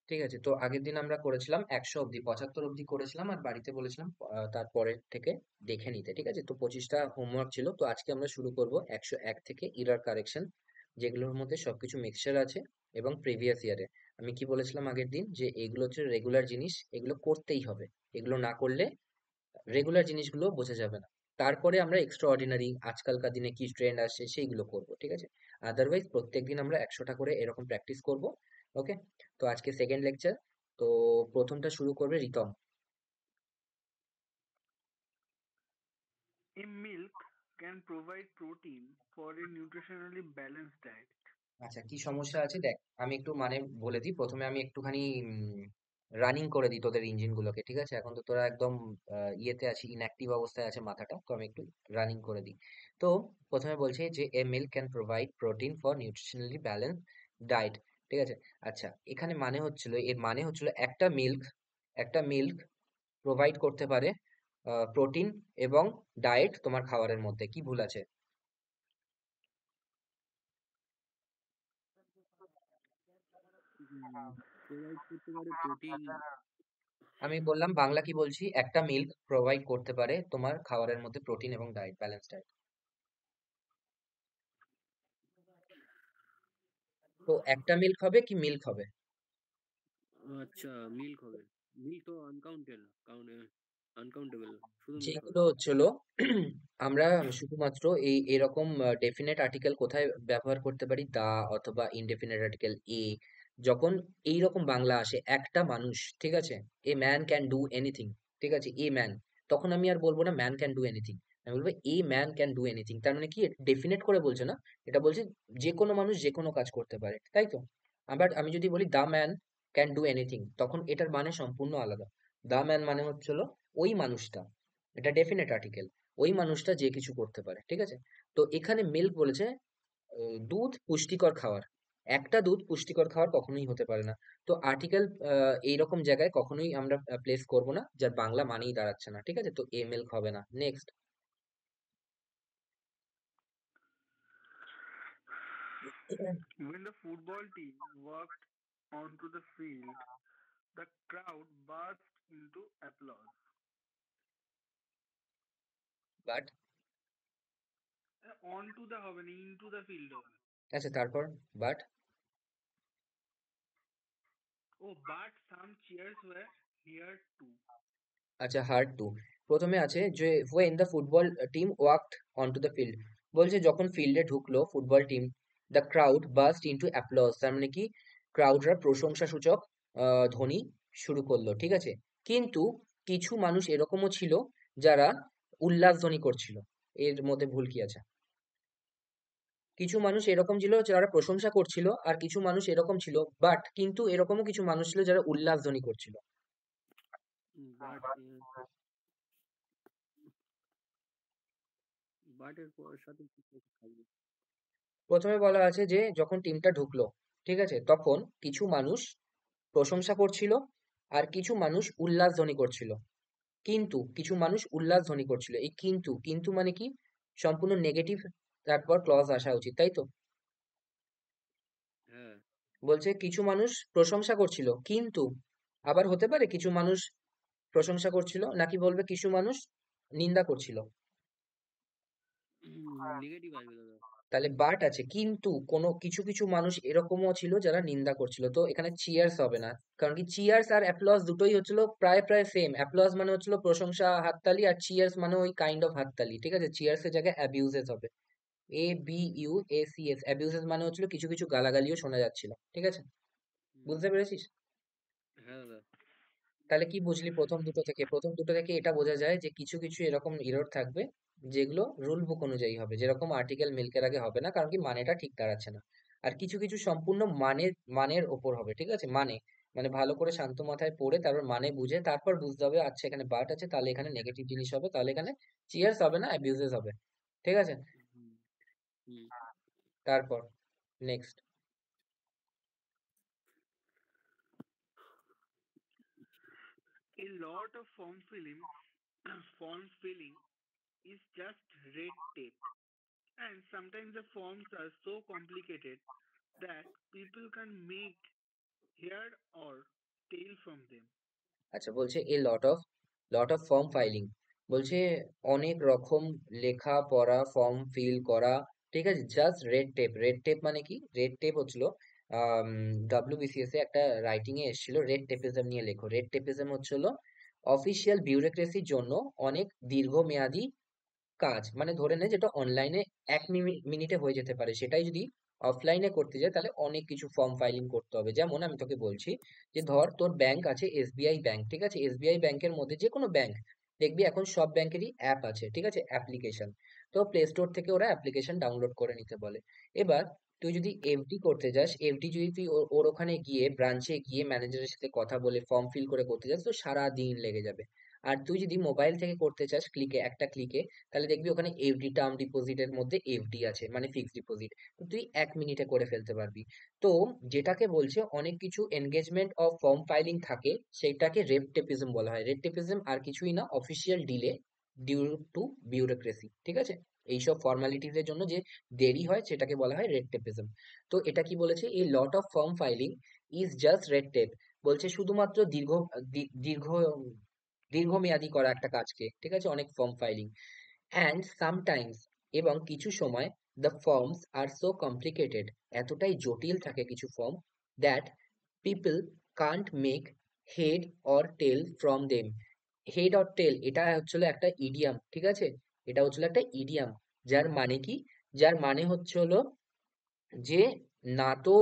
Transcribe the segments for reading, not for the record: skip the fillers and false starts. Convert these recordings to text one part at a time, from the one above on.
ঠিক আছে, তো আগের দিন আমরা করেছিলাম 100 অব্দি, 75 অব্দি করেছিলাম, আর বাড়িতে বলেছিলাম তারপরের থেকে দেখে নিতে। ঠিক আছে, তো 25টা হোমওয়ার্ক ছিল। তো আজকে আমরা শুরু করব 101 থেকে ইরার কারেকশন, যেগুলোর মধ্যে সবকিছু মিক্সচার আছে এবং প্রিভিয়াস ইয়ারে। আমি কি বলেছিলাম আগের দিন, যে এগুলো হচ্ছে রেগুলার জিনিস, এগুলো করতেই হবে। এগুলো না করলে রেগুলার জিনিসগুলো বোঝা যাবে না। তারপরে আমরা এক্সট্রা অর্ডিনারি আজকালকার দিনে কি ট্রেন্ড আসছে সেইগুলো করব। ঠিক আছে, আদারওয়াইজ প্রত্যেকদিন আমরা 100টা করে এরকম প্র্যাকটিস করব। ওকে, তো আজকে সেকেন্ড লেকচার। তো প্রথমটা শুরু করবে Ritam. A milk can provide protein for a nutritionally balanced diet. আচ্ছা, কি সমস্যা আছে দেখ, আমি একটু মানে বলে দিই। প্রথমে আমি একটুখানি রানিং করে দিই তোদের ইঞ্জিনগুলোকে। ঠিক আছে, এখন তো তোরা একদম ইয়েতে আছি, ইনঅ্যাক্টিভ অবস্থায় আছে মাথাটা, তো আমি একটু রানিং করে দিই। তো প্রথমে বলছে যে a milk can provide protein for nutritionally balance diet. ঠিক আছে, আচ্ছা এখানে মানে হচ্ছিল, এর মানে হচ্ছিল একটা মিল্ক প্রোভাইড করতে পারে প্রোটিন এবং ডায়েট তোমার খাবারের মধ্যে। কি ভুল আছে? প্রোভাইড করতে পারে প্রোটিন। আমি বললাম বাংলা কি বলছি, একটা মিল্ক প্রোভাইড করতে পারে তোমার খাবারের মধ্যে প্রোটিন এবং ডায়েট, ব্যালেন্স ডায়েট। তো একটা মিল্ক হবে কি মিল্ক হবে? আচ্ছা, মিল্ক হবে। মিল্ক তো আনকাউন্টেবল, শুধু মিল্ক যেগুলো হবে। হচ্ছিল আমরা শুধুমাত্র এই এরকম ডেফিনেট আর্টিকেল কোথায় ব্যবহার করতে পারি, দা অথবা ইনডেফিনেট আর্টিকেল এ, যখন এইরকম বাংলা আসে একটা মানুষ। ঠিক আছে, a man can do anything. ঠিক আছে, এ ম্যান, তখন আমি আর বলবো না ম্যান ক্যান ডু এনিথিং, আমি বলবো a man can do anything. তার মানে কি, ডেফিনেট করে বলছে না, এটা বলছে যে কোনো মানুষ যে কোনো কাজ করতে পারে, তাই তো? আবার আমি যদি বলি the man can do anything, তখন এটার মানে সম্পূর্ণ আলাদা। দা ম্যান মানে হচ্ছিল ওই মানুষটা, এটা ডেফিনেট আর্টিকেল, ওই মানুষটা যে কিছু করতে পারে। ঠিক আছে, তো এখানে মিল্ক বলেছে দুধ পুষ্টিকর খাবার। একটা দুধ পুষ্টিকর খাবার কখনোই হতে পারে না। তো আর্টিকেল এইরকম জায়গায় কখনোই আমরা প্লেস করব না যার বাংলা মানেই দাঁড়াচ্ছে না। ঠিক আছে, তো এ মিল্ক হবে না। Next. When the football team walked onto the field, the crowd burst into applause. But. Onto the হবে না, into the field হবে। আচ্ছা, তারপর but. Oh, but some cheers were here too. আচ্ছা, হার্ড টু। প্রথমে আছে যে when the football team walked onto the field, বলছে যখন ফিল্ডে ঢুকলো football team, the crowd burst into applause, তার মানে কি, ক্রাউডরা প্রশংসা সূচক ধ্বনি শুরু করলো। ঠিক আছে, কিন্তু কিছু মানুষ এরকমও ছিল যারা উল্লাস ধ্বনি করছিল। এর মধ্যে ভুল কি আছে? কিছু মানুষ এরকম ছিল যারা প্রশংসা করছিল, আর কিছু মানুষ এরকম ছিল, বাট কিন্তু এরকমও কিছু মানুষ ছিল যারা উল্লাস ধ্বনি করছিল। বাট বাটের পর সাথে কিছু থাকবে। প্রথমে বলা আছে যে যখন টিমটা ঢুকলো, ঠিক আছে, তখন কিছু মানুষ প্রশংসা করছিল, আর কিছু মানুষ উল্লাস ধ্বনি করছিল। কিন্তু কিছু মানুষ উল্লাস ধ্বনি করছিল, এই কিন্তু কিন্তু মানে কি, সম্পূর্ণ নেগেটিভ তারপর ক্লজ আসা উচিত, তাই তো? হ্যাঁ। বলছে কিছু মানুষ প্রশংসা করছিল, কিন্তু আবার হতে পারে কিছু মানুষ প্রশংসা করছিল, নাকি বলবে কিছু মানুষ নিন্দা করছিল? নেগেটিভ আসবে দাদা। তাহলে বাট আছে, কিন্তু কোনো কিছু কিছু মানুষ এরকমও ছিল যারা নিন্দা করছিল। তো এখানে চিয়ার্স হবে না, কারণ কি চিয়ার্স আর অ্যাপ্লজ দুটোই হচ্ছিল প্রায় প্রায় সেম। অ্যাপ্লজ মানে হচ্ছিল প্রশংসা হাততালি, আর চিয়ার্স মানে ওই কাইন্ড অফ হাততালি। ঠিক আছে, চিয়ার্স এর জায়গায় অ্যাবিউজেস হবে, ABUACS, অ্যাবিউজেস মানে হচ্ছিল কিছু কিছু গালাগালিও শোনা যাচ্ছিল। ঠিক আছে, হুম, বুঝতে পেরেছিস? হ্যাঁ দাদা। তাহলে কি বুঝলি প্রথম দুটো থেকে? প্রথম দুটো থেকে এটা বোঝা যায় যে কিছু কিছু এরকম এরর থাকবে, যেগুলো রুল বুক অনুযায়ী হবে, যেরকম আর্টিকেল মিল্কের আগে হবে না, কারণ কি মানেটা ঠিক দাঁড়াচ্ছে না। আর কিছু কিছু সম্পূর্ণ মানের ওপর হবে। ঠিক আছে, মানে মানে ভালো করে শান্ত মাথায় পড়ে তারপর মানে বুঝে তারপর বুঝতে হবে, আচ্ছা এখানে বাট আছে, তাহলে এখানে নেগেটিভ জিনিস হবে, তাহলে এখানে চিয়ার্স হবে না, অ্যাবিউজেস হবে। ঠিক আছে, হুম, হুম। তারপর next. A lot of form filling is just red tape. And sometimes the forms are so complicated that people can make heard or tail from them. আচ্ছা, বলছে এ লট অফ ফর্ম ফাইলিং, বলছে অনেক রকম লেখা পড়া, ফর্ম ফিল করা, ঠিক আছে, জাস্ট রেড টেপ মানে কি? রেড টেপ হচ্ছিল WBCS এ একটা রাইটিং এ এসেছিল, রেড টেপিজম নিয়ে লেখো। রেড টেপিজম হচ্ছিল অফিসিয়াল বিউরোক্রেসির জন্য অনেক দীর্ঘমেয়াদী কাজ, মানে ধরে নে যেটা অনলাইনে 1 মিনিটে হয়ে যেতে পারে, সেটাই যদি অফলাইনে করতে যায় তাহলে অনেক কিছু ফর্ম ফাইলিং করতে হবে। যেমন আমি তোকে বলছি যে ধর তোর ব্যাংক আছে এসবিআই ব্যাংক, ঠিক আছে, এসবিআই ব্যাংকের মধ্যে যে কোনো ব্যাংক, দেখবি এখন সব ব্যাংকেরই অ্যাপ আছে, ঠিক আছে, অ্যাপ্লিকেশন। তো প্লে স্টোর থেকে ওরা অ্যাপ্লিকেশন ডাউনলোড করে নিতে বলে। এবার তুই যদি এফডি করতে যাস, এফডি যদি তুই ওর ওখানে গিয়ে ব্রাঞ্চে গিয়ে ম্যানেজারের সাথে কথা বলে ফর্ম ফিল করে করতে যাস, তো সারা দিন লেগে যাবে। আর তুই যদি মোবাইল থেকে করতে চাস, একটা ক্লিকে, তাহলে দেখবি ওখানে এফডি টার্ম ডিপোজিটের মধ্যে এফডি আছে, মানে ফিক্সড ডিপোজিট, তো তুই 1 মিনিটে করে ফেলতে পারবি। তো যেটাকে বলছে অনেক কিছু এনগেজমেন্ট অফ ফর্ম ফাইলিং থাকে, সেটাকে রেপটেপিজম বলা হয়। রেপটেপিজম আর কিছুই না, official delay due to bureaucracy, ঠিক আছে, এইসব ফর্মালিটিস এর জন্য যে দেরি হয় সেটাকে বলা হয় রেড টেপিজম। তো এটা কি বলেছে, এই lot of form filing is just red tape, বলছে শুধুমাত্র দীর্ঘ দীর্ঘমেয়াদী করা একটা কাজকে, ঠিক আছে, অনেক ফর্ম ফাইলিং। অ্যান্ড সামটাইমস, এবং কিছু সময়, the forms are so complicated, এতটাই জটিল থাকে কিছু form, that people can't make head or tail from them. Head or tail এটা হচ্ছিল একটা ইডিয়াম, ঠিক আছে, এটা হচ্ছিল একটা ইডিয়াম, যার মানে কি? যার মানে হচ্ছে হলো যে না তো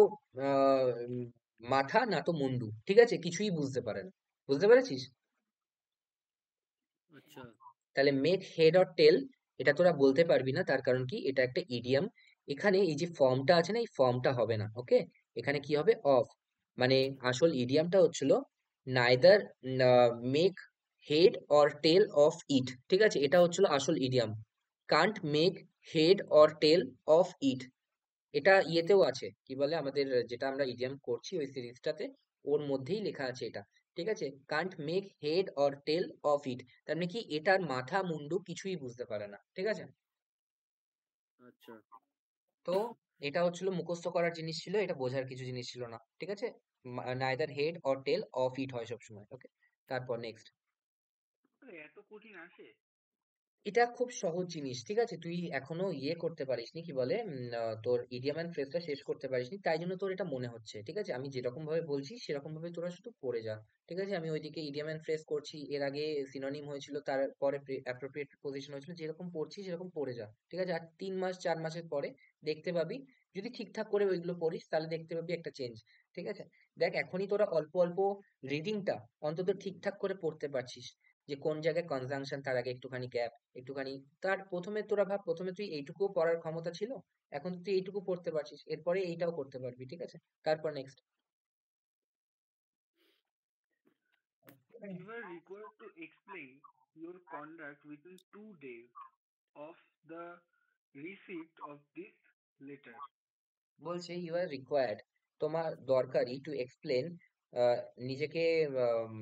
মাথা না তো মুন্ডু, ঠিক আছে, কিছুই বুঝতে পারে না। বুঝতে পেরেছিস? আচ্ছা। তাহলে মেক হেড অর টেল, এটা তোরা বলতে পারবি না, তার কারণ কি? এটা একটা ইডিয়াম। এখানে এই যে ফর্মটা আছে না, এই ফর্মটা হবে না, ওকে। এখানে কি হবে? অফ। মানে আসল ইডিয়ামটা হচ্ছিল neither make head or tail of it, ঠিক আছে, এটা হচ্ছিল আসল idiom. Can't make head or tail of it, এটা ইয়েতেও আছে, কি বলে, আমাদের যেটা আমরা ইডিয়াম করছি ওই সিরিজটাতে, ওর মধ্যেই লেখা আছে এটা, ঠিক আছে, can't make head or tail of it, তার মানে কি এটার মাথা মুন্ডু কিছুই বুঝতে পারে না, ঠিক আছে। আচ্ছা। তো এটা হচ্ছিল মুখস্থ করার জিনিস ছিল, এটা বোঝার কিছু জিনিস ছিল না, ঠিক আছে। Neither head or tail of it হয় সবসময়, ওকে। তারপর নেক্সট, আরে এত কঠিন আসে? এটা খুব সহজ জিনিস, ঠিক আছে, তুই এখনো ইয়ে করতে পারিসনি, কি বলে, তোর ইডিয়াম এন্ড ফ্রেজটা শেষ করতে পারিসনি, তাই জন্য তোর এটা মনে হচ্ছে, ঠিক আছে। আমি যেরকম ভাবে বলছি সেরকম ভাবে তোরা শুধু পড়ে যা, ঠিক আছে। আমি ওইদিকে ইডিয়াম এন্ড ফ্রেজ করছি, এর আগে সিনোনিম হয়েছিল, তারপরে অ্যাপ্রোপ্রিয়েট পজিশন হয়েছিল, যেরকম পড়ছি সেরকম পড়ে যা, ঠিক আছে। আর 3 মাস 4 মাসের পরে দেখতে পাবি, যদি ঠিকঠাক করে ওইগুলো পড়িস তাহলে দেখতে পাবি একটা চেঞ্জ, ঠিক আছে। দেখ এখনই তোরা অল্প অল্প রিডিংটা অন্তত ঠিকঠাক করে পড়তে পারছিস, যে কোন জায়গায় কনজাংশন, তার আগে একটুখানি গ্যাপ, একটুখানি, তার প্রথমে তোরা ভাব, প্রথমে তুই এইটুকুও পড়ার ক্ষমতা ছিল, এখন তুই এইটুকু পড়তে পারছিস, এরপরে এইটাও করতে পারবি, ঠিক আছে। তারপর next, You are required to explain your conduct within 2 days of the receipt of this letter. বলছে ইউ আর রিকোয়ার্ড, তোমার দরকারি, টু এক্সপ্লেন, নিজেকে আম,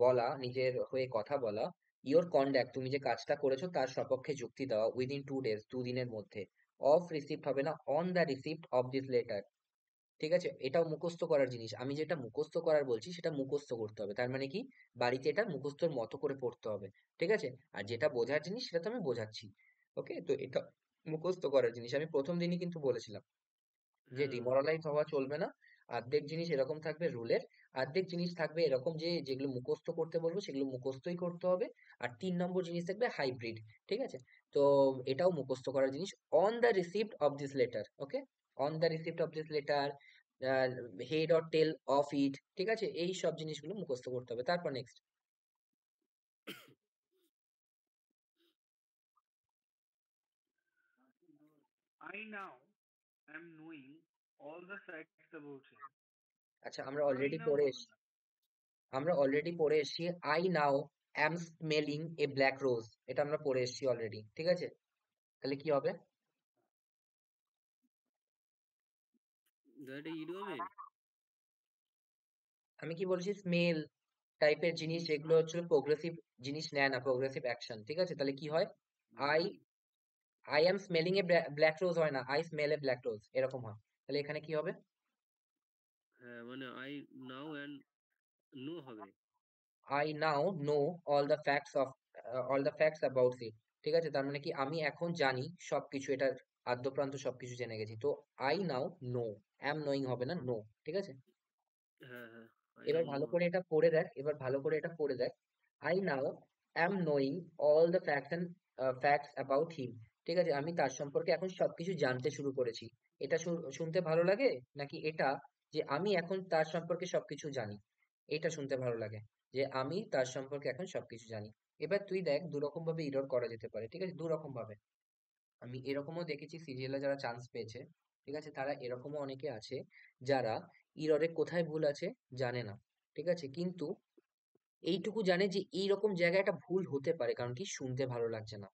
বলা, নিজের হয়ে কথা বলা, ইওর কন্ডাক্ট, তুমি যে কাজটা করেছো তার সপক্ষে যুক্তি দেওয়া, উইদিন 2 ডেজ, 2 দিনের মধ্যে। অফ রিসিপ্ট হবে না, on the receipt of this letter, ঠিক আছে। এটাও মুখস্থ করার জিনিস, আমি যেটা মুখস্থ করার বলছি সেটা মুখস্থ করতে হবে, তার মানে কি বাড়িতে এটা মুখস্থর মতো করে পড়তে হবে, ঠিক আছে। আর যেটা বোঝার জিনিস সেটা তো আমি বোঝাচ্ছি, ওকে। তো এটা মুখস্থ করার জিনিস, আমি প্রথম দিনই কিন্তু বলেছিলাম যে হ্যাঁ দাদা। ডিমোরালাইজ হওয়া চলবে না। অর্ধেক জিনিস এরকম থাকবে রুলের, অর্ধেক জিনিস থাকবে এরকম যে যেগুলো মুখস্থ করতে বলবো সেগুলো মুখস্থই করতে হবে। আর 3 নম্বর জিনিস থাকবে হাইব্রিড, ঠিক আছে। তো এটাও মুখস্থ করার জিনিস, on the receipt of this letter, okay, on the receipt of this letter, head or tail of it, ঠিক আছে, এই সব জিনিসগুলো মুখস্থ করতে হবে। তারপর next, I now am knowing all the facts about him. আচ্ছা, আমরা I অলরেডি now পড়ে হবে এসেছি, না। I now am smelling a black rose, এটা আমরা পড়ে এসেছি অলরেডি, ঠিক আছে। তাহলে কি হবে? দাদা এটা ইডিওমে? আমি কি বলছি, স্মেল টাইপের জিনিস যেগুলো হচ্ছে প্রোগ্রেসিভ জিনিস নেয় না, প্রোগ্রেসিভ অ্যাকশন, ঠিক আছে। তাহলে কি হয়? I I am smelling a black rose হয় না, I smell a black rose, এরকম হয়। তাহলে এখানে কি হবে? হ্যাঁ, মানে আই নাও অ্যান্ড নো হবে। I now know all the facts of all the facts about it. ঠিক আছে, তার মানে কি আমি এখন জানি সবকিছু, এটার আদ্যপ্রান্ত সবকিছু জেনে গেছি। তো I now know, am knowing হবে না, নো। ঠিক আছে, হ্যাঁ, হ্যাঁ। আই এবার নাও নো ভালো করে হবে। এটা পড়ে দেখ, এবার ভালো করে এটা পড়ে দেখ। I now am knowing all the facts about him. ঠিক আছে, আমি তার সম্পর্কে এখন সবকিছু জানতে শুরু করেছি। এটা শুনতে ভালো লাগে, নাকি এটা যে আমি এখন তার সম্পর্কে সবকিছু জানি, এটা শুনতে ভালো লাগে, যে আমি তার সম্পর্কে এখন সবকিছু জানি? এবার তুই দেখ দু রকম ভাবে ইরর করা যেতে পারে। ঠিক আছে, দু রকম ভাবে। আমি এরকমও দেখেছি সিরিয়ালে যারা চান্স পেয়েছে, ঠিক আছে, তারা এরকমও অনেকে আছে যারা ইররে কোথায় ভুল আছে জানে না। ঠিক আছে, কিন্তু এইটুকু জানে যে এইরকম জায়গায় একটা ভুল হতে পারে, কারণ কি শুনতে ভালো লাগছে না।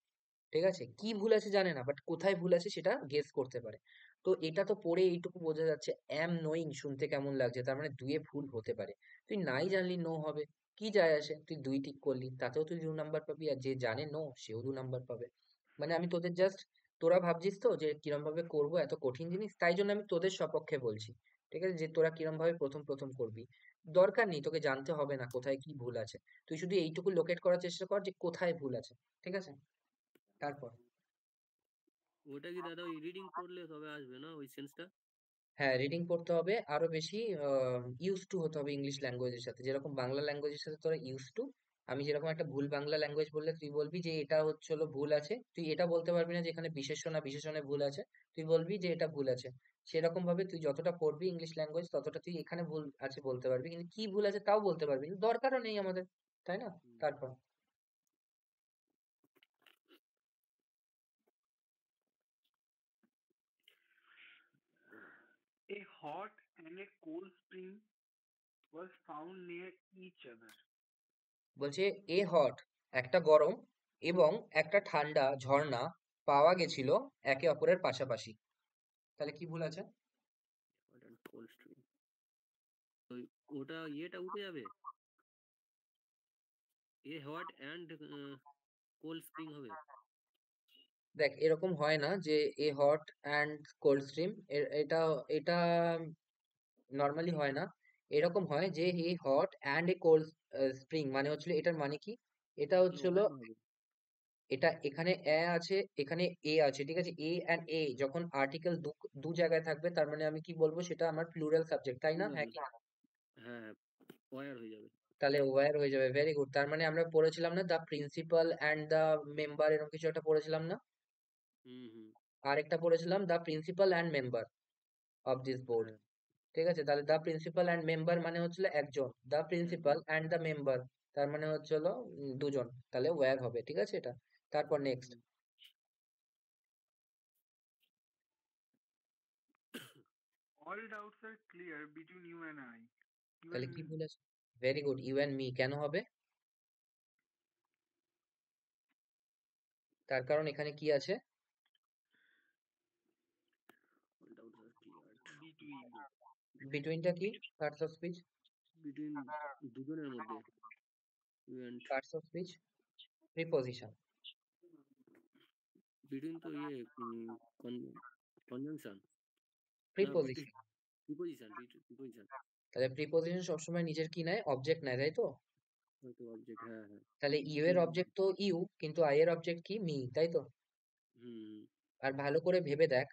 ঠিক আছে, কি ভুল আছে জানে না, বাট কোথায় ভুল আছে সেটা গেস করতে পারে। তো এটা তো পড়ে এইটুকু বোঝা যাচ্ছে অ্যাম নোয়িং শুনতে কেমন লাগছে, তার মানে দুয়ে ভুল হতে পারে। তুই নাই জানলি নো হবে, কি যায় আসে, তুই দুই টিক করলি তাতেও তুই 2 নাম্বার পাবি, আর যে জানে নো সেও 2 নাম্বার পাবে। মানে আমি তোদের জাস্ট, তোরা ভাবছিস তো যে কিরম ভাবে করবো এত কঠিন জিনিস, তাই জন্য আমি তোদের সপক্ষে বলছি। ঠিক আছে, যে তোরা কিরম ভাবে প্রথম প্রথম করবি, দরকার নেই তোকে জানতে হবে না কোথায় কি ভুল আছে। তুই শুধু এইটুকু লোকেট করার চেষ্টা কর যে কোথায় ভুল আছে। ঠিক আছে, তারপর ওটা কি দাদা ওই রিডিং পড়লে তবে আসবে না ওই সেন্সটা? হ্যাঁ, রিডিং পড়তে হবে, আরো বেশি ইউজ টু হতে হবে ইংলিশ ল্যাঙ্গুয়েজের সাথে, যেরকম বাংলা ল্যাঙ্গুয়েজের সাথে তোরা ইউজ টু। আমি যেরকম একটা ভুল বাংলা ল্যাঙ্গুয়েজ বললে তুই বলবি যে এটা হচ্ছে হলো ভুল আছে, তুই এটা বলতে পারবি না যে এখানে বিশেষ্য না বিশেষণে ভুল আছে, তুই বলবি যে এটা ভুল আছে। সেরকম ভাবে তুই যতটা পড়বি ইংলিশ ল্যাঙ্গুয়েজ, ততটা তুই এখানে ভুল আছে বলতে পারবি, কিন্তু কি ভুল আছে তাও বলতে পারবি না, দরকারও নেই আমাদের, তাই না? হুম। তারপর A hot and a cold spring was found near each other. বলছে এ হট, একটা গরম, এবং একটা ঠান্ডা ঝর্ণা পাওয়া গেছিল একে অপরের পাশাপাশি। তাহলে কি ভুল আছে? Hot and cold stream. ওই ওটা ইয়েটা উঠে যাবে। A hot and cold spring হবে। দেখ এরকম হয় না যে a hot and cold stream, এটা এটা নর্মালি হয় না। এরকম হয় যে a hot and a cold spring, মানে হচ্ছিল, এটার মানে কি, এটা হচ্ছিল, ওয়ার্ড হবে। এটা এখানে এ আছে, এখানে এ আছে। ঠিক আছে, এ অ্যান্ড এ যখন আর্টিকেল দু দু জায়গায় থাকবে, তার মানে আমি কি বলবো, সেটা আমার প্লুরাল সাবজেক্ট, তাই না? প্লুরাল। হ্যাঁ কি না? হ্যাঁ, হ্যাঁ। ওয়ার হয়ে যাবে। তাহলে ওয়্যার হয়ে যাবে, ভেরি গুড। তার মানে আমরা পড়েছিলাম না the principal and the member, এরকম কিছু একটা পড়েছিলাম না? হুম, হুম। আরেকটা পড়েছিলাম the principal and member of this board. হ্যাঁ। ঠিক আছে, তাহলে দ্য প্রিন্সিপাল অ্যান্ড মেম্বার মানে হচ্ছিল একজন, দ্য প্রিন্সিপাল একজন। অ্যান্ড দ্য মেম্বার তার মানে হচ্ছিল দুজন, তাহলে ওয়্যার হবে। ঠিক আছে, এটা। তারপর next, hmm. All doubts are clear between you and I. You তাহলে and কি me. ভুল আছে? Very good, you and me কেন হবে? তার কারণ এখানে কি আছে? All doubts are cleared. Between. বিটুইনটা কি? Parts of speech. বিটুইন দুজনের মধ্যে। Event. Parts of speech, preposition. Between তো ইয়ে কনজাংশন। না, প্রিপোজিশন। প্রিপোজিশন। প্রিপোজিশন। তাহলে প্রিপোজিশন সবসময় নিজের কি নেয়, অবজেক্ট নেয়, তাই তো? হয়তো অবজেক্ট, হ্যাঁ, হ্যাঁ। তাহলে ইউ এর অবজেক্ট তো ইউ, কিন্তু আই এর অবজেক্ট কি, মি, তাই তো? হুম। আর ভালো করে ভেবে দেখ,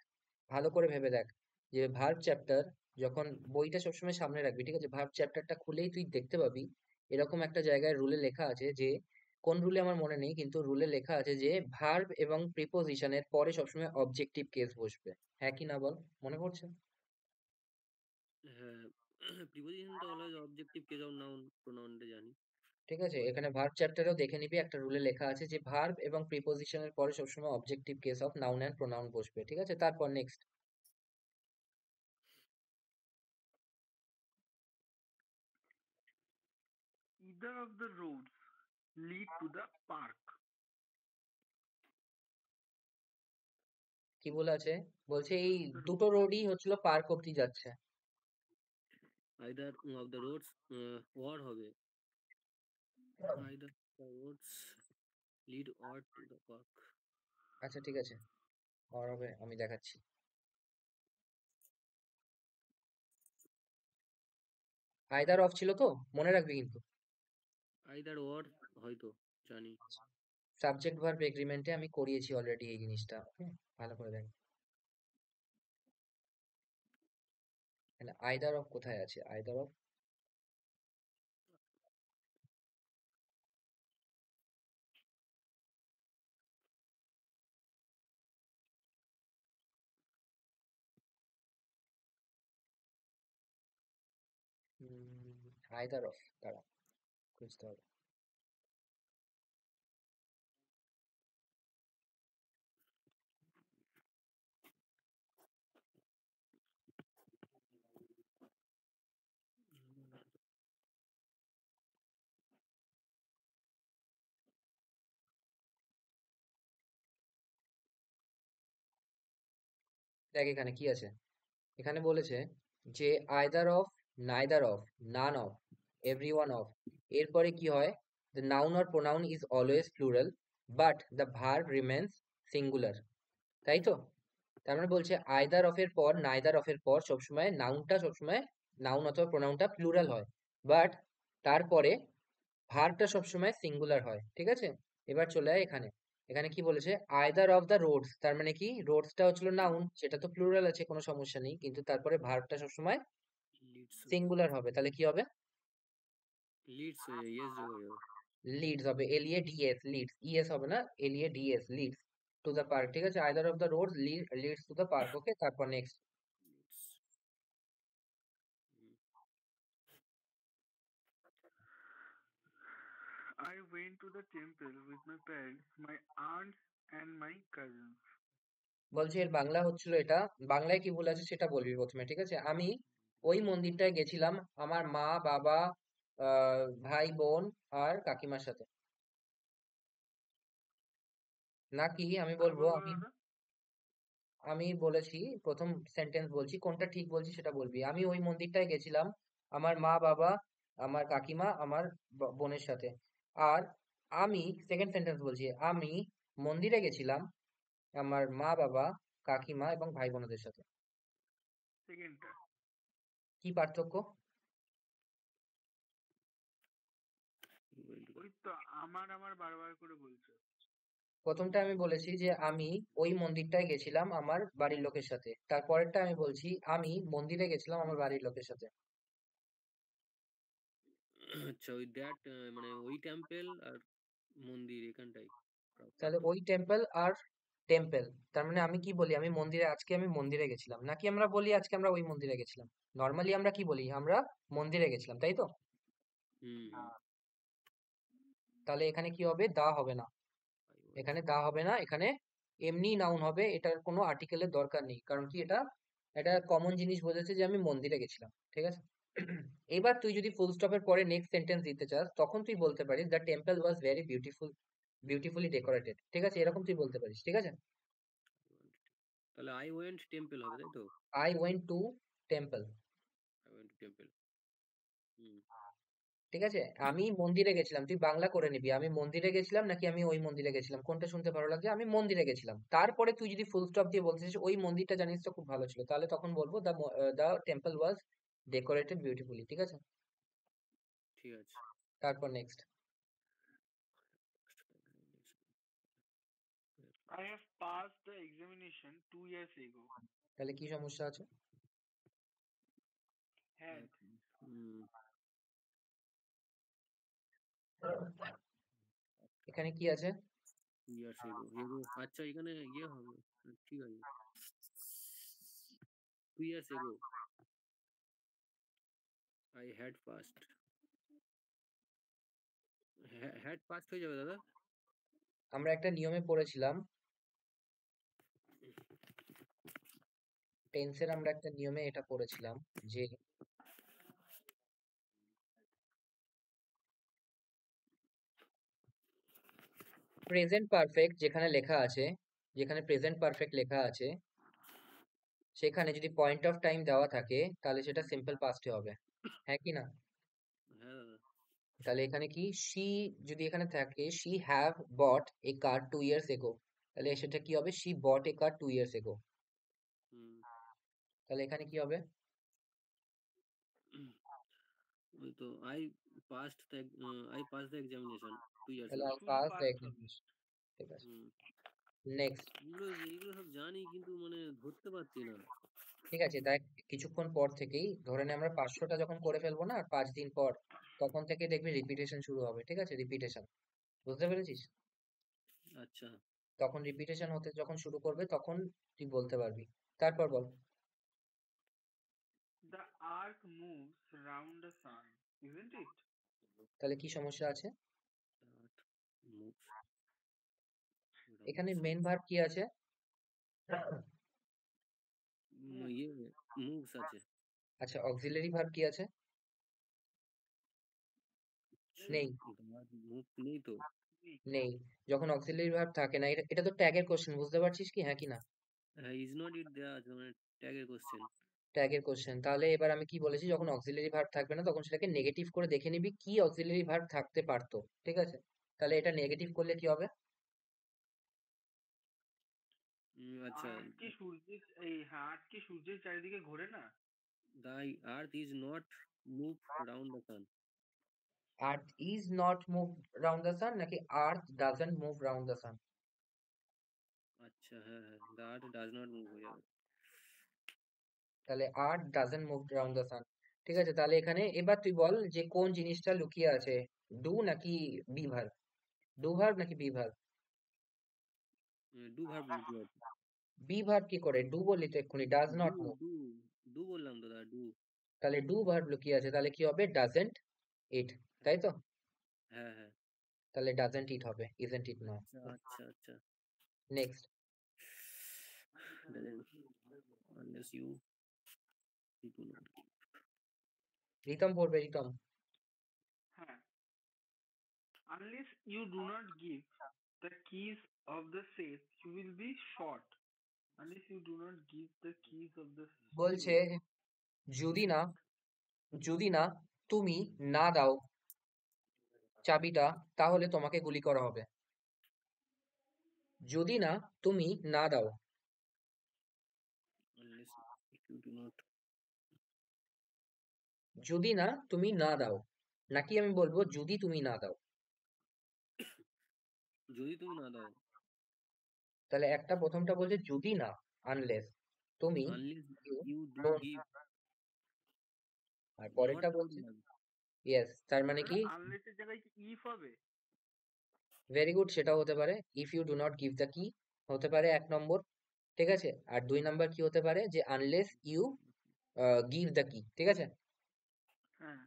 ভালো করে ভেবে দেখ, যে ভার্ব চ্যাপ্টার, যখন বইটা সবসময় সামনে রাখবি, ঠিক আছে, ভার্ব চ্যাপ্টারটা খুলেই তুই দেখতে পাবি এরকম একটা জায়গায় রুলে লেখা আছে যে, কোন রুলে আমার মনে নেই, কিন্তু রুলে লেখা আছে যে ভার্ব এবং প্রিপোজিশনের পরে সবসময় অবজেক্টিভ কেস বসবে। হ্যাঁ কি না বল, মনে পড়ছে? হ্যাঁ। প্রিপোজিশনটা always objective case or noun প্রোনাউনটা জানি। ঠিক আছে, পরে এখানে ভার্ব চ্যাপ্টারেও দেখে নিবি, একটা রুলে লেখা আছে যে ভার্ব এবং প্রিপোজিশনের পরে সবসময় objective case of noun and pronoun বসবে। ঠিক আছে, তারপর next, Either of the roads lead to the park. কি বলে আছে? বলছে এই The দুটো রোডই হচ্ছিল পার্ক অব্দি যাচ্ছে। Either of the roads were হবে। Either the roads lead or to the park. আচ্ছা ঠিক আছে, আর হবে, আমি দেখাচ্ছি। আইদার অফ ছিল তো, মনে রাখবি কিন্তু। আইদার ওর হয়তো জানি। সাবজেক্ট ভার্ব এগ্রিমেন্টে আমি করিয়েছি অলরেডি এই জিনিসটা, ওকে? ভালো করে দেখ, আইদার অফ কোথায় আছে, আইদার অফ। আইদার অফ, দাঁড়া, খুঁজতে হবে। দেখ এখানে কি আছে, এখানে বলেছে যে either of, neither of, none of, every one of, এরপরে কি হয়, the noun or pronoun is always plural but the verb remains singular, তাই তো? তার মানে বলছে আইদার অফ এর পর, নাইদার অফ এর পর সবসময় নাউনটা সবসময়, নাউন অথবা প্রোনাউনটা প্লুরাল হয়, বাট তারপরে ভার্বটা সবসময় সিঙ্গুলার হয়, ঠিক আছে? এবার চলে আয় এখানে, এখানে কি বলেছে, আইদার অফ দ্য রোডস, তার মানে কি রোডসটা হচ্ছিল নাউন, সেটা তো প্লুরাল আছে, কোনো সমস্যা নেই, কিন্তু তারপরে ভার্বটা সবসময় লিডস হয়ে যাবে। সিঙ্গুলার হবে, তাহলে কি হবে? লিডস হয়ে যাবে, ইয়েস যোগ হয়ে যাবে। লিডস হবে, L E D S, leads, E S হবে না, L E D S, leads to the park, ঠিক আছে? Either of the roads leads to the park, okay? তারপর next, leads. I went to the temple with my parents, my aunts, and my cousins. বলছে এর বাংলা হচ্ছিল এটা, বাংলায় কি ভুল আছে সেটা বলবি প্রথমে, ঠিক আছে? আমি ওই মন্দিরটায় গেছিলাম আমার মা, বাবা, ভাই, বোন আর কাকিমার সাথে। নাকি আমি বলবো, আরেকবার বলো আমি দাদা। আমি বলেছি, প্রথম সেন্টেন্স বলছি, কোনটা ঠিক বলছি সেটা বলবি। আমি ওই মন্দিরটায় গেছিলাম আমার মা, বাবা, আমার কাকিমা, আমার বোনের সাথে। আর আমি সেকেন্ড সেন্টেন্স বলছি, আমি মন্দিরে গেছিলাম আমার মা, বাবা, কাকিমা এবং ভাই বোনদের সাথে। সেকেন্ডটা। কি পার্থক্য? ওই তো আমার আমার বারবার করে বলছো। প্রথমটা আমি বলেছি যে আমি ওই মন্দিরটায় গেছিলাম আমার বাড়ির লোকের সাথে, তারপরেরটা আমি বলছি আমি মন্দিরে গেছিলাম আমার বাড়ির লোকের সাথে। আচ্ছা, ওই দ্যাট মানে ওই টেম্পল আর মন্দির এখানটাই তাহলে পার্থক্য। ওই টেম্পল আর টেম্পল, তার মানে আমি কি বলি, আমি মন্দিরে, আজকে আমি মন্দিরে গেছিলাম, নাকি আমরা বলি আজকে আমরা ওই মন্দিরে গেছিলাম? নর্মালি আমরা কি বলি, আমরা মন্দিরে গেছিলাম, তাই তো? হুম হুম। তাহলে এখানে কি হবে, দা হবে না, আই ওয়েন্ট। এখানে দা হবে না, এখানে এমনি নাউন হবে, এটার কোনো আর্টিকেলের দরকার নেই, কারণ কি এটা, এটা কমন জিনিস বোঝাচ্ছে যে আমি মন্দিরে গেছিলাম, ঠিক আছে? এবার তুই যদি ফুল স্টপের পরে নেক্সট সেন্টেন্স দিতে চাস, তখন তুই বলতে পারিস the temple was very beautiful, beautifully decorated, ঠিক আছে? এরকম তুই বলতে পারিস, ঠিক আছে? তাহলে আই ওয়েন্ট টেম্পল হবে, তাই তো? I went to temple, I went temple. Hmm. ঠিক আছে? আমি মন্দিরে গেছিলাম, তুই বাংলা করে নিবি, আমি মন্দিরে গেছিলাম নাকি আমি ওই মন্দিরে গেছিলাম, কোনটা শুনতে ভালো লাগছে, আমি মন্দিরে গেছিলাম। তারপরে তুই যদি ফুল স্টপ দিয়ে বলতে চাস ওই মন্দিরটা জানিস তো খুব ভালো ছিল, তাহলে তখন বলবো the temple was decorated beautifully, ঠিক আছে? ঠিক আছে। তারপর next, I have passed the examination 2 years ago. তাহলে কি সমস্যা আছে? Had. হুম। এখানে কি আছে? ইয়ার্স এগো, এগো আচ্ছা এখানে ইয়ে হবে। ঠিক আছে, 2 years ago I had passed, had passed হয়ে যাবে দাদা। আমরা একটা নিয়মে পড়েছিলাম, টেন্সের আমরা একটা নিয়মে এটা পড়েছিলাম যে প্রেজেন্ট পারফেক্ট যেখানে লেখা আছে, যেখানে প্রেজেন্ট পারফেক্ট লেখা আছে, সেখানে যদি পয়েন্ট অফ টাইম দেওয়া থাকে তাহলে সেটা সিম্পল পাস্টে হবে, হ্যাঁ কি না? হ্যাঁ দাদা। তাহলে এখানে কি, শি যদি এখানে থাকে, she have bought a car 2 years ago, তাহলে সেটা কি হবে, she bought a car 2 years ago, হুম। তাহলে এখানে কি হবে? ওই তো I passed the examination 2 years তাহলে ago. আই তুমি পাস দ্য পাস হবে। এক্সামিনেশন। ঠিক আছে, হুম। নেক্সট। এগুলো সব জানি কিন্তু মানে ধরতে পারছি না। ঠিক আছে, তাই কিছুক্ষণ পর থেকেই ধরে নে আমরা 500টা যখন করে ফেলবো না, আর 5 দিন পর, তখন থেকে দেখবি রিপিটেশন শুরু হবে। ঠিক আছে, রিপিটেশন, বুঝতে পেরেছিস? আচ্ছা, তখন রিপিটেশন হতে যখন শুরু করবে তখন তুই বলতে পারবি। তারপর বল। The earth moves round the sun, isn't it? তাহলে কি সমস্যা আছে? that moves around the এখানে sun. মেন ভার্ব কি আছে? Moves. ইয়ে moves আছে। আচ্ছা, অক্সিলারি ভার্ব কি আছে? There নেই। that move নেই তো। is নেই। যখন অক্সিলারি ভার্ব থাকে না, এটা এটা তো ট্যাগের কোশ্চেন, বুঝতে পারছিস কি, হ্যাঁ কি না? ইজ নট ইট দেয়া আছে মানে ট্যাগের কোশ্চেন। ট্যাগের কোশ্চেন, তাহলে এবার আমি কি বলেছি, যখন অক্সিলারি ভার্ব থাকবে না তখন সেটাকে নেগেটিভ করে দেখে নিবি কি অক্সিলারি ভার্ব থাকতে পারতো। ঠিক আছে, তাহলে এটা নেগেটিভ করলে কি হবে? আচ্ছা, আর্থ কি সূর্যের চারিদিকে ঘোরে না? the earth is not move round the sun. Earth is not move round the sun, নাকি Earth doesn't move round the sun? আচ্ছা, হ্যাঁ হ্যাঁ, the earth does not move হয়ে যাবে। তাহলে Earth doesn't move round the sun. ঠিক আছে, তাহলে এখানে এবার তুই বল যে কোন জিনিসটা লুকিয়ে আছে, ডু নাকি বি ভার্ব? ডু ভার্ব নাকি বি ভার্ব? ডু ভার্ব লুকিয়ে আছে। বি ভার্ব কি করে? ডু বললি তো এক্ষুনি, does do not move. Do do বললাম তো দাদা, ডু। তাহলে ডু ভার্ব লুকিয়ে আছে, তাহলে কি হবে? ডাজেন্ট ইট, তাই তো? হ্যাঁ হ্যাঁ। তাহলে ডাজেন্ট ইট হবে, ইজেন্ট ইট নয়। আচ্ছা আচ্ছা আচ্ছা। Next. unless you do not give. Ritam পড়বে, রিতম। হ্যাঁ, unless you do not give the keys of the safe, you will be shot. Unless you do not give the keys of the বলছে safe. যদি না, যদি না তুমি না দাও চাবিটা, তাহলে তোমাকে গুলি করা হবে। যদি না তুমি না দাও, Unless if you do not, যদি না তুমি না দাও, নাকি আমি বলবো যদি তুমি না দাও? যদি তুমি না দাও। তাহলে একটা প্রথমটা বলছে যদি না, আনলেস তুমি, unless you you do don't, give, আর পরেরটা নটটা বলছে কোথায় লাগবে? ইয়েস, তার মানে কি? আনলেস এর জায়গায় কি ইফ হবে? ভেরি গুড, সেটাও হতে পারে। If you do not give the key হতে পারে 1 নম্বর। ঠিক আছে, আর 2 নম্বর কি হতে পারে, যে unless you give the key. ঠিক আছে, হ্যাঁ।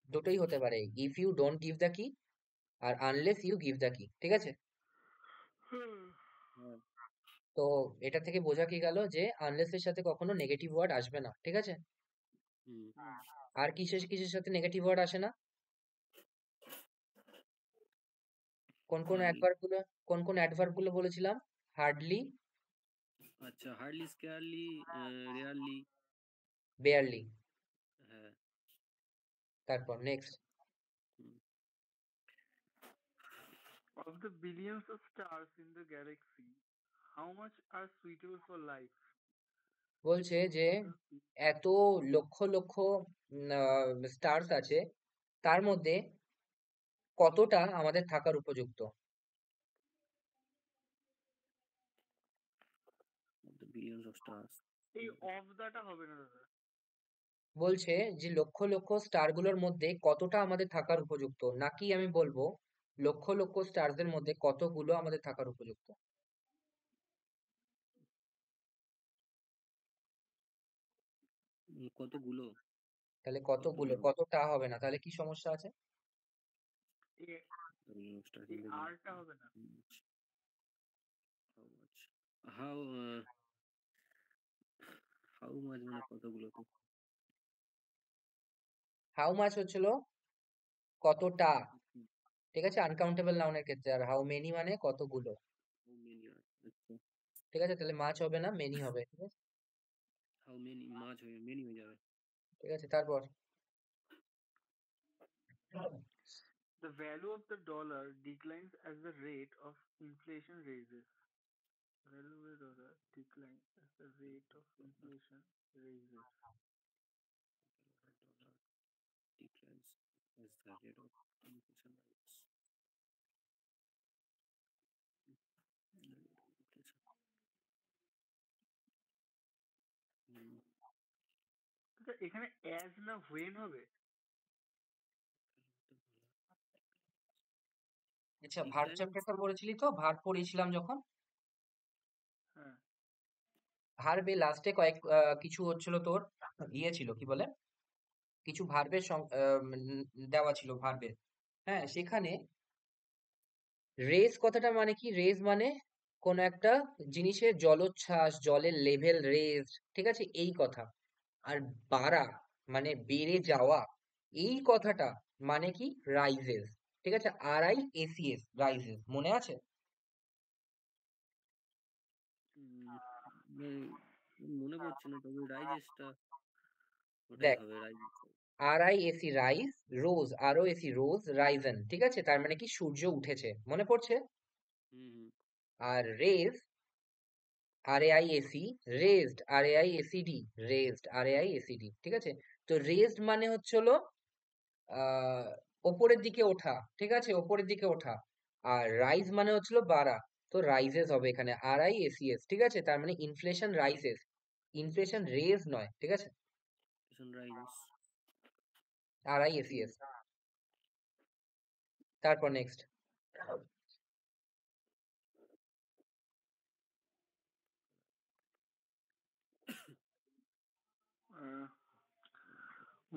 দুটোই হতে পারে, if you don't give the key আর unless you give the key. ঠিক আছে, হ্যাঁ। তো এটা থেকে বোঝা কি গেল যে আনলেস এর সাথে কখনো নেগেটিভ ওয়ার্ড আসবে না। ঠিক আছে, হুম। আর কিসের কিসের সাথে নেগেটিভ ওয়ার্ড আসে না? কোন কোন Hardly, অ্যাডভার্ব গুলো, কোন কোন অ্যাডভার্ব গুলো বলেছিলাম? হার্ডলি, আচ্ছা, হার্ডলি, স্কেয়ারলি, রেয়ারলি। বেয়ারলি। হ্যাঁ। তারপর next. Hmm. Of the billions of stars in the galaxy, how much are suitable for life? বলছে যে The এত লক্ষ লক্ষ স্টারস আছে, তার মধ্যে কতটা আমাদের থাকার উপযুক্ত? of the billions of stars. এই অফ দাটা হবে না দাদা। বলছে যে লক্ষ লক্ষ স্টার গুলোর মধ্যে কতটা আমাদের থাকার উপযুক্ত, নাকি আমি বলবো লক্ষ লক্ষ স্টারদের মধ্যে কতগুলো আমাদের থাকার উপযুক্ত? কতগুলো? তাহলে of the কতগুলো, billion, কতটা হবে না, তাহলে কি সমস্যা আছে? এ the billion of stars এই in the আরটা galaxy. হবে না। How much? How how much মানে কতগুলো তো? হাউ মাচ হচ্ছিল কতটা। ঠিক আছে, আনকাউন্টেবল নাউনের ক্ষেত্রে। আর হাউ মেনি মানে কতগুলো। How many are? আচ্ছা, ঠিক আছে, তাহলে মাছ হবে না, মেনি হবে। ঠিক আছে, how many মাছ হয়ে many হয়ে যাবে। ঠিক আছে, তারপর The value of the dollar declines as the rate of inflation raises. Value of the dollar declines as the rate of inflation raises. rate of inflation rise. Inflation. হুম, আচ্ছা, এখানে as না when হবে? আচ্ছা, if ভার্ব else, চ্যাপ্টারটা পড়েছিলি তো? Verb পড়েছিলাম যখন, হ্যাঁ। ভার্বে লাস্টে কয়েক কিছু হচ্ছিল তোর, ইয়ে ছিল কি বলে, কিছু ভার্বের দেওয়া ছিল ভার্বের। হ্যাঁ, সেখানে রেজ কথাটা মানে কি? রেজ মানে কোন একটা জিনিসের জলোচ্ছ্বাস, জলের লেভেল রেজ, ঠিক আছে, এই কথা। আর বাড়া মানে বেড়ে যাওয়া, এই কথাটা মানে কি? রাইজেস, ঠিক আছে, RIACS, রাইজেস, মনে আছে? উম, মানে মনে পড়ছে না, তবে রাইজেসটা ওটাই দেখ, হবে, rises. RIAC rise, ROAC rose, risen, ঠিক আছে, তার মানে কি? সূর্য উঠেছে, মনে পড়ছে? Hmm hmm. আর raise, RAIAC, raised, RAIACD, raised, RAIACD, ঠিক আছে। তো রেজড মানে হচ্ছে হলো আহ ওপরের দিকে ওঠা, ঠিক আছে, ওপরের দিকে ওঠা। আর রাইজ মানে হচ্ছিল বাড়া, তো রাইজেস হবে এখানে, RIACS, ঠিক আছে, তার মানে ইনফ্লেশন রাইজেস, ইনফ্লেশন রেজ নয়, ঠিক আছে, Inflation rises. RIACS। তারপর next. Ah,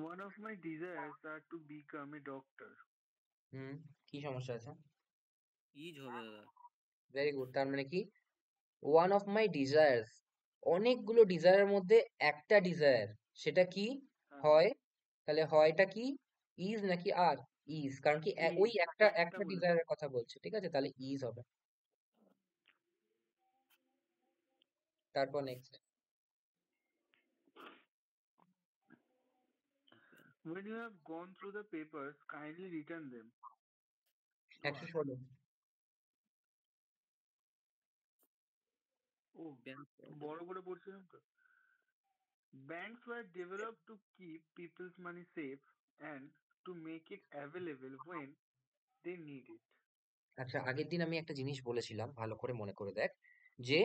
one of my desires are to become a doctor. হুম, কি সমস্যা আছে? ইজ হবে দাদা। ভেরি গুড, তার মানে কি? ওয়ান অফ মাই ডিজায়ার্স, অনেকগুলো ডিজায়ারের মধ্যে একটা ডিজায়ার, সেটা কি হ্যাঁ, হয়? তাহলে হয়টা কি? ইজ নাকি আর? ইজ, কারণ কি ওই is একটা একটা একটা বলেছে। ডিজায়ারের কথা বলছে, ঠিক আছে, তাহলে ইজ হবে। তারপর next. When you have gone through the papers, kindly return them to us. 116। ও, ব্যাংক বড় করে পড়ছিলাম তো। Banks were developed to keep people's money safe and to make it available when they need it. আচ্ছা, আগের দিন আমি একটা জিনিস বলেছিলাম, ভালো করে মনে করে দেখ, যে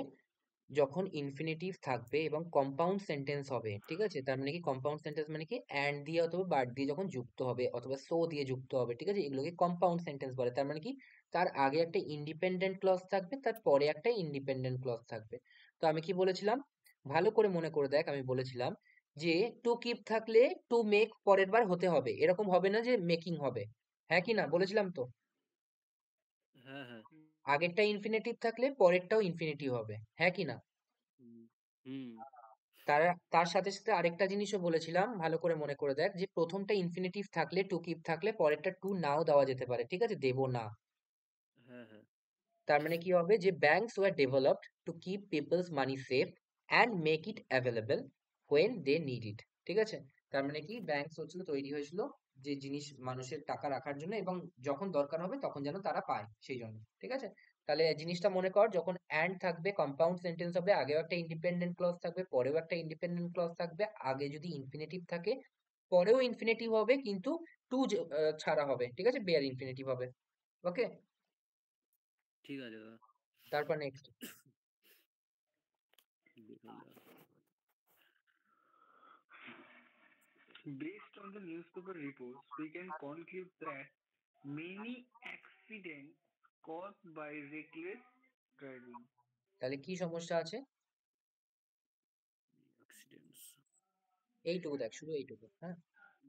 যখন ইনফিনিটিভ থাকবে এবং কম্পাউন্ড সেন্টেন্স হবে, ঠিক আছে, তার মানে কি? কম্পাউন্ড সেন্টেন্স মানে কি? অ্যান্ড দিয়ে অথবা বাট দিয়ে যখন যুক্ত হবে অথবা সো দিয়ে যুক্ত হবে, ঠিক আছে, এগুলোকে কম্পাউন্ড সেন্টেন্স বলে। তার মানে কি? তার আগে একটা ইন্ডিপেন্ডেন্ট ক্লজ থাকবে, তার পরে একটা ইন্ডিপেন্ডেন্ট ক্লজ থাকবে। তো আমি কি বলেছিলাম? ভালো করে মনে করে দেখ, আমি বলেছিলাম যে টু কিপ থাকলে টু মেক পরের বার হতে হবে, এরকম হবে না যে মেকিং হবে। হ্যাঁ কি না? বলেছিলাম তো। হ্যাঁ হ্যাঁ। আগেরটা ইনফিনিটিভ থাকলে পরেরটাও ইনফিনিটিভ হবে, হ্যাঁ কি না? হুম হুম। তার তার সাথে সাথে আরেকটা জিনিসও বলেছিলাম, ভালো করে মনে করে দেখ, যে প্রথমটা ইনফিনিটিভ থাকলে, টু কিপ থাকলে পরেরটা টু নাও দেওয়া যেতে পারে, ঠিক আছে, দেবো না। হ্যাঁ হ্যাঁ। তার মানে কি হবে? যে banks were developed to keep people's money safe and make it available when they need it, ঠিক আছে। তার মানে কি? ব্যাংকস হচ্ছিল, তৈরি হয়েছিল যে জিনিস মানুষের টাকা রাখার জন্য, এবং যখন দরকার হবে তখন যেন তারা পায়, সেই জন্য, ঠিক আছে। তাহলে জিনিসটা মনে কর, যখন অ্যান্ড থাকবে কম্পাউন্ড সেন্টেন্স হবে, আগেও একটা ইন্ডিপেন্ডেন্ট ক্লজ থাকবে, পরেও একটা ইন্ডিপেন্ডেন্ট ক্লজ থাকবে। আগে যদি ইনফিনিটিভ থাকে, পরেও ইনফিনিটিভ হবে, কিন্তু টু ছাড়া হবে, ঠিক আছে, বেয়ার ইনফিনিটিভ হবে। ওকে, ঠিক আছে দাদা। তারপর নেক্সট। দেখুন দাদা। Based on the newspaper reports, we can conclude that many accidents caused by reckless driving. তাহলে কি সমস্যা আছে? অ্যাক্সিডেন্টস, এইটুকু দেখ, শুধু এইটুকু, হ্যাঁ।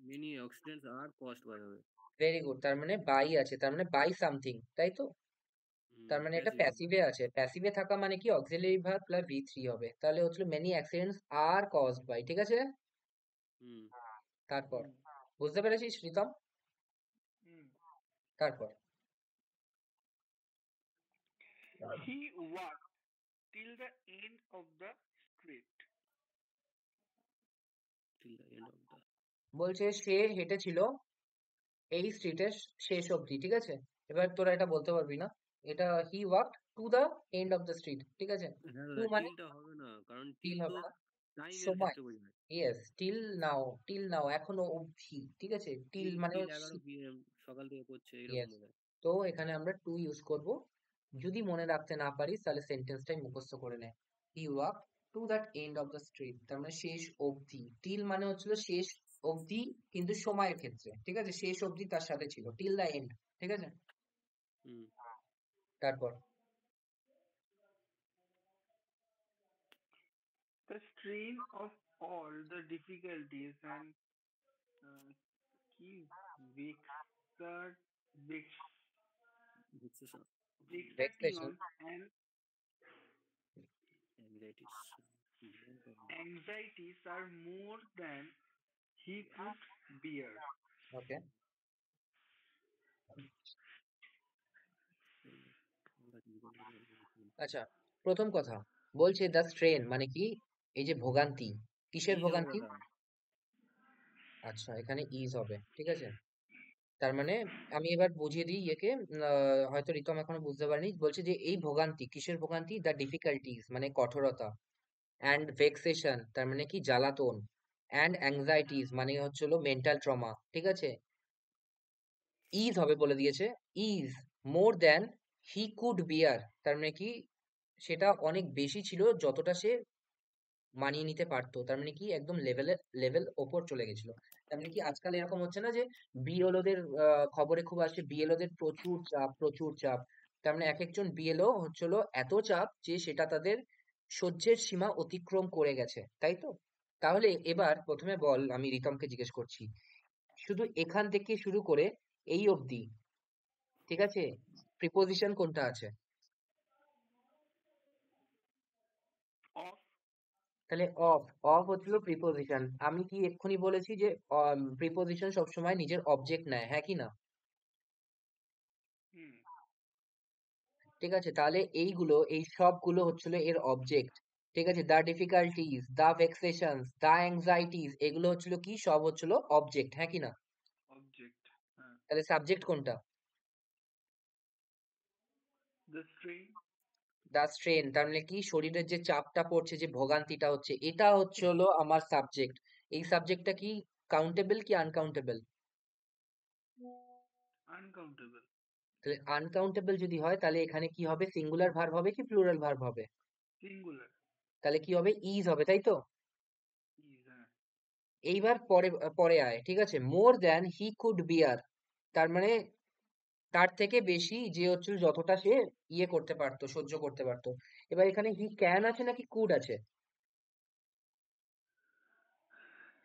Many accidents are cost by হবে। ভেরি গুড, তার মানে বাই আছে, তার মানে বাই সামথিং, তাই তো? তার মানে এটা প্যাসিভ। প্যাসিভে আছে, প্যাসিভে থাকা মানে কি? অক্সিলারি ভার্ব প্লাস V3 হবে, তাহলে হচ্ছিল many accidents are caused by, ঠিক আছে। হুম। তারপর, Hmm. বুঝতে পেরেছিস প্রীতম? Hmm. তারপর He walked till the end of the street. Till the end of the. বলছে সে হেঁটেছিল এই স্ট্রিটের শেষ অবধি, ঠিক আছে। এবার তোরা এটা বলতে পারবি না, এটা he walked to the end of the street, ঠিক আছে। হ্যাঁ টু দাদা, মানে টিলটা হবে না, কারণ টিল টিল তো হবে না, টাইমের সময়, ক্ষেত্রে বোঝায়। ইয়েস, টিল নাও এখনো অবধি, ঠিক আছে, টিল টিল মানে টিল 11 PM সকাল থেকে করছে এরকম ইয়েস। বোধহয়। তো এখানে আমরা টু ইউজ করব। যদি মনে রাখতে না পারিস তাহলে সেন্টেন্সটাই মুখস্থ করে নে। He walk to that end of the street, তার মানে শেষ অবধি। টিল মানে হচ্ছিল শেষ অবধি, কিন্তু সময়ের ক্ষেত্রে, ঠিক আছে, শেষ অবধি তার সাথে ছিল, টিল দ্য এন্ড, ঠিক আছে। হুম। তারপর The strain of all the difficulties and key vexat vex, Vexation, ভেক্সেশন, vexation and anxieties, more than anxieties are more than he could bear. Okay. all the difficulties. আচ্ছা, প্রথম কথা বলছে দ্য স্ট্রেন মানে কি, এই যে ভোগান্তি, কিসের ইজ হবে ভোগান্তি? দাদা। আচ্ছা, এখানে ইজ হবে, ঠিক আছে। তার মানে আমি এবার বুঝিয়ে দিই ইয়েকে, হয়তো রিতম এখনো বুঝতে পারেনি। বলছে যে এই ভোগান্তি, কিসের ভোগান্তি? দ্য ডিফিকাল্টিজ মানে কঠোরতা, অ্যান্ড ভেক্সেশন তার মানে কি জ্বালাতন, অ্যান্ড অ্যাংজাইটিস মানে হচ্ছিল মেন্টাল ট্রমা, ঠিক আছে। ইজ হবে বলে দিয়েছে, is more than he could bear, তার মানে কি সেটা অনেক বেশি ছিল যতটা সে মানিয়ে নিতে পারতো, তার মানে কি একদম লেভেল ওপর চলে গেছিল। তার মানে কি আজকাল এরকম হচ্ছে না যে বিএলওদের খবরে খুব আসছে, বিএলওদের প্রচুর চাপ, প্রচুর চাপ। তার মানে এক একজন বিএলও হচ্ছিল এত চাপ যে সেটা তাদের সহ্যের সীমা অতিক্রম করে গেছে, তাই তো? তাহলে এবার প্রথমে বল, আমি রিতমকে জিজ্ঞেস করছি, শুধু এখান থেকে শুরু করে এই অবধি, ঠিক আছে, প্রিপোজিশন কোনটা আছে? Of তাহলে অফ, অফ হচ্ছিল প্রিপোজিশন। আমি কি এক্ষুনি বলেছি যে প্রিপোজিশন সবসময় নিজের অবজেক্ট নেয়, হ্যাঁ কি না? hmm, ঠিক আছে, তাহলে এইগুলো, এই সবগুলো হচ্ছিল এর অবজেক্ট, ঠিক আছে। দা ডিফিকাল্টিজ, দা ভেক্সেশনস, দা অ্যাংজাইটিস, এগুলো হচ্ছিল কি, সব হচ্ছিল অবজেক্ট, হ্যাঁ কি না? object. তাহলে সাবজেক্ট কোনটা? The strain. দা স্ট্রেন, তার মানে কি শরীরের যে চাপটা পড়ছে, যে ভোগান্তিটা হচ্ছে, এটা হচ্ছে হলো আমার সাবজেক্ট। এই সাবজেক্টটা কি কাউন্টেবল কি আনকাউন্টেবল? Uncountable. তাহলে আনকাউন্টেবল যদি হয় তাহলে এখানে কি হবে, সিঙ্গুলার ভার্ব হবে কি প্লুরাল ভার্ব হবে? Singular. তাহলে কি হবে, ইজ হবে, তাই তো? Is. এইবার পরে পরে আয়, ঠিক আছে। মোর দ্যান হি কুড বিয়ার, তার মানে তার থেকে বেশি, যে হচ্ছে যতটা সে ইয়ে করতে পারতো, সহ্য করতে পারতো। এবার এখানে হি ক্যান আছে নাকি কুড আছে?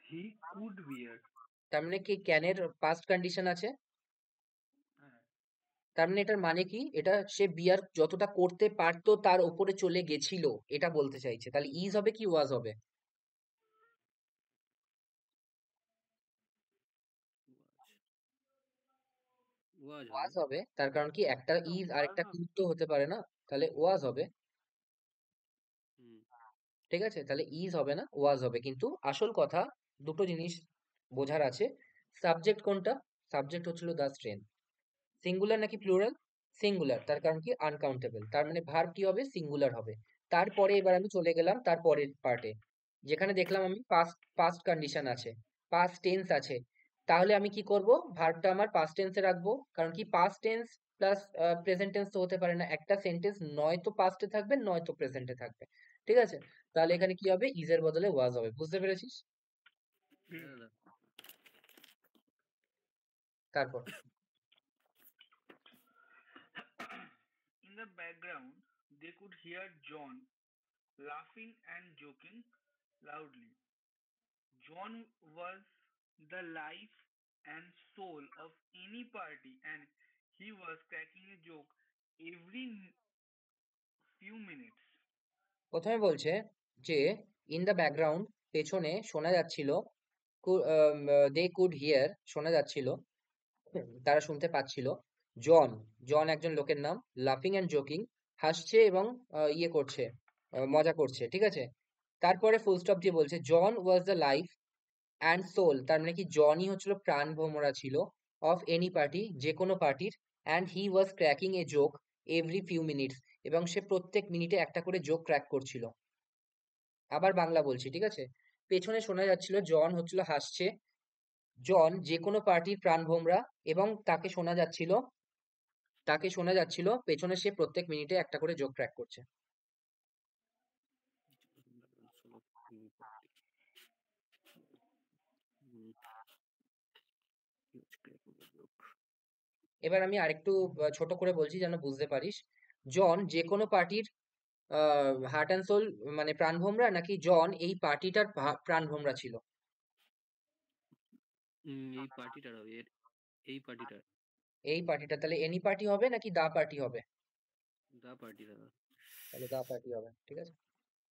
He could bear. তার মানে কি ক্যানের পাস্ট কন্ডিশন আছে? তার মানে এটার মানে কি, এটা সে বিয়ার যতটা করতে পারতো তার উপরে চলে গেছিল, এটা বলতে চাইছে। তাহলে ইজ হবে কি ওয়াজ হবে? ওয়াজ হবে। ওয়াজ হবে, তার কারণ কি একটা No, ইজ আর was একটা হবে কুড তো তো। হতে পারে না। তাহলে ওয়াজ হবে, হুম। ঠিক আছে। তাহলে ইজ হবে না, ওয়াজ হবে। কিন্তু আসল কথা, দুটো জিনিস বোঝার আছে। সাবজেক্ট কোনটা? সাবজেক্ট হচ্ছিল দ্য স্ট্রেন। সিঙ্গুলার নাকি প্লুরাল? সিঙ্গুলার, তার কারণ কি আনকাউন্টেবল, তার মানে ভার্ব কি হবে, সিঙ্গুলার হবে। তারপরে এবার আমি চলে গেলাম তার পরের পার্টে, যেখানে দেখলাম আমি পাস্ট পাস্ট কন্ডিশন আছে, পাস্ট টেন্স আছে। তাহলে আমি কি করব, ভার্বটা আমার পাস্ট টেন্সে রাখবো, কারণ কি past tense plus present tense তো হতে পারে না, একটা সেন্টেন্স নয়তো পাস্টে থাকবে নয়তো প্রেজেন্টে থাকবে, ঠিক আছে। তাহলে এখানে কি হবে, ইজের বদলে ওয়াজ হবে, বুঝতে পেরেছিস? হ্যাঁ Hmm. দাদা। তারপর In the background, they could hear John laughing and joking loudly. John was the life and soul of any party, and he was cracking a joke every few minutes. প্রথমে বলছে যে ইন দ্য ব্যাকগ্রাউন্ড, পেছনে শোনা যাচ্ছিল, they could hear শোনা যাচ্ছিল, তারা শুনতে পাচ্ছিল, জন, জন একজন লোকের নাম, লাফিং অ্যান্ড জোকিং, হাসছে এবং ইয়ে করছে, মজা করছে, ঠিক আছে। তারপরে ফুল স্টপ দিয়ে বলছে John was the life and soul, তার মানে কি জনই হচ্ছিল প্রাণ ভোমরা ছিল, অফ এনি পার্টি যে কোনো পার্টির, and he was cracking a joke every few minutes, এবং সে প্রত্যেক মিনিটে একটা করে জোক ক্র্যাক করছিল। আবার বাংলা বলছি, ঠিক আছে। পেছনে শোনা যাচ্ছিল জন হচ্ছিল হাসছে, জন যে কোনো পার্টির প্রাণভোমরা, এবং তাকে শোনা যাচ্ছিল পেছনে সে প্রত্যেক মিনিটে একটা করে জোক ক্র্যাক করছে। এবার আমি আরেকটু ছোট করে বলছি যেন বুঝতে পারিস। জন যে কোনো পার্টির হার্ট অ্যান্ড সোল মানে প্রাণভোমরা, নাকি জন এই পার্টিটার প্রাণভোমরা ছিল? এই পার্টিটার হবে এই পার্টিটার এই পার্টিটা তাহলে এনি পার্টি হবে নাকি দা পার্টি হবে? দা পার্টিটার তাহলে দা পার্টি হবে, ঠিক আছে।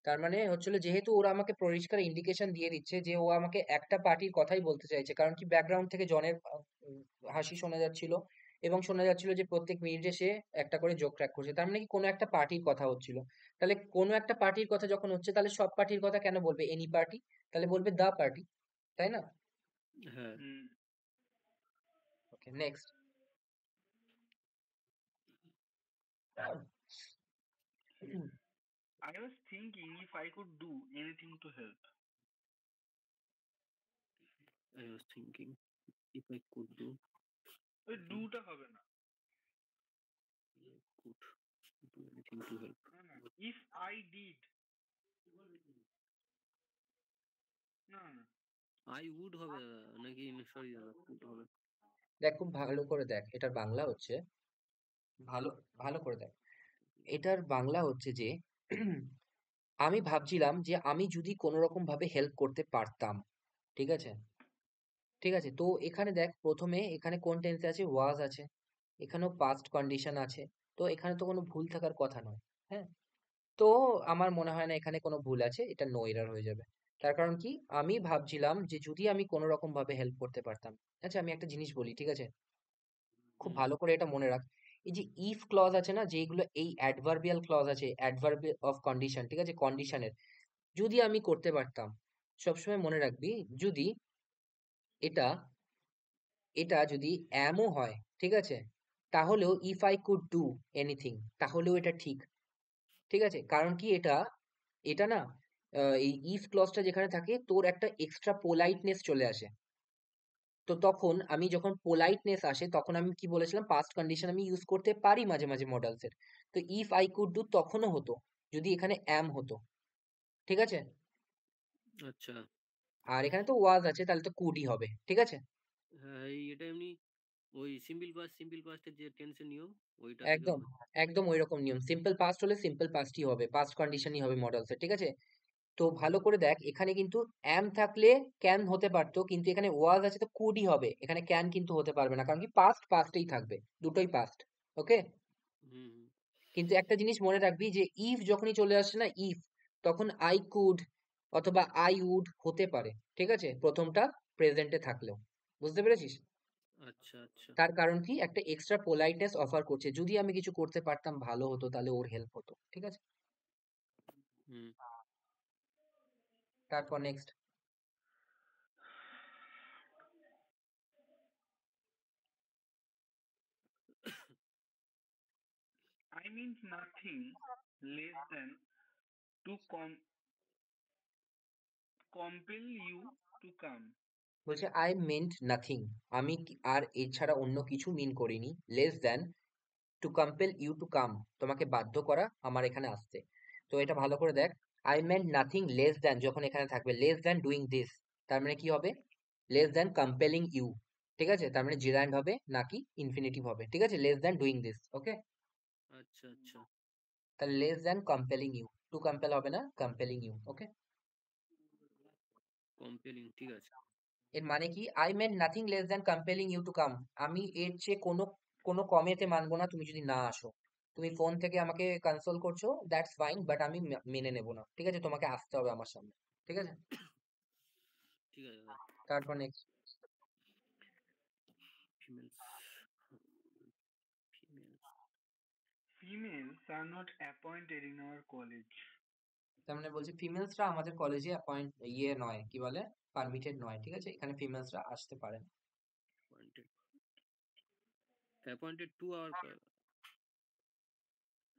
তার মানে হচ্ছিল যেহেতু ওরা আমাকে পরিষ্কার ইন্ডিকেশন দিয়ে দিচ্ছে যে ও আমাকে একটা পার্টির কথাই বলতে চাইছে, কারণ কি ব্যাকগ্রাউন্ড থেকে জনের হাসি শোনা যাচ্ছিল, এবং শোনা যাচ্ছিল যে প্রত্যেক মিনিটে সে একটা করে জোক ক্র্যাক করছে, তার মানে কি কোনো একটা পার্টির কথা হচ্ছিল। তাহলে কোনো একটা পার্টির কথা যখন হচ্ছে, তাহলে সব পার্টির কথা কেন বলবে এনি পার্টি? তাহলে বলবে দা পার্টি, তাই না? হ্যাঁ। ওকে, next. I was thinking if I could do anything to help. I was thinking if I could do ওই ডুটা হবে না। could do anything to help. না না, if I did, না না, I would হবে নাকি সরি দাদা could হবে। দেখ, খুব ভালো করে দেখ, এটার বাংলা হচ্ছে, ভালো ভালো করে দেখ, এটার বাংলা হচ্ছে যে আমি ভাবছিলাম যে আমি যদি কোনো রকম ভাবে হেল্প করতে পারতাম, ঠিক আছে? ঠিক আছে, তো এখানে দেখ, প্রথমে এখানে কোন টেন্সে আছে? ওয়াজ আছে, এখানেও পাস্ট কন্ডিশন আছে, তো এখানে তো কোনো ভুল থাকার কথা নয়। হ্যাঁ, তো আমার মনে হয় না এখানে কোনো ভুল আছে, এটা নো এরার হয়ে যাবে। তার কারণ কি, আমি ভাবছিলাম যে যদি আমি কোনো রকম ভাবে হেল্প করতে পারতাম। আচ্ছা, আমি একটা জিনিস বলি, ঠিক আছে? খুব হুম ভালো করে এটা মনে রাখ। এই যে ইফ ক্লজ আছে না, যেগুলো এই অ্যাডভার্বিয়াল ক্লজ আছে, অ্যাডভার্ব অফ কন্ডিশন, ঠিক আছে, কন্ডিশনের, যদি আমি করতে পারতাম, সবসময় মনে রাখবি, যদি এটা এটা যদি অ্যামও হয়, ঠিক আছে, তাহলেও if I could do anything, তাহলেও এটা ঠিক। ঠিক আছে, কারণ কি, এটা এটা না, এই ইফ ক্লজটা যেখানে থাকে, তোর একটা এক্সট্রা পোলাইটনেস চলে আসে। তো তখন আমি যখন পোলাইটনেস আসে, তখন আমি কি বলেছিলাম, পাস্ট কন্ডিশন আমি ইউজ করতে পারি মাঝে মাঝে মডেলসের। তো ইফ আই কুড ডু তখনও হতো, যদি এখানে অ্যাম হতো। ঠিক আছে, আচ্ছা। আর এখানে তো ওয়াজ আছে, তাহলে তো কুডই হবে, ঠিক আছে। হ্যাঁ এটা এমনি ওই সিম্পল পাস্টের যে টেন্সের নিয়ম ওইটা থেকে একদম হবে। একদম ওই রকম নিয়ম, সিম্পল পাস্ট হলে সিম্পল পাস্টই হবে, পাস্ট কন্ডিশনই হবে মডেলসের, ঠিক আছে। তো ভালো করে দেখ, এখানে কিন্তু অ্যাম থাকলে ক্যান হতে পারতো, কিন্তু এখানে ওয়াজ আছে তো কুডই হবে, এখানে ক্যান কিন্তু হতে পারবে না, কারণ কি পাস্ট পাস্টেই থাকবে, দুটোই পাস্ট। ওকে, হুম হুম কিন্তু একটা জিনিস মনে রাখবি যে ইফ যখনই চলে আসে না, ইফ, তখন আই কুড অথবা আই উড হতে পারে, ঠিক আছে, প্রথমটা প্রেজেন্টে থাকলেও। বুঝতে পেরেছিস? আচ্ছা আচ্ছা। তার কারণ কি, একটা এক্সট্রা পোলাইটনেস অফার করছে, যদি আমি কিছু করতে পারতাম ভালো হতো, তাহলে ওর হেল্প হতো, ঠিক আছে। হুম তারপর next. I meant nothing less than to compel you to come. বলছে আই মেন্ট নাথিং, আমি আর এছাড়া অন্য কিছু মিন করিনি, less than to compel you to come, তোমাকে বাধ্য করা আমার এখানে আসতে। তো এটা ভালো করে দেখ, I meant nothing less than যখন এখানে থাকবে, লেস দ্যান ডুইং দিস, তার মানে কি হবে? লেস দ্যান কম্পেলিং ইউ, ঠিক আছে, তার মানে জিরান্ড হবে নাকি ইনফিনিটিভ হবে, ঠিক আছে, less than doing this. Okay, আচ্ছা আচ্ছা। তাহলে less than compelling you, to compel হবে না, কম্পেলিং ইউ। ওকে, কম্পেলিং ঠিক আছে। এর মানে কি, I meant nothing less than compelling you to come, আমি এর চেয়ে কোনো কোনো কমেতে মানবো না তুমি যদি না আসো। তুমি ফোন থেকে আমাকে কনসোল করছো, দ্যাটস ফাইন, বাট আমি মেনে নেবো না, ঠিক আছে, তোমাকে আসতে হবে আমার সামনে, ঠিক আছে। ঠিক আছে দাদা। তারপর next. Females females Females are not appointed in our college. তার মানে বলছে ফিমেলসরা আমাদের কলেজে অ্যাপয়েন্ট ইয়ে নয়, কি বলে, পারমিটেড নয়, ঠিক আছে, এখানে ফিমেলসরা আসতে পারে না। অ্যাপয়েন্টেড টু আওয়ার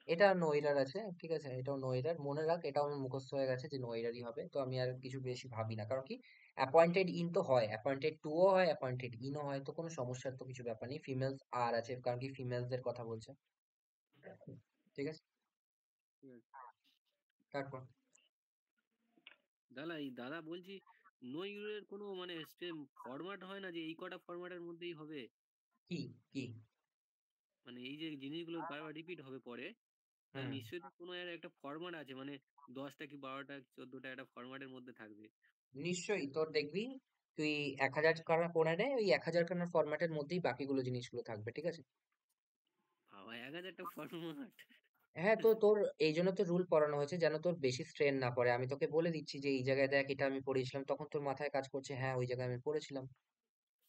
এটা নো এরার আছে, ঠিক আছে, এটাও নো এরার, মনে রাখ, এটাও আমার মুখস্থ হয়ে গেছে যে নো এরারই হবে, তো আমি আর কিছু বেশি ভাবি না, কারণ কি অ্যাপয়েন্টেড ইন তো হয়, অ্যাপয়েন্টেড টু ও হয়, অ্যাপয়েন্টেড ইনও হয়, তো কোনো সমস্যার তো কিছু ব্যাপার নেই, ফিমেলস আর আছে কারণ কি ফিমেলসদের কথা বলছে, ঠিক আছে। ঠিক আছে। তারপর দাদা বলছি, নো ইউরের কোনো মানে ফরম্যাট হয় না যে এই কটা ফরম্যাটের মধ্যেই হবে? কি কি মানে এই যে জিনিসগুলো বারবার রিপিট হবে পরে, হুম, নিশ্চয়ই তো কোনো এর একটা ফরম্যাট আছে, মানে 10টা কি 12টা 14টা একটা ফরম্যাটের মধ্যে থাকবে। নিশ্চয়ই তোর দেখবি, তুই 1000 খানা কোণে ওই 1000 খানার ফরম্যাটের মধ্যেই বাকিগুলো জিনিসগুলো থাকবে, ঠিক আছে। বাবা, 1000টা ফরম্যাট! হ্যাঁ, তো তোর এই জন্য তো রুল পড়ানো হয়েছে যেন তোর বেশি স্ট্রেন না পড়ে, আমি তোকে বলে দিচ্ছি যে এই জায়গায় দেখ এটা আমি পড়েছিলাম, তখন তোর মাথায় কাজ করছে হ্যাঁ ওই জায়গায় আমি পড়েছিলাম,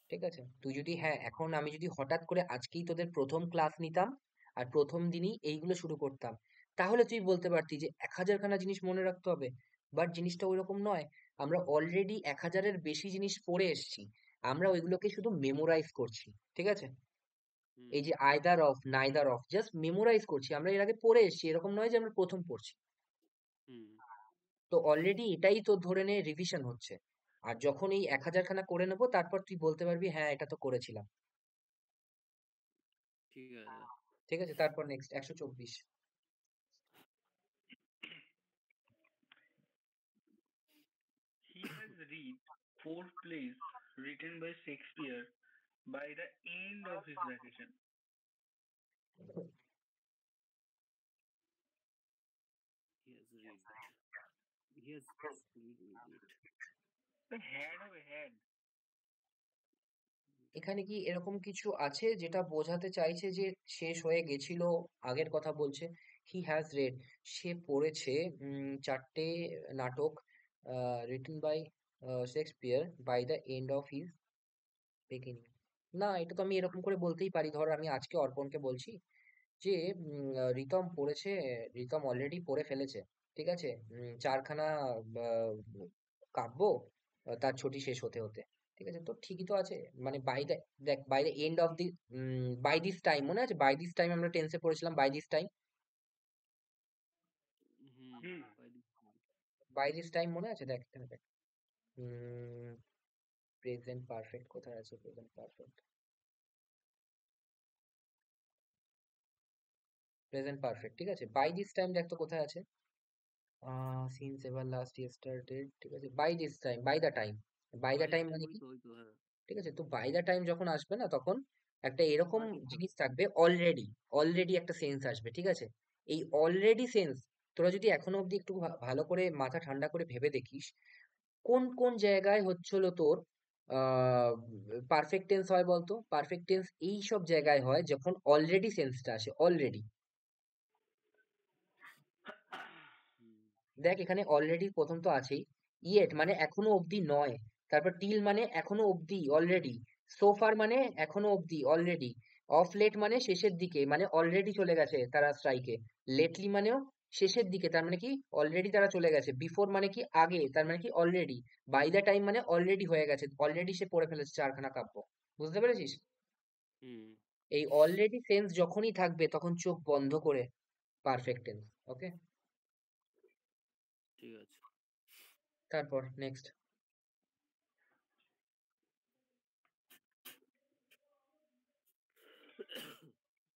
ঠিক আছে। তুই যদি, হ্যাঁ, এখন আমি যদি হঠাৎ করে আজকেই তোদের প্রথম ক্লাস নিতাম আর প্রথম দিনই এইগুলো শুরু করতাম, তাহলে তুই বলতে পারতি যে 1000 খানা জিনিস মনে রাখতে হবে, বাট জিনিসটা ওইরকম নয়। আমরা অলরেডি 1000-এর বেশি জিনিস পড়ে এসেছি, আমরা ওইগুলোকে শুধু মেমোরাইজ করছি, ঠিক আছে। হুম। এই যে either of neither of just memorize করছি, আমরা এর আগে পড়ে এসেছি, এরকম নয় যে আমরা প্রথম পড়ছি। হুম। তো অলরেডি এটাই তো ধরে নে রিভিশন হচ্ছে, আর যখন এই 1000 খানা করে নেবো তারপর তুই বলতে পারবি হ্যাঁ এটা তো করেছিলাম, ঠিক আছে দাদা। ঠিক আছে। তারপর next 124। He has read four plays written by Shakespeare by the end of his vacation. He has read. He has read. The head of a head. এখানে কি এরকম কিছু আছে যেটা বোঝাতে চাইছে যে শেষ হয়ে গেছিল, আগের কথা বলছে? হি হ্যাজ রেড, সে পড়েছে 4টে নাটক written by Shakespeare by the end of his beginning. না, এটা তো আমি এরকম করে বলতেই পারি, ধর আমি আজকে অর্পণকে বলছি যে রিতম পড়েছে, রিতম অলরেডি পড়ে ফেলেছে, ঠিক আছে, 4খানা আহ, কাব্য, তার ছুটি শেষ হতে হতে, ঠিক আছে, তো ঠিকই তো আছে। মানে বাই দ্য, দেখ, by the end of the, by this time মনে আছে, বাই দিস টাইম আমরা টেন্সে পড়েছিলাম, বাই দিস টাইম, হুম। Hmm. by the- by this time মনে আছে, দেখ এখানে দেখ, প্রেজেন্ট পারফেক্ট কোথায় আছে, প্রেজেন্ট পারফেক্ট, প্রেজেন্ট পারফেক্ট, ঠিক আছে, বাই দিস টাইম দেখ তো কোথায় আছে, সিন্স এভার লাস্ট ইয়েস্টারডে, ঠিক আছে, by this time, by the time, by by the this time time মানে ওই কি, তো, হ্যাঁ। ঠিক আছে, তো বাই দ্য টাইম যখন আসবে না তখন একটা এরকম পার্টিসিপেন্ট। জিনিস থাকবে, অলরেডি, অলরেডি একটা সেন্স আসবে, ঠিক আছে। এই অলরেডি সেন্স তোরা যদি এখনো অব্দি একটু ভালো করে মাথা ঠান্ডা করে ভেবে দেখিস, কোন কোন জায়গায় হচ্ছিল তোর পারফেক্ট টেন্স হয় বলতো, পারফেক্ট টেন্স এই সব জায়গায় হয় যখন অলরেডি সেন্সটা আসে, অলরেডি। হুম। দেখ এখানে অলরেডি প্রথম তো আছেই, ইয়েট মানে এখনো অবধি নয়, তারপর টিল মানে এখনো অবধি অলরেডি, সোফার মানে এখনো অবধি অলরেডি, অফ লেট মানে শেষের দিকে মানে অলরেডি চলে গেছে তারা স্ট্রাইকে, লেটলি মানেও শেষের দিকে তার মানে কি অলরেডি তারা চলে গেছে, বিফোর মানে কি আগে তার মানে কি অলরেডি, বাই দ্য টাইম মানে অলরেডি হয়ে গেছে, অলরেডি সে পড়ে ফেলেছে 4খানা কাব্য, বুঝতে পেরেছিস। হুম। এই অলরেডি সেন্স যখনই থাকবে তখন চোখ বন্ধ করে পারফেক্ট টেন্স, ওকে। ঠিক আছে। তারপর next,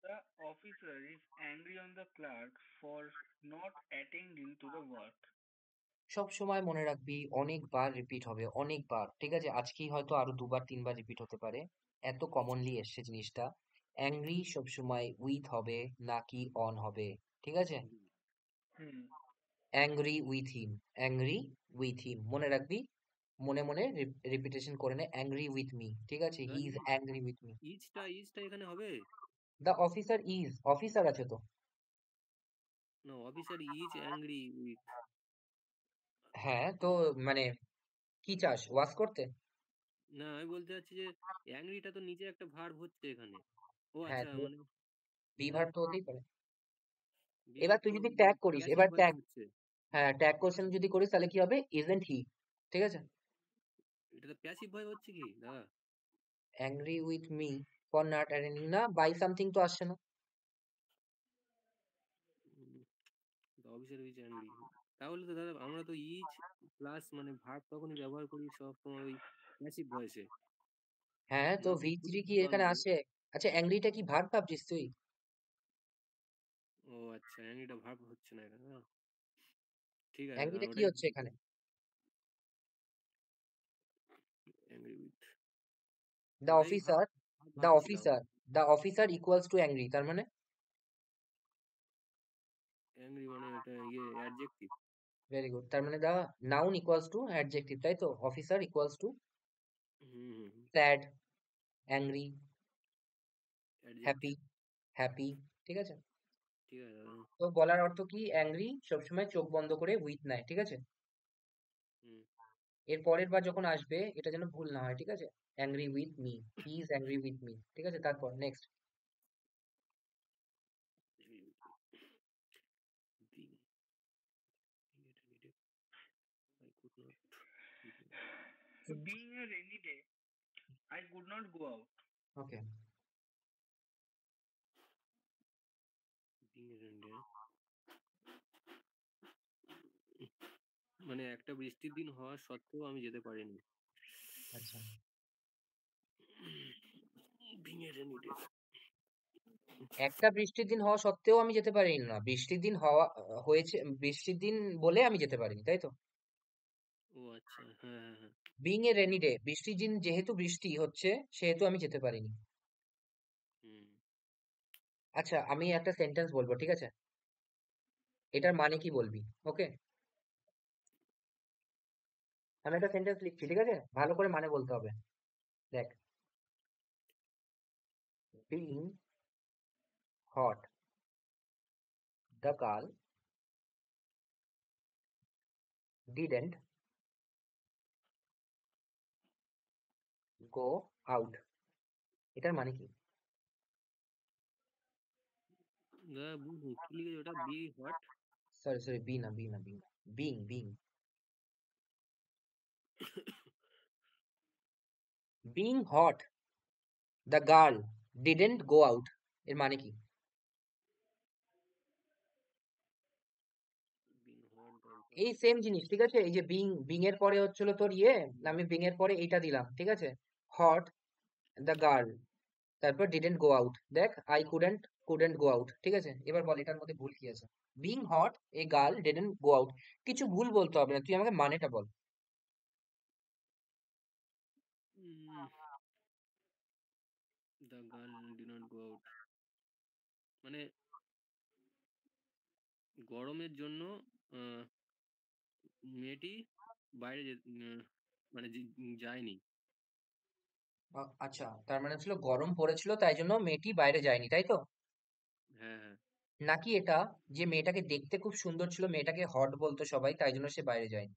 The officer is angry on the clerk for not attending to the work. সব সময় মনে রাখবি অনেকবার রিপিট হবে, অনেকবার, ঠিক আছে, আজকেই হয়তো আরো দুবার তিনবার রিপিট হতে পারে, এত কমনলি এসছে জিনিসটা। অ্যাংরি সবসময় উইথ হবে নাকি অন হবে, ঠিক আছে। হুম। Hmm. Angry with him, angry with him মনে রাখবি, মনে মনে রিপিটেশন করে নে, অ্যাংরি উইথ মি, ঠিক আছে, he is angry with me. ইজটা এখানে হবে? দ্য অফিসার ইজ, অফিসার আছে তো, না, অফিসার ইজ অ্যাংরি উইথ। হ্যাঁ তো মানে কি চাস ওয়াশ করতে? না, আমি বলতে চাচ্ছি যে অ্যাংরিটা তো নিচে একটা ভার্ব হচ্ছে এখানে। ও হ্যাঁ আচ্ছা, তো মানে বিভার তো হতেই পারে। এবার বিভার তুই তো যদি ট্যাগ করিস, প্যাসিভ এবার ভয়েস ট্যাগ, হচ্ছে। হ্যাঁ ট্যাগ কোশ্চেন যদি করিস তাহলে কি হবে, ইজন্ট হি, ঠিক আছে। এটা তো প্যাসিভ ভয়েস হচ্ছে কি দাদা? Angry with me for not attending, না বাই সামথিং তো আসছে না, অফিসার উইচ অ্যাংরি। তাহলে তো দাদা আমরা তো ইজ প্লাস মানে ভার্ব তখনই ব্যবহার করি সব সময় ওই প্যাসিভ ভয়েসে। হ্যাঁ, তো না ভি ফুড থ্রি কি জল এখানে দেবো। আসে? আচ্ছা, অ্যাংরিটা কি ভার্ব ভাবছিস তুই? ও আচ্ছা, অ্যাংরিটা ভার্ব হচ্ছে না এটা না। ঠিক আছে অ্যাংরিটা কি ওটাই হচ্ছে এখানে? অ্যাংরি উইথ, দ্য ওটাই অফিসার, দ্য ভাবছিলাম। Officer, the officer equals to angry, তার মানে অ্যাংরি মানে এটা ইয়ে অ্যাডজেক্টিভ। ভেরি গুড, তার মানে the noun equals to adjective, তাই তো? Officer equals to hmm hmm hmm. Sad, angry, অ্যাডজেক্ট। Happy, happy, ঠিক আছে? ঠিক আছে দাদা। তো বলার অর্থ কি, অ্যাংরি সবসময় চোখ বন্ধ করে উইথ নেয়, ঠিক আছে? হুম। এর পরের বার যখন আসবে এটা যেন ভুল না হয়, ঠিক আছে? Angry with me, he is angry with me, ঠিক আছে? তারপর next. Being irritated, I could not be So being a rainy day, I could not go out. Okay, being irritated, মানে একটা বৃষ্টির দিন হওয়া সত্ত্বেও আমি যেতে পারিনি। আচ্ছা। being irritated, একটা বৃষ্টির দিন হওয়া সত্ত্বেও আমি যেতে পারিনি না, বৃষ্টির দিন হওয়া হয়েছে, বৃষ্টির দিন বলে আমি যেতে পারিনি, তাই তো? ও আচ্ছা হ্যাঁ হ্যাঁ হ্যাঁ। বিং এ রেনি ডে, বৃষ্টির দিন যেহেতু বৃষ্টি হচ্ছে সেহেতু আমি যেতে পারিনি। হুম। আচ্ছা, আমি একটা সেন্টেন্স বলবো, ঠিক আছে? এটার মানে কি বলবি? ওকে, আমি একটা সেন্টেন্স লিখছি, ঠিক আছে? ভালো করে মানে বলতে হবে। দেখ, being hot, the girl didn't go out, এটার মানে কি? দাদা কি লিখেছে ওটা, be what? Sorry sorry, be না, বি না, বি না, being, being, being hot, the girl didn't go out, এর মানে কি? বিং হোয়াট দ্য এই গার্ল। সেম জিনিস, ঠিক আছে? এই যে বিং, বিং এর পরে হচ্ছিল তোর ইয়ে, আমি বিং এর পরে এইটা দিলাম, ঠিক আছে? হট, দ্য গার্ল, তারপর ডিডেন্ট গো আউট, দেখ I couldn't, couldn't go out, ঠিক আছে? এবার বল এটার মধ্যে ভুল কি আছে? Being hot, a girl didn't go out, কিছু ভুল বলতে হবে না, তুই আমাকে মানেটা বল। The girl did not go out মানে গরমের জন্য আহ, মেয়েটি বাইরে মানে যায়নি। আচ্ছা, তার মানে ছিল গরম পড়েছিল তাই জন্য মেয়েটি বাইরে যায়নি, তাই তো? হ্যাঁ হ্যাঁ। নাকি এটা যে মেয়েটাকে দেখতে খুব সুন্দর ছিল, মেয়েটাকে হট বলতো সবাই, তাই জন্য সে বাইরে যায়নি?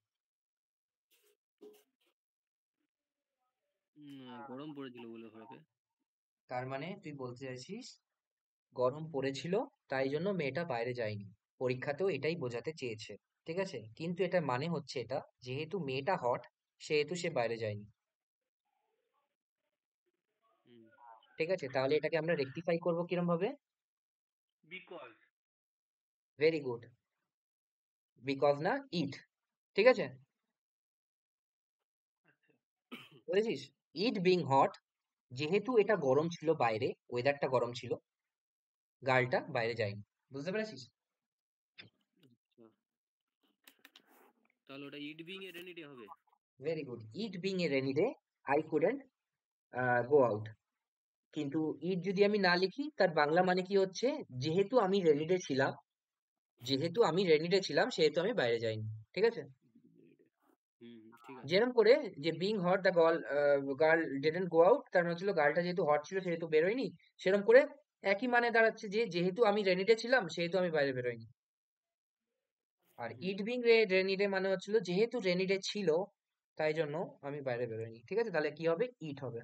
গরম পড়েছিল বলে হবে। তার মানে তুই বলতে চাইছিস গরম পড়েছিল তাই জন্য মেয়েটা বাইরে যায়নি, পরীক্ষাতেও এটাই বোঝাতে চেয়েছে, ঠিক আছে? কিন্তু এটা মানে হচ্ছে এটা, যেহেতু মেয়েটা হট সেহেতু সে বাইরে যায়নি, হুম। ঠিক আছে? তাহলে এটাকে আমরা রেকটিফাই করবো কিরম ভাবে? Because. ভেরি গুড, বিকজ না, ইট, ঠিক আছে? আচ্ছা। বুঝেছিস? ইট বিং হট, যেহেতু এটা গরম ছিল বাইরে, ওয়েদারটা গরম ছিল, গার্লটা বাইরে যায়নি, বুঝতে পেরেছিস? আচ্ছা, তাহলে ওটা ইট বিং এর রেনি ডে হবে। Very good, it being a rainy day, I couldn't go out. কিন্তু ইট যদি আমি না লিখি তার বাংলা মানে কি হচ্ছে, যেহেতু আমি রেনি ডে ছিলাম, যেহেতু আমি রেনি ডে ছিলাম সেহেতু আমি বাইরে যাইনি, ঠিক আছে? হুম হুম, ঠিক আছে। যেরকম করে যে being hot the girl, girl didn't go out, তার মানে হচ্ছিল গার্লটা যেহেতু হট ছিল সেহেতু বেরোয়নি, সেরকম করে একই মানে দাঁড়াচ্ছে যে যেহেতু আমি রেনি ডে ছিলাম সেহেতু আমি বাইরে বেরোয়নি। আর হুম। ইট বিং রেনি ডে মানে হচ্ছিল যেহেতু রেনি ডে ছিল তাই জন্য আমি বাইরে বেরোয়নি, ঠিক আছে? তাহলে কি হবে? ইট হবে।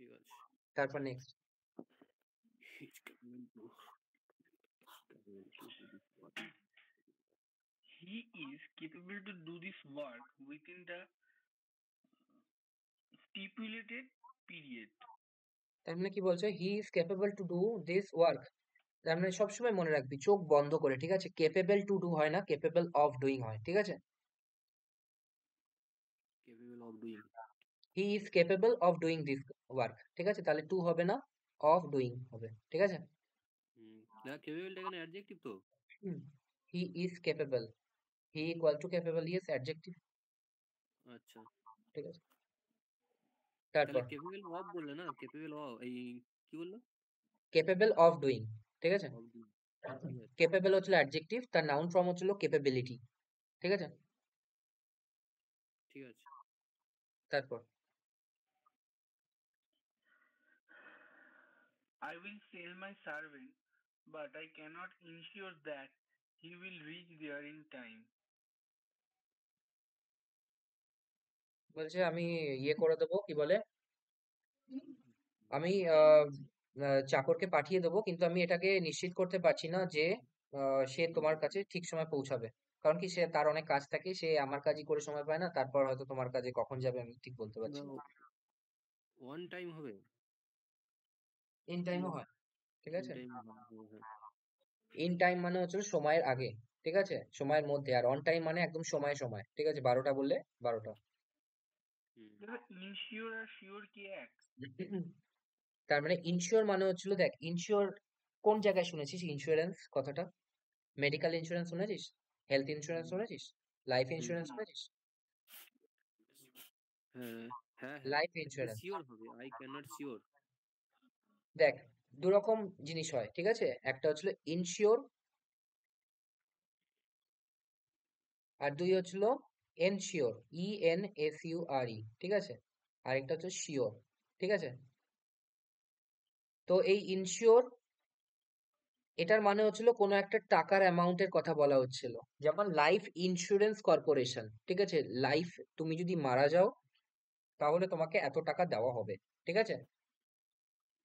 ঠিক আছে। তারপর next. He's capable to do this work. He is capable to do this work within the stipulated period. তার মানে কি বলছো? He is capable to do this work তার মানে সবসময় মনে রাখবি চোখ বন্ধ করে, ঠিক আছে? কেপেবল টু ডু হয় না, কেপেবল অফ ডুইং হয়, ঠিক আছে? capable of doing. He is capable of doing this work, ঠিক আছে? তাহলে টু হবে না, অফ ডুইং হবে, ঠিক আছে? না capable টা এখানে অ্যাডজেক্টিভ তো। He is capable, he equal to capable, yes adjective, আচ্ছা, ঠিক আছে? তাহলে তারপর capable of বললে না, capable of এই কি বললো? কেপেবল অফ ডুইং, ঠিক আছে? of doing, ঠিক আছে, কেপেবল হচ্ছিল অ্যাডজেক্টিভ, তার নাউন ফর্ম হচ্ছিল কেপেবিলিটি, ঠিক আছে? ঠিক আছে। তারপর I will sell my servant, but I cannot ensure that he will reach there in time. বলছে আমি ইয়ে করে দেবো, কি বলে, আমি আহ, চাকরকে পাঠিয়ে দেবো, কিন্তু আমি এটাকে নিশ্চিত করতে পারছি না যে সে তোমার কাছে ঠিক সময় পৌঁছাবে। কারণ কি, সে তার অনেক কাজ থাকে, সে আমার কাজই করে সময় পায় না, তারপর হয়তো তোমার কাজে কখন যাবে আমি ঠিক বলতে পারছি না। ওয়ান টাইম হবে, ইন টাইমও হয়, ঠিক ইন আছে? টাইম হবে, হ্যাঁ হ্যাঁ। ইন টাইম মানে হচ্ছে সময়ের আগে, ঠিক আছে? সময়ের মধ্যে। আর অন টাইম মানে একদম সময় সময়, ঠিক আছে? 12টা বললে 12টা। হুম, Ensure আর sure কি এক? তার মানে ইনশিওর মানে হচ্ছিল, দেখ ইনশিওর কোন জায়গায় শুনেছিস ইন্স্যুরেন্স কথাটা? মেডিকেল ইন্স্যুরেন্স শুনেছিস? হেলথ ইন্স্যুরেন্স শুনেছিস? লাইফ হুম, ইন্স্যুরেন্স শুনেছিস? হ্যাঁ হ্যাঁ হ্যাঁ। লাইফ এখানে ইন্স্যুরেন্স, শিওর হবে, আই ক্যানট শিওর। দেখ দু রকম জিনিস হয়, ঠিক আছে? একটা হচ্ছিল ইনশিওর, আর দুই হচ্ছিল এনশিওর, ENSURE, ঠিক আছে? আরেকটা হচ্ছে শিওর, ঠিক আছে? তো এই ইনশিওর, এটার মানে হচ্ছিল কোনো একটা টাকার অ্যামাউন্টের কথা বলা হচ্ছিল। যেমন লাইফ ইন্স্যুরেন্স কর্পোরেশন, ঠিক আছে? লাইফ, তুমি যদি মারা যাও তাহলে তোমাকে এত টাকা দেওয়া হবে, ঠিক আছে?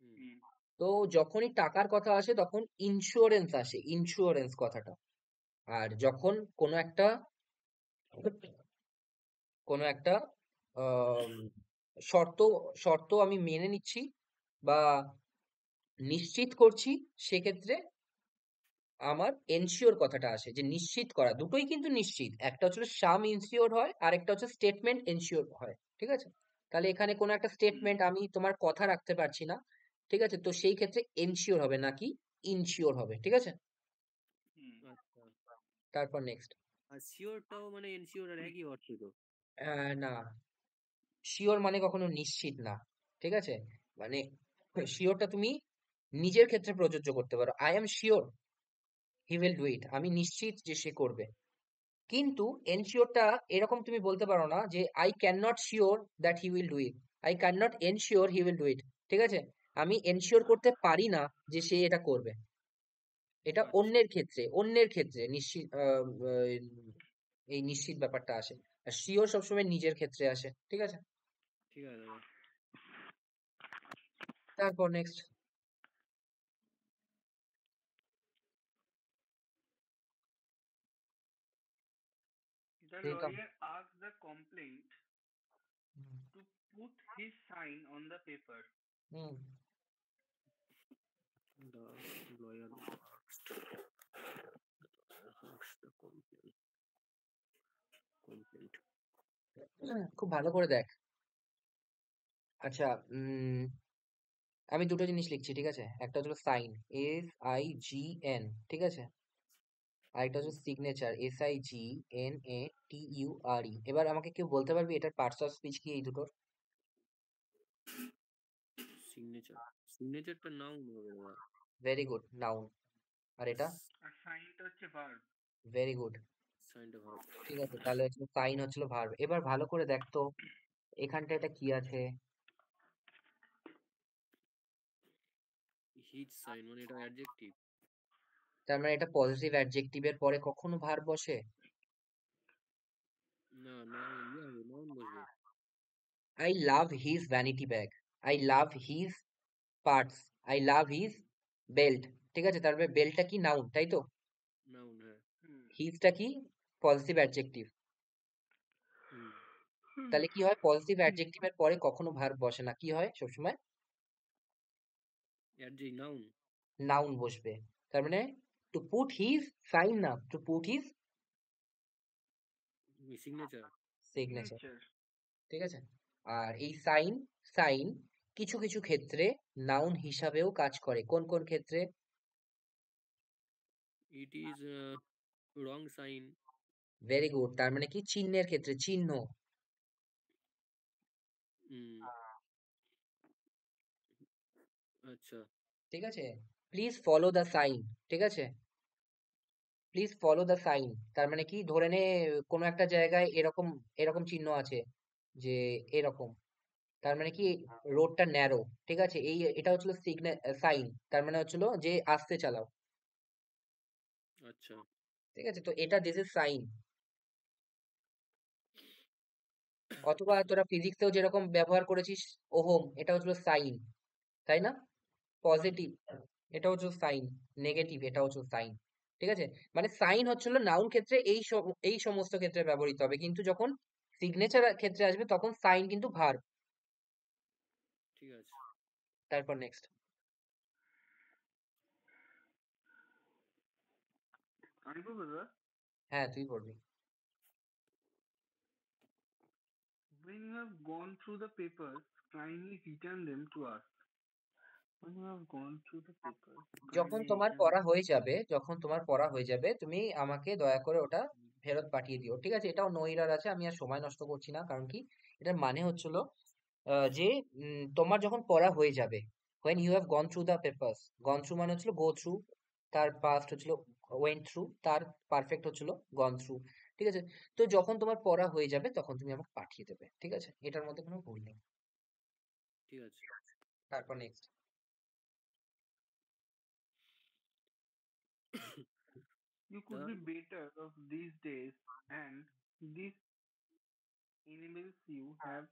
হুম, হুম, তো যখনই টাকার কথা আসে তখন ইন্স্যুরেন্স আসে, ইন্স্যুরেন্স কথাটা। আর যখন কোনো একটা আম, শর্ত শর্ত আমি মেনে নিচ্ছি বা নিশ্চিত করছি, সেক্ষেত্রে আমার এনশিওর কথাটা আসে, যে নিশ্চিত করা। দুটোই কিন্তু নিশ্চিত, একটা হচ্ছে সাম ইনসিওর হয় আর একটা হচ্ছে স্টেটমেন্ট এনশিওর হয়, ঠিক আছে? তাহলে এখানে কোনো একটা হুম, স্টেটমেন্ট আমি তোমার কথা রাখতে পারছি না, ঠিক আছে? তো সেই ক্ষেত্রে এনশিওর হবে নাকি ইনশিওর হবে, ঠিক আছে? হুম। আচ্ছা। তারপর নেক্সট। আর শিওরটাও মানে এনশিওর আর একই অর্থ তো। না, শিওর মানে কখনো নিশ্চিত না, ঠিক আছে? মানে শিওরটা তুমি নিজের ক্ষেত্রে প্রযোজ্য করতে পারো, I am sure he will do it, আমি নিশ্চিত যে সে করবে। কিন্তু এনশিওরটা এরকম তুমি বলতে পারো না যে I can not sure that he will do it, I can not ensure he will do it, ঠিক আছে? আমি এনশিওর করতে পারি না যে সে এটা করবে। এটা আচ্ছা, অন্যের ক্ষেত্রে নিশ্চিত, এই নিশ্চিত ব্যাপারটা আসে। আর শিওর সবসময় নিজের ক্ষেত্রে আসে, ঠিক আছে? ঠিক আছে দাদা। তারপর next. The welcome. lawyer asked the complaint to put his sign on the paper. Hmm. The lawyer asked the complaint. খুব ভালো করে দেখ। আচ্ছা, আমি দুটো জিনিস লিখছি, ঠিক আছে? একটা হলো সাইন, SIGN, ঠিক আছে? আরেকটা হচ্ছে সিগনেচার, SIGNATURE। এবার আমাকে কেউ বলতে পারবি এটার পার্টস অফ স্পিচ কি এই দুটোর? সিগনেচার, সিগনেচারটা নাউন হবে দাদা। Very good, noun. আর এটা? আর সাইনটা হচ্ছে ভার্ব। Very good. সাইনটা ভার্ব। ঠিক আছে, তাহলে হচ্ছিল সাইন হচ্ছিল ভার্ব। এবার ভালো করে দেখ তো এখানটা এটা কি আছে। হিজ সাইন মানে এটা অ্যাডজেক্টিভ। তার মানে এটা পজিটিভ অ্যাডজেক্টিভের পরে কখনো ভার্ব বসে? না, নাউন ইয়ে হবে, নাউন বসবে। I love his vanity bag, I love his parts, I love his belt, ঠিক আছে? তারপরে বেল্টটা কি, নাউন, তাই তো? নাউন, হ্যাঁ। হুম, হিজটা কি, পজিটিভ অ্যাডজেক্টিভ। হুম, তাহলে কি হয়, পজিটিভ অ্যাডজেক্টিভের পরে কখনো ভার্ব বসে না, কি হয় সবসময়? অ্যাডজেক্ট নাউন। নাউন বসবে। তার মানে টু পুট হিজ সাইন, না to put his signature. Signature, signature. ঠিক আছে। আর এই সাইন, সাইন কিছু কিছু ক্ষেত্রে নাউন হিসাবেও কাজ করে। কোন কোন ক্ষেত্রে? It is wrong sign. Very good, তার মানে কি চিহ্নের ক্ষেত্রে, চিহ্ন, Mm, আচ্ছা, ঠিক আছে। প্লিজ ফলো দ্য সাইন, ঠিক আছে, প্লিজ ফলো দ্য সাইন। তার মানে কি, ধরে নে কোনো একটা জায়গায় এরকম এরকম চিহ্ন আছে যে এরকম, তার মানে কি রোডটা ন্যারো, ঠিক আছে, এই এটা হচ্ছিল সাইন, তার মানে হচ্ছিল যে আস্তে চালাও, আচ্ছা। ঠিক আছে। তো এটা দিস ইজ সাইন। অথবা তোরা ফিজিক্সেও যেরকম ব্যবহার করেছিস ওহম, এটা হচ্ছিল সাইন, তাই না? পজিটিভ, এটা হচ্ছে সাইন, নেগেটিভ, এটা হচ্ছে সাইন, ঠিক আছে। মানে সাইন হচ্ছিল নাউন ক্ষেত্রে এই সমস্ত ক্ষেত্রে ব্যবহৃত হবে, কিন্তু যখন সিগনেচার ক্ষেত্রে আসবে তখন সাইন কিন্তু ভার্ব। ঠিক আছে। তারপর নেক্সট। আমি বলবো দাদা? হ্যাঁ, তুই পড়বি। When you have gone through the papers, kindly return them to us. When you have gone through the papers, যখন kindly তোমার return পড়া them. হয়ে যাবে, যখন তোমার পড়া হয়ে যাবে, তুমি আমাকে দয়া করে ওটা ফেরত পাঠিয়ে দিও, ঠিক আছে। এটাও নো এরার আছে, আমি আর সময় নষ্ট করছি না, কারণ কি এটার মানে হচ্ছিল যে তোমার যখন পড়া হয়ে যাবে, when you have gone through the papers, gone through মানে হচ্ছিল go through, তার past হচ্ছিল went through, তার পারফেক্ট হচ্ছিল gone through, ঠিক আছে। তো যখন তোমার পড়া হয়ে যাবে তখন তুমি আমাকে পাঠিয়ে দেবে, ঠিক আছে, এটার মধ্যে কোনো ভুল নেই। ঠিক আছে। তারপর next. You could The be better of these days, and this enables you have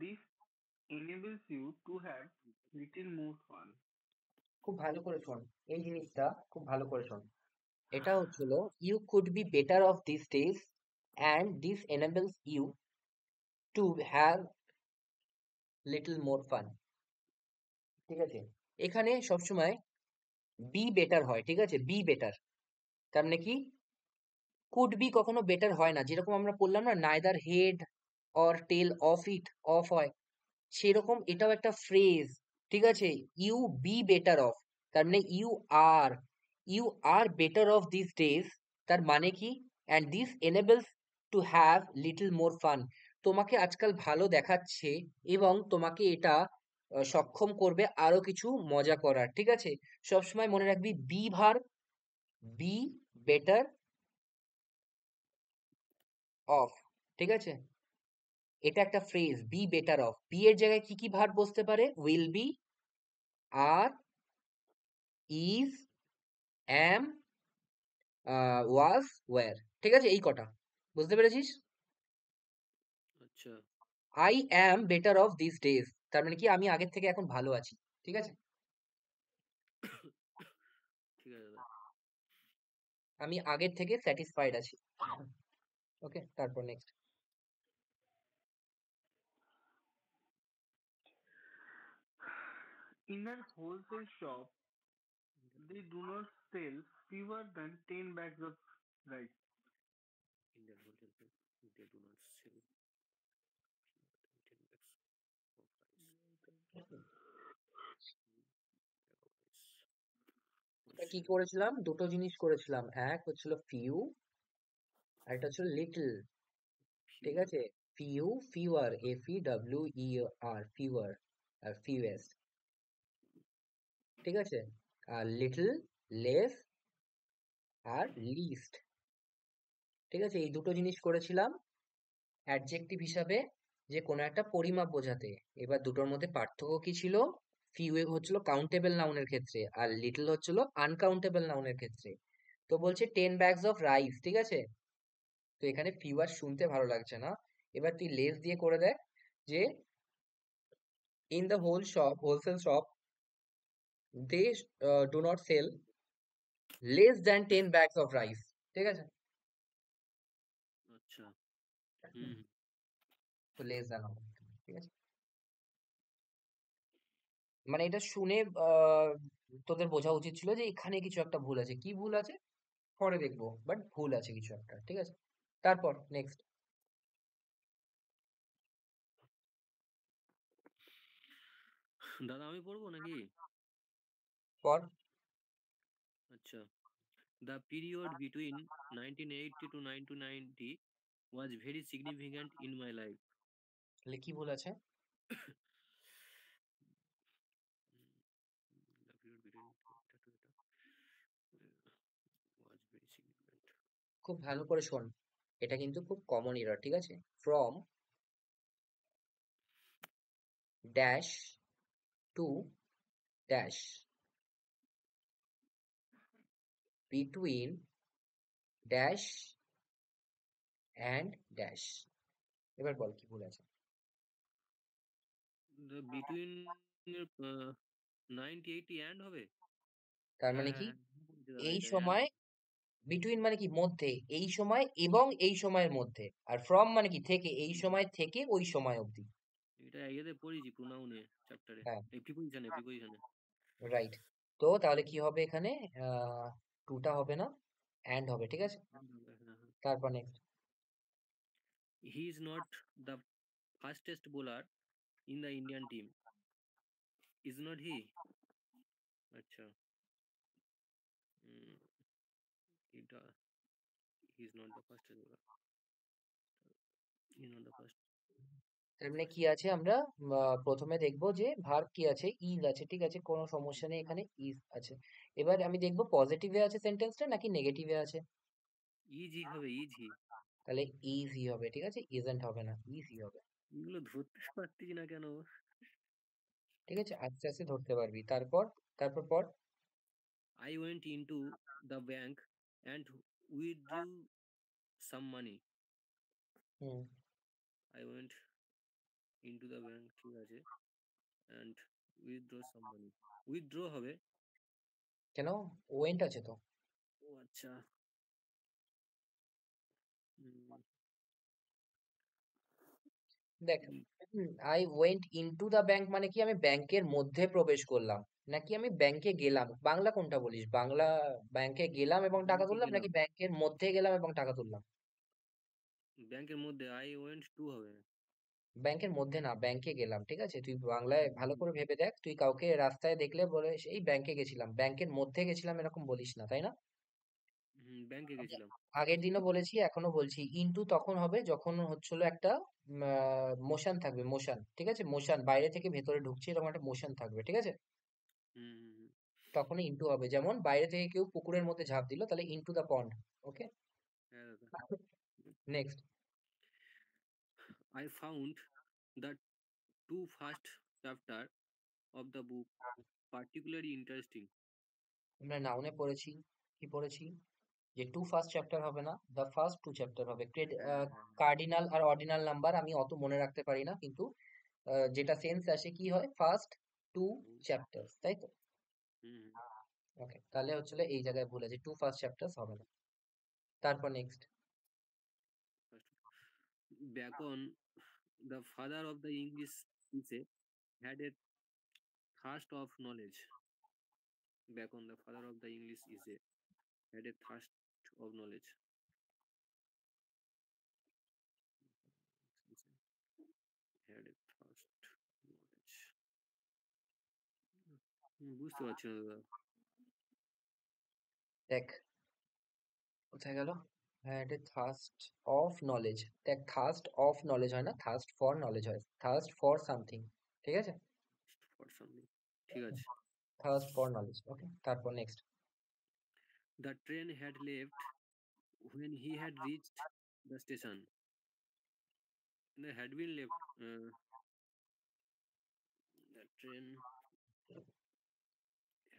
this enables you to have little more fun. খুব ভালো করে শোন, এই জিনিসটা খুব ভালো করে শোন। এটা হচ্ছিল you could be better off this days and this enables you to have little more fun, ঠিক আছে। এখানে সবসময় বি বেটার হয়, ঠিক আছে, বি বেটার, তার মানে কি কুড বি কখনো বেটার হয় না, যেরকম আমরা বললাম না neither head or tail of it off হয়, সেরকম এটাও একটা ফ্রেজ, ঠিক আছে। ইউ বি বেটার অফ, তার মানে you are better off this days, তার মানে কি, and this enables to have little more fun, তোমাকে আজকাল ভালো দেখাচ্ছে এবং তোমাকে এটা সক্ষম করবে আরো কিছু মজা করার, ঠিক আছে। সবসময় মনে রাখবি be verb, B better of, ঠিক আছে। এটা একটা phrase, be better off, be এর জায়গায় কি কি ভার্ব বসতে পারে? Will be, are, is, am, was, were, ঠিক আছে, এই কটা বুঝতে পেরেছিস? আচ্ছা, I am better off this days, তার মানে কি আমি আগের থেকে এখন ভালো আছি, ঠিক আছে, ঠিক আছে দাদা। আমি আগের থেকে স্যাটিসফাইড আছি। ওকে, তারপর next. In a wholesale shop, they do not sell fewer than 10 bags of rice. Indian hotel bed, they do not sell 10 bags of এটা কি rice. করেছিলাম? দুটো জিনিস করেছিলাম, এক হচ্ছিল ফিউ, আর এটা হচ্ছিল লিটল, ঠিক Fewer. আছে। ফিউ, ফিউয়ার, FEWER, ফিউয়ার, আর ফিউয়েস্ট, ঠিক আছে। আর লিটল, লেস, আর লিস্ট, ঠিক আছে, এই দুটো জিনিস করেছিলাম অ্যাডজেক্টিভ হিসাবে, যে কোনো একটা পরিমাপ বোঝাতে। এবার দুটোর মধ্যে পার্থক্য কি ছিল? ফিউ হচ্ছিল কাউন্টেবল নাউনের ক্ষেত্রে, আর লিটল হচ্ছিল আনকাউন্টেবল নাউনের ক্ষেত্রে। তো বলছে 10 ব্যাগস অফ রাইস, ঠিক আছে। তো এখানে ফিউ আর শুনতে ভালো লাগছে না, এবার তুই লেস দিয়ে করে দেখ, যে in the wholesale shop they do not sell less than 10 bags of rice, ঠিক আছে। আচ্ছা। হুম। তো লেস দ্যান হবে, ঠিক আছে। মানে এটা শুনে তোদের বোঝা উচিত ছিল যে এখানে কিছু একটা ভুল আছে। কি ভুল আছে পরে দেখবো, বাট ভুল আছে কিছু একটা, ঠিক আছে? তারপর নেক্সট দাদা আমি পড়বো নাকি? পর। আচ্ছা। The period between 1980 to 1990 was very significant in my life. তাহলে কি ভুল আছে? The period between এটা to এটা was very significant. খুব ভালো করে শোন, এটা কিন্তু খুব কমন এরর, ঠিক আছে? From dash to dash, between dash and dash. এবার বল কি ভুল আছে? The between uh, 90 80 and হবে। তার হ্যাঁ মানে হ্যাঁ কি? হ্যাঁ বলছি দাদা এই এটা and সময়, বিটুইন মানে কি মধ্যে, এই সময় এবং এই সময়ের মধ্যে। আর ফ্রম মানে কি থেকে, এই সময় থেকে ওই সময় অবধি। এটা ইয়েতে পড়েছি প্রোনাউনে চ্যাপ্টারে, হ্যাঁ, এই প্রিপোজিশনে প্রিপোজিশনে। রাইট। তো তাহলে কি হবে এখানে? টুটা হবে না, অ্যান্ড হবে, ঠিক আছে? হ্যাঁ হ্যাঁ। তারপর next. He is not the fastest bowler in the Indian team. Is not he? আচ্ছা। উম, এটা he is not the fastest bowler. He is not the first তার মানে কি fastest. আছে? আমরা প্রথমে দেখবো যে ভার্ব কি আছে, ইজ আছে, ঠিক আছে? কোনো সমস্যা নেই, এখানে ইজ আছে। এবার আমি দেখবো পজিটিভে আছে সেন্টেন্সটা নাকি নেগেটিভে আছে। ইজি হবে ইজি। তাহলে ইজি হবে, ঠিক আছে? ইজেন্ট হবে না, ইজি হবে। এগুলো ধরতে পারতেছি না কেন? ঠিক আছে, আস্তে আস্তে ধরতে পারবি। তারপর, তারপর পর। I went into the bank and withdrew some money. Hmm. I went into the bank ঠিক আছে and withdraw some money. Withdraw হবে। কেন? ওয়েন্ট আছে তো। ও আচ্ছা। উম, দেখ, um, I went into the bank মানে কি আমি ব্যাংকের মধ্যে প্রবেশ করলাম, নাকি আমি ব্যাংকে গেলাম? বাংলা কোনটা বলিস? বাংলা ব্যাংকে গেলাম এবং টাকা ব্যাংকে তুললাম, নাকি গেলাম। ব্যাংকের মধ্যে গেলাম এবং টাকা তুললাম? ব্যাংকের মধ্যে I went to হবে। ব্যাংকের মধ্যে না, ব্যাংকে গেলাম, ঠিক আছে? তুই বাংলায় ভালো করে ভেবে দেখ, তুই কাউকে রাস্তায় দেখলে বলে এই ব্যাংকে গেছিলাম, ব্যাংকের মধ্যে গেছিলাম এরকম বলিস না, তাই না? হুম ব্যাংকে আমি গেছিলাম। আগের দিনও বলেছি, এখনো বলছি, ইনটু তখন হবে যখন হচ্ছিল একটা মোশন থাকবে, মোশন, ঠিক আছে? মোশন বাইরে থেকে ভেতরে ঢুকছে এরকম একটা মোশন থাকবে, ঠিক আছে? হুম হুম হুম। তখনই ইনটু হবে। যেমন বাইরে থেকে কেউ পুকুরের মধ্যে ঝাঁপ দিল, তাহলে ইনটু দ্য পন্ড। ওকে, হ্যাঁ দাদা। Next. I found the two first chapter of the book particularly interesting. আমরা নাউনে পড়েছি, কি পড়েছি? যে টু ফার্স্ট চ্যাপ্টার হবে না, দ্য ফার্স্ট টু চ্যাপ্টার হবে। হ্যাঁ হ্যাঁ হ্যাঁ। কার্ডিনাল আর অর্ডিনাল নাম্বার আমি অত মনে রাখতে পারি না, কিন্তু যেটা সেন্স আসে কি হয়, ফার্স্ট টু হুম চ্যাপ্টার, তাই তো? হুম হুম। ওকে, তাহলে হচ্ছিল এই জায়গায় ভুল আছে, টু ফার্স্ট চ্যাপ্টার্স হবে না। তারপর next. First. Bacon, the father of the English essay, had a thirst of knowledge. Bacon, the father of the English essay, had a thirst of knowledge. Had a thirst knowledge. বুঝতে পারছি না দাদা। দেখ, কোথায় গেল? Had a thirst of knowledge. দেখ, thirst of knowledge হয় না, থার্স্ট ফর নলেজ হয়, থার্স্ট ফর সামথিং, ঠিক আছে? ফর সামথিং ঠিক আছে। থার্স্ট ফর নলেজ, ওকে। তারপর next. The train had left when he had reached the station. The had been left. The train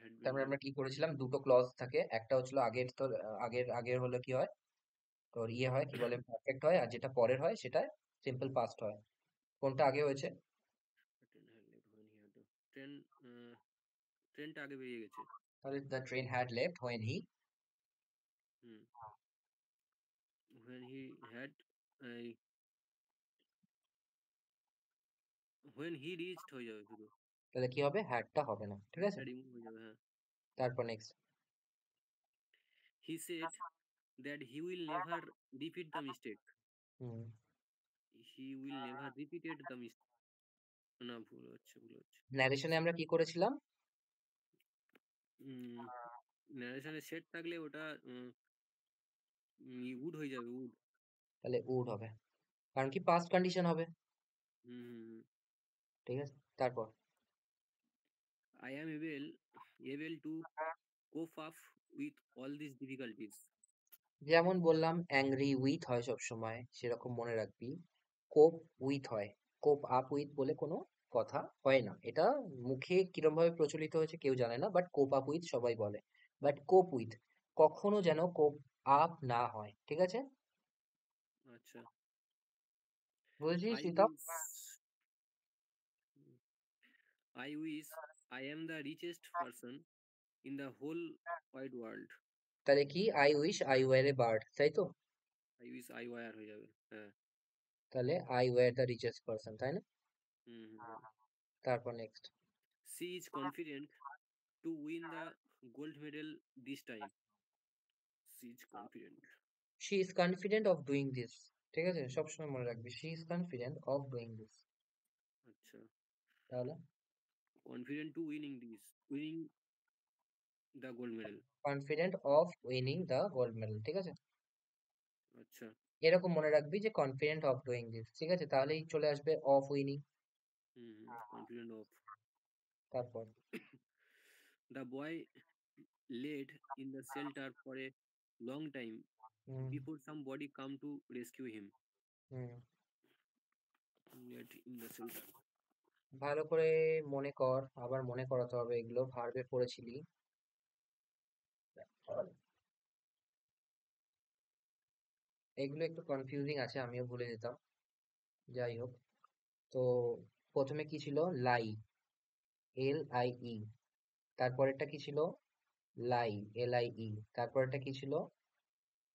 had been তারপরে আমরা left. কি করেছিলাম? দুটো ক্লজ থাকে, একটা হচ্ছিল আগের, তোর আগের আগের হলে কি হয়, তোর ইয়ে হয়, কি বলে, পারফেক্ট হয়, আর যেটা পরের হয় সেটা সিম্পল পাস্ট হয়। কোনটা আগে হয়েছে? The train had left when he had to. Train ট্রেনটা আগে বেরিয়ে গেছে। তাহলে the train had left when he, hmm. when he had uh, when he reached হয়ে যাবে শুধু। তাহলে কি হবে? হ্যাডটা হবে না, ঠিক আছে? হ্যাডটা রিমুভ হয়ে যাবে হ্যাঁ। তারপর next. He said that he will never repeat the mistake. Hmm. He will never repeated the mistake. না, ভুল হচ্ছে। ন্যারেশনে আমরা কি করেছিলাম? উম ন্যারেশনে সেট থাকলে ওটা উড হয়ে যাবে, উড। তাহলে উড হবে, কারণ কি পাস্ট কন্ডিশন হবে। হুম। ঠিক আছে, তারপর। I am able to cope up with all these difficulties. যেমন বললাম অ্যাংরি উইথ হয় সব সময়, সেরকম মনে রাখবি কোপ উইথ হয়। কোপ আপ উইথ বলে কোনো কথা হয় না, এটা মুখে কিরম ভাবে প্রচলিত হয়েছে কেউ জানে না, বাট কোপ আপ উইথ সবাই বলে। বাট কোপ উইথ কখনো যেন কোপ আপ না হয়, ঠিক আছে? আচ্ছা। বুঝেছিস I শীতক? wish I wish I am the richest person in the whole wide world. তাহলে কি I wish I were a bird, তাই তো? I wish I were হয়ে যাবে। হ্যাঁ। তাহলে I were the richest person, তাই না? হুম। তারপর next. She is confident to win the gold medal this time. She is confident. She is confident of doing this, ঠিক আছে, সবসময় মনে রাখবি she is confident of doing this. আচ্ছা। তাহলে Confident to winning the gold medal. Confident of winning the gold medal, ঠিক আছে? আচ্ছা। এরকম মনে রাখবি যে কনফিডেন্ট অফ ডুইং দিস, ঠিক আছে, তাহলেই চলে আসবে অফ উইনিং। Confident of. তারপর। The boy laid in the shelter for a long time hmm. before somebody come to rescue him. Hmm. Laid in the shelter. ভালো করে মনে কর, আবার মনে করাতে হবে, এগুলো ভার্বে পড়েছিলি। এগুলো একটু কনফিউজিং আছে, আমিও ভুলে যেতাম। যাই হোক, তো প্রথমে কি ছিল? লাই, এল আই ই। তারপরেরটা কি ছিল? লাই, এল আই ই। তারপরেরটা কি ছিল?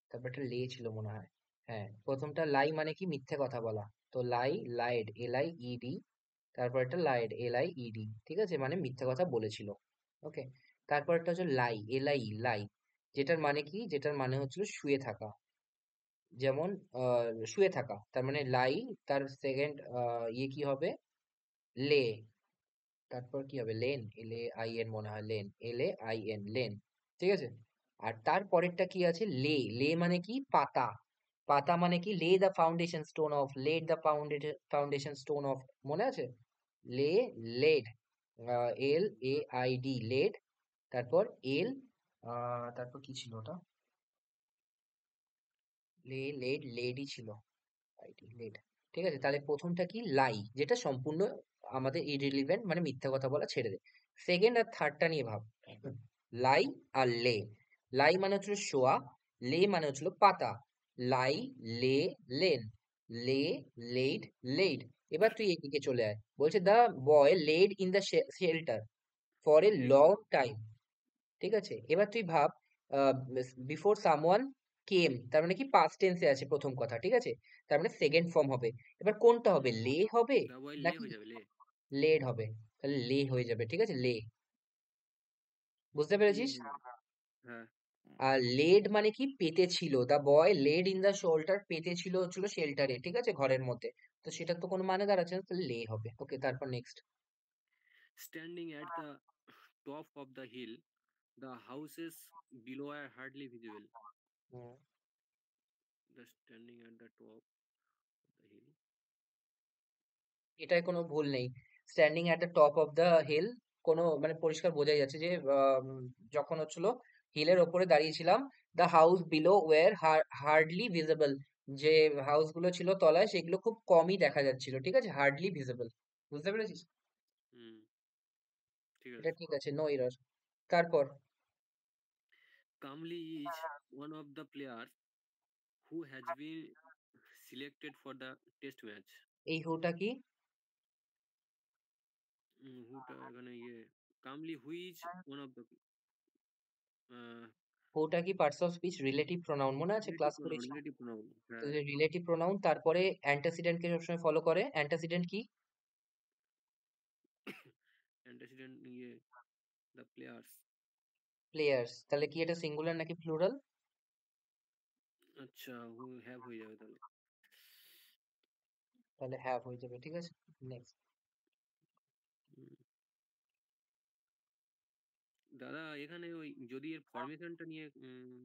তারপর একটা লে ছিল মনে হয়। হ্যাঁ, প্রথমটা লাই মানে কি? মিথ্যে কথা বলা। তো lie, lied, L I E D. তারপর একটা lied, L I E D, ঠিক আছে, মানে মিথ্যে কথা বলেছিল। ওকে। তারপর একটা হচ্ছে লাই, এল আই ই, লাই, যেটার মানে কি? যেটার মানে হচ্ছিল শুয়ে থাকা। যেমন শুয়ে থাকা, তার মানে লাই। তার সেকেন্ড ইয়ে কি হবে? লে। তারপর কি হবে? Lane, L A I N মনে হয়, lane, L A I N, lane, ঠিক আছে। আর তার পরেরটা কি আছে? লে, লে মানে কি? পাতা। পাতা মানে কি? Lay the foundation stone of, laid the foundation stone of, মনে আছে? Lay, laid, L A I D, laid. তারপর এল, তারপর কি ছিল ওটা? লে, লেড, লেডই ছিল, আইডি, লেড। ঠিক আছে, তাহলে প্রথমটা কি? লাই, যেটা সম্পূর্ণ আমাদের ইররিলিভেন্ট, মানে মিথ্যা কথা বলা ছেড়ে দে। সেকেন্ড আর থার্ডটা নিয়ে ভাব। লাই আর লে। লাই মানে হচ্ছিল শোয়া, লে মানে হচ্ছিল পাতা। লাই, লে, লেন, লে, লেড, লেড। এবার তুই এদিকে চলে আয়, বলছে the boy laid in the shelter for a Shelter. Long time, ঠিক আছে। এবার তুই ভাব, বিফোর সামওয়ান কেম, তার মানে কি? পাস্ট টেন্সে আছে প্রথম কথা, ঠিক আছে, তার মানে সেকেন্ড ফর্ম হবে। এবার কোনটা হবে? হুম। লে হবে The boy lay নাকি হয়ে যাবে, লে। লেড হবে? তাহলে লে হয়ে যাবে, ঠিক আছে, লে। বুঝতে লে পেরেছিস? হয়ে যাবে। হ্যাঁ। আর লেড মানে কি? পেতে ছিল। দা বয় লেড ইন দা শোল্ডার, পেতে ছিল হচ্ছিল শেল্টারে, ঠিক আছে, ঘরের মধ্যে। তো সেটার তো কোনো মানে দাঁড়াচ্ছে না, তাহলে লে হবে। ওকে, তারপর next. Standing at the top of the hill, the houses below are hardly visible. The standing at the top of the hill. এটায় কোনো ভুল নেই। Standing at the top of the hill, কোনো মানে পরিষ্কার বোঝাই যাচ্ছে যে যখন হচ্ছিল হিলের ওপরে দাঁড়িয়েছিলাম, the house below were hardly visible, যে হাউস গুলো ছিল তলায় সেগুলো খুব কমই দেখা যাচ্ছিল, ঠিক আছে, হার্ডলি ভিজিবল। বুঝতে পেরেছিস? হুম, ঠিক এটা আছে। ঠিক আছে, নো এরর। তারপর Kamli is one of the players who has been selected for the test match. এই হুটা কি? হুটা এখানে ইয়ে, Kamli who is one of the হুটা কি parts of speech relative pronoun, মনে আছে ক্লাস করেছি? Relative pronoun. তো হ্যাঁ। রিলেটিভ প্রোনাউন তারপরে অ্যান্টাসিডেন্টকে সবসময় ফলো করে। অ্যান্টাসিডেন্ট কি? অ্যান্টাসিডেন্ট ইয়ে, দ্য প্লেয়ার্স। প্লেয়ার্স, তাহলে কি এটা সিঙ্গুলার নাকি প্লুরাল? আচ্ছা, হু হ্যাভ হয়ে যাবে তাহলে। তাহলে হ্যাভ হয়ে যাবে, ঠিক আছে। নেক্সট। হুম, দাদা এখানে ওই যদি এর ফরমেশনটা নিয়ে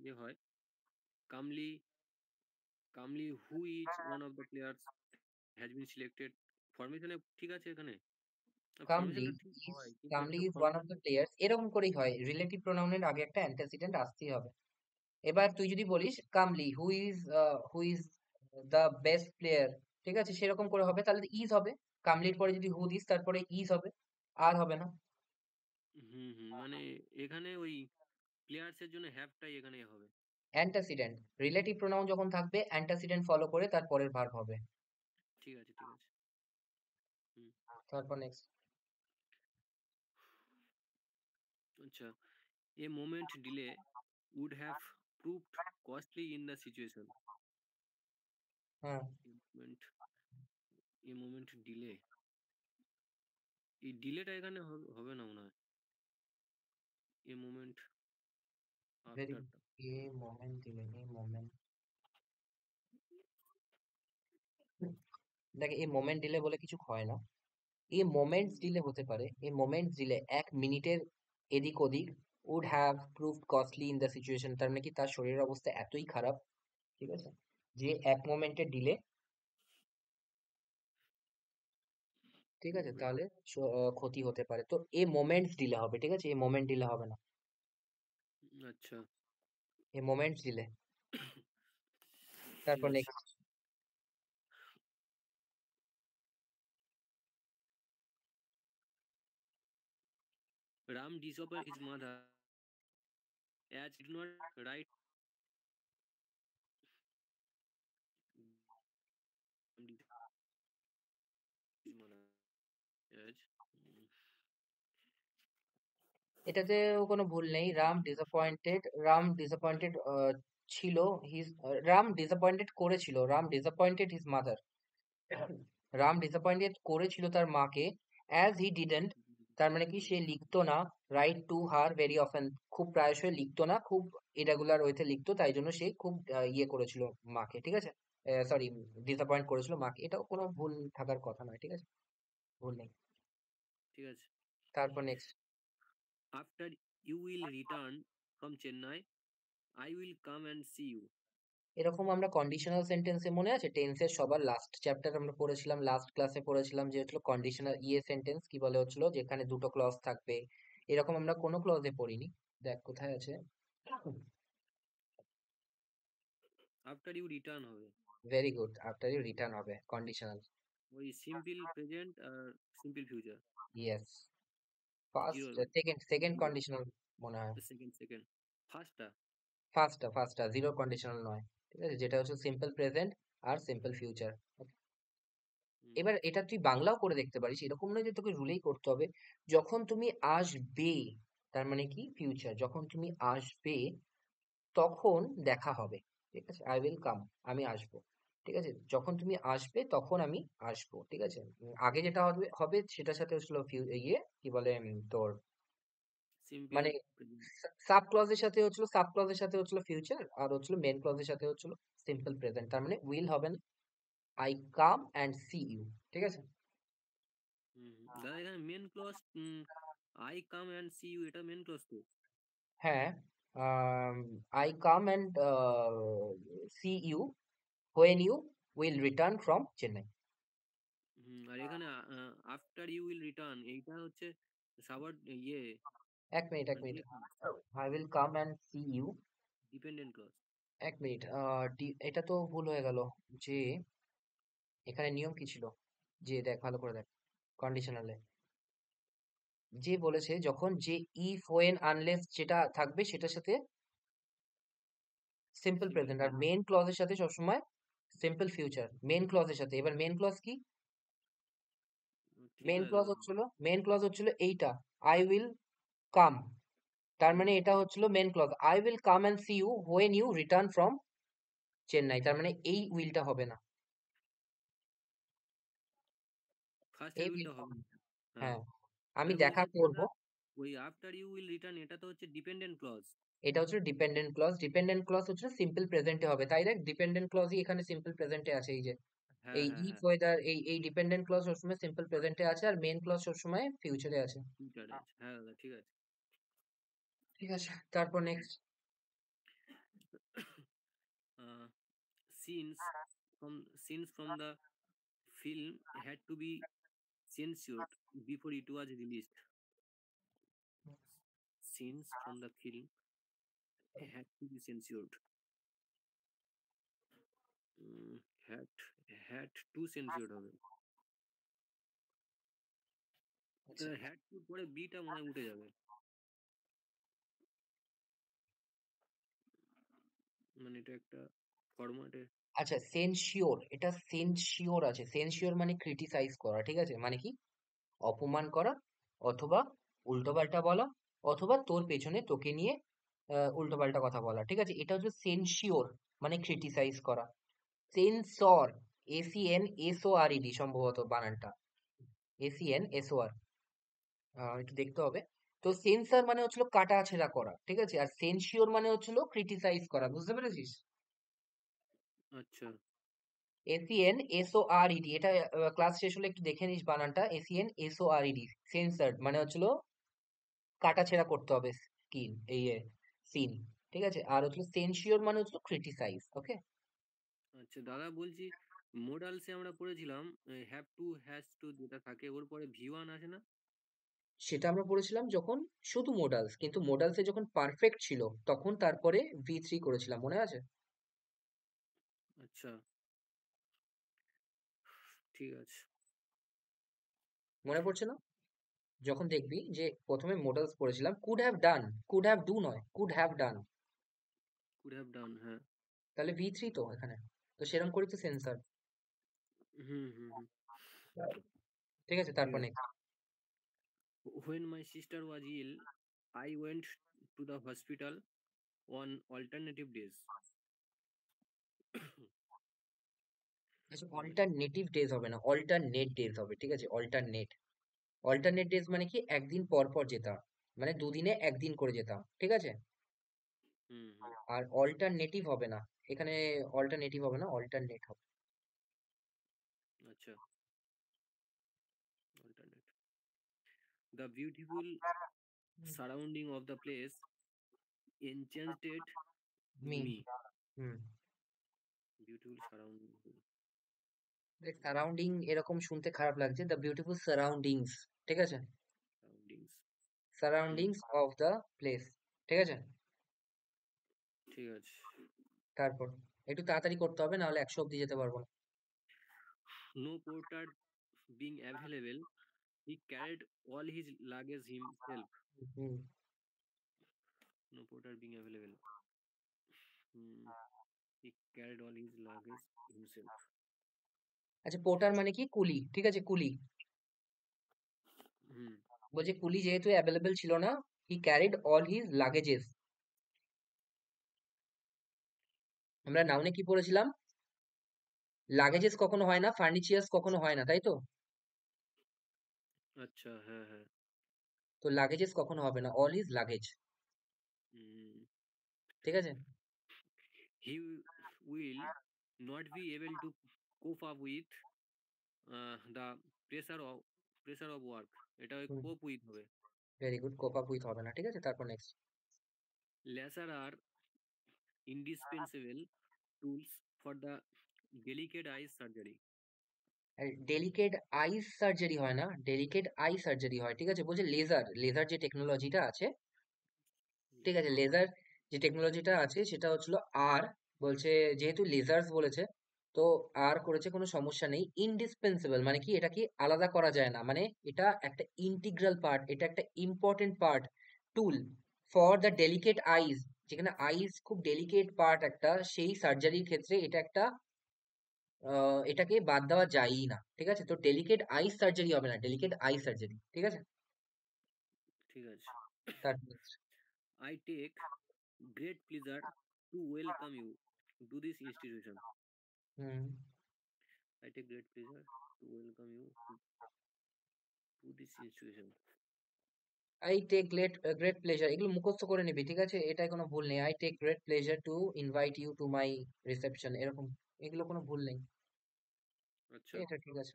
ইয়ে হয়, Kamli who is one of the players has been selected, ফরমেশনে ঠিক আছে এখানে? কামলি ফরমেশনটা ঠিক ইজ হয় কিন্তু কামলি একটা is one of formation. The players, এরকম করেই হয়, রিলেটিভ প্রোনাউনের আগে একটা অ্যান্টাসিডেন্ট আসতেই হবে। এবার তুই যদি বলিস Kamli who is the best player, ঠিক আছে, সেরকম করে হবে, তাহলে ইজ হবে। কামলির পরে যদি হু দিস তারপরে ইজ হবে, আর হবে না। হুম, হুম। মানে এখানে ওই প্লেয়ার্স এর জন্য হ্যাভটাই এখানে হবে। অ্যান্টাসিডেন্ট, রিলেটিভ প্রোনাউন যখন থাকবে অ্যান্টাসিডেন্ট ফলো করে তারপরের ভার্ব হবে। ঠিক আছে, ঠিক আছে। হুম, তারপর নেক্সট। আচ্ছা। A moment delay would have proved costly in the situation. হ্যাঁ, A moment, a moment delay. এই ডিলেটা এখানে হবে না মনে হয়। এ মোমেন্ট ভেরি, আফটারটা। এ মোমেন্ট দিলে, এ মোমেন্ট, দেখ এই মোমেন্ট দিলে বলে কিছু হয় না, এই মোমেন্টস দিলে হতে পারে, এই মোমেন্টস দিলে 1 মিনিটের এদিক ওদিক would have proved costly in the situation, তার মানে কি তার শরীরের অবস্থা এতই খারাপ, ঠিক আছে, যে 1 মোমেন্টের ডিলে, ঠিক আছে, মোমেন্ট। তাহলে ক্ষতি হতে পারে, তো এ মোমেন্টস দিলে হবে, ঠিক আছে, এই মোমেন্ট দিলে হবে না, আচ্ছা, এ মোমেন্টস দিলে। ঠিক তারপর আছে। Next. Ram disobeyed his mother as he did not right Ram disobeyed his mother as এটাতে কোনো ভুল নেই, রাম ডিসঅ্যাপয়েন্টেড ছিল, রাম ডিসঅ্যাপয়েন্টেড করেছিল, Ram disappointed his mother, Ram disappointed করেছিল তার মাকে, অ্যাজ হি ডিডেন্ট, তার মানে কি সে লিখতো না, right to her very often, খুব প্রায়শই লিখতো না, খুব ইরেগুলার ওয়েতে লিখতো, তাই জন্য সে খুব ইয়ে করেছিল মাকে, ঠিক আছে, সরি, ডিসঅ্যাপয়েন্ট করেছিল মাকে, এটাও কোনো ভুল থাকার কথা নয়, ঠিক আছে, ভুল নেই। ঠিক আছে। তারপর next. After you will return from Chennai, I will come and see you. এরকম আমরা কন্ডিশনাল সেন্টেন্সে মনে আছে টেন্সের সবার লাস্ট চ্যাপ্টার আমরা পড়েছিলাম, লাস্ট ক্লাসে পড়েছিলাম, যে হচ্ছিল কন্ডিশনাল সেন্টেন্স কি বলে হচ্ছিল, যেখানে দুটো ক্লজ থাকবে, এরকম আমরা কোনো ক্লজে পড়িনি, দেখ কোথায় আছে। After you return হবে। Very good, after you return হবে কন্ডিশনাল। ওই সিম্পল প্রেজেন্ট আর simple future. Yes, zero, first second second zero, conditional মনে হয়। সেকেন্ড ফার্স্টটা। ফার্স্টটা জিরো কন্ডিশনাল নয়, ঠিক আছে, যেটা হচ্ছে সিম্পল প্রেজেন্ট আর সিম্পল ফিউচার। হুম, এবার এটা তুই বাংলাও করে দেখতে পারিস, এরকম নয় যে তোকে রুলেই করতে হবে। যখন তুমি আসবে, তার মানে কি ফিউচার, যখন তুমি আসবে তখন দেখা হবে, ঠিক আছে, আই উইল কাম, আমি আসবো, ঠিক আছে, যখন তুমি আসবে তখন আমি আসবো, ঠিক আছে, আগে যেটা হবে হবে সেটার সাথে হচ্ছিল কি বলে তোর সিম্পল মানে প্রেজেন্ট। সাব ক্লজের সাথে হচ্ছিল ফিউচার, আর হচ্ছিল মেন ক্লজের সাথে হচ্ছিল সিম্পল প্রেজেন্ট, তার মানে উইল হবে না, I come and see you, ঠিক আছে। Hmm, hmm. দাদা এখানে main clause, I come and see you, এটা মেন ক্লজ তো। হ্যাঁ, I come and see you when you will return from Chennai. Hmm, আর এখানে আফটার ইউ উইল রিটার্ন এইটা হচ্ছে সাবার ইয়ে, 1 minute, main clause, I will come and see you, dependent clause. 1 minute, এটা তো ভুল হয়ে গেল, যে এখানে নিয়ম কি ছিল, যে দেখ ভালো করে দেখ, কন্ডিশনালে যে বলেছে যখন যে ইফ হোয়েন আনলেস যেটা থাকবে সেটার সাথে সিম্পল সিম্পল প্রেজেন্ট, আর প্রেজেন্ট। মেন ক্লজের সাথে সবসময় সিম্পল ফিউচার, মেন ক্লজের সাথে, এবার মেন ক্লজ কি, ঠিক আছে দাদা। মেন ক্লজ হচ্ছিল এইটা, আই উইল কাম, তার হুম, মানে এটা হচ্ছিল main clause, I will come and see you when you return from Chennai, তার মানে এই উইলটা হবে না, ফার্স্ট এই এর উইল, উইলটা হবে না। হ্যাঁ, হ্যাঁ, আমি আর দেখা বলছে করব, দাদা, ওই আফটার ইউ উইল রিটার্ন এটা তো হচ্ছে ডিপেন্ডেন্ট ক্লজ। এটা হচ্ছে ডিপেন্ডেন্ট ক্লজ। ডিপেন্ডেন্ট ক্লজ হচ্ছে সিম্পল প্রেজেন্টে হবে, তাই দেখ ডিপেন্ডেন্ট ক্লজই এখানে সিম্পল প্রেজেন্টে আছে। এই যে হ্যাঁ, এই হ্যাঁ, ইফ হ্যাঁ। ওয়েদার, এই ডিপেন্ডেন্ট ক্লজ সবসময় সিম্পল প্রেজেন্টে আছে, আর মেইন ক্লজ সবসময় ফিউচারে আছে। ফিউচারে আছে। হ্যাঁ দাদা, ঠিক আছে। ঠিক আছে, তারপর next. Scenes scenes from the film had to be censored before it was released. Scenes from the film had to be censored. Um, had had to censored হবে। আচ্ছা had to পরে বিটা মনে হয় উঠে যাবে, মানে এটা একটা ফরম্যাটে। আচ্ছা, সেনসিওর, এটা সেনসিওর আছে। সেনসিওর মানে ক্রিটিসাইজ করা, ঠিক আছে? মানে কি? অপমান করা, অথবা উল্টোপাল্টা বলা, অথবা তোর পেছনে তোকে নিয়ে উল্টোপাল্টা কথা বলা, ঠিক আছে? এটা হচ্ছে সেনসিওর, মানে ক্রিটিসাইজ করা। সেন্সর, ACNSORED সম্ভবত বানানটা, ACNSOR, একটু দেখতে হবে। তো সেন্সর মানে হচ্ছিল কাটা ছেঁড়া করা, ঠিক আছে? আর সেনসিওর মানে হচ্ছিল ক্রিটিসাইজ করা, বুঝতে পেরেছিস? আচ্ছা, ACNSORED, এটা ক্লাস শেষ হলে একটু দেখে নিস বানানটা। ACNSORED, সেন্সার মানে হচ্ছিল কাটাছেঁড়া করতে হবে, স্কিন এই সিন, ঠিক আছে? আর হচ্ছিল সেনসিওর মানে হচ্ছিল ক্রিটিসাইজ, ওকে? আচ্ছা দাদা বলছি, মোডালসে আমরা পড়েছিলাম হ্যাভ টু হ্যাজ টু যেটা থাকে ওর পরে ভি ওয়ান আসে না? সেটা আমরা পড়েছিলাম যখন শুধু মোডালস, কিন্তু মোডালসে যখন পারফেক্ট ছিল তখন তারপরে V3 করেছিলাম, মনে আছে? আচ্ছা, ঠিক আছে। মনে পড়ছে না? যখন দেখবি যে প্রথমে মোডালস পড়েছিলাম, could have done, could have do নয়, could have done, could have done, হ্যাঁ। তাহলে V3 তো এখানে, তো সেরকম করি তো সেন্সার। হুম, হুম, হুম। ঠিক আছে, ঠিক তারপর আছে। Next. When my sister was ill, I went to the hospital on alternative days. আচ্ছা, মানে অল্টারনেটিভ ডেজ হবে না, অল্টারনেট ডেজ হবে, ঠিক আছে? অল্টারনেট, অল্টারনেট ডেজ মানে কি? একদিন পর পর যেতাম, মানে দুদিনে একদিন করে যেতাম, ঠিক আছে? Hmm, hmm. আর অল্টারনেটিভ হবে না এখানে, অল্টারনেটিভ হবে না, অল্টারনেট হবে। আচ্ছা, alternate. The beautiful surrounding of the place enchanted me, me. Hmm. Beautiful surrounding, দেখ সারাউন্ডিং এরকম শুনতে খারাপ লাগছে, দ্য বিউটিফুল সারাউন্ডিংস, ঠিক আছে? surroundings. Hmm, surroundings of the place, ঠিক আছে? ঠিক আছে। তারপর একটু তাড়াতাড়ি করতে হবে, নাহলে 100 অব্দি যেতে পারবো না। No porter being available, he carried all his luggage himself. Hmm. No porter being available. Hmm. He carried all his luggage himself. আচ্ছা, পোর্টার মানে কি? কুলি, ঠিক আছে? কুলি, হুম, বলছে কুলি যেহেতু অ্যাভেলেবেল ছিল না, হি ক্যারিড অল হিজ লাগেজেস। আমরা নাউনে কি পড়েছিলাম? লাগেজেস কখনো হয় না, ফার্নিচার্স কখনো হয় না, তাই তো? আচ্ছা, হ্যাঁ, হ্যাঁ। তো লাগেজেস কখনো হবে না, অল হিজ লাগেজ, হুম। ঠিক আছে? He will not be able to cope up with the pressure of pressure of work. এটা ওই হুম, cope with হবে। Very good, cope up with হবে না, ঠিক আছে? তারপর next. Laser are indispensable tools for the delicate eye surgery. Delicate eyes surgery হয় না, ডেলিকেট আই সার্জারি হয়, ঠিক আছে? বলছে লেজার, লেজার যে টেকনোলজিটা আছে, ঠিক আছে? লেজার যে টেকনোলজিটা আছে সেটা হচ্ছিল আর, বলছে যেহেতু লেজার্স বলেছে, তো আর করেছে, কোনো সমস্যা নেই। ইনডিসপেন্সেবল মানে কি? এটা কি আলাদা করা যায় না, মানে এটা একটা ইন্টিগ্রাল পার্ট, এটা একটা important part, tool for the delicate eyes, যেখানে আইজ খুব ডেলিকেট পার্ট একটা, সেই সার্জারির ক্ষেত্রে এটা একটা এটাকে বাদ দেওয়া যায়ই না, ঠিক আছে? তো ডেলিকেট আই সার্জারি হবে না, ডেলিকেট আই সার্জারি, ঠিক আছে? ঠিক আছে। তারপর I take great pleasure to welcome you to this institution. Hmm, I take great pleasure to welcome you to this institution. I take great pleasure, এগুলো মুখস্থ করে নিবি, ঠিক আছে? এটাই কোনো ভুল নেই। I take great pleasure to invite you to my reception, এরকম, এগুলো কোনো ভুল নেই। আচ্ছা। এটা ঠিক আছে।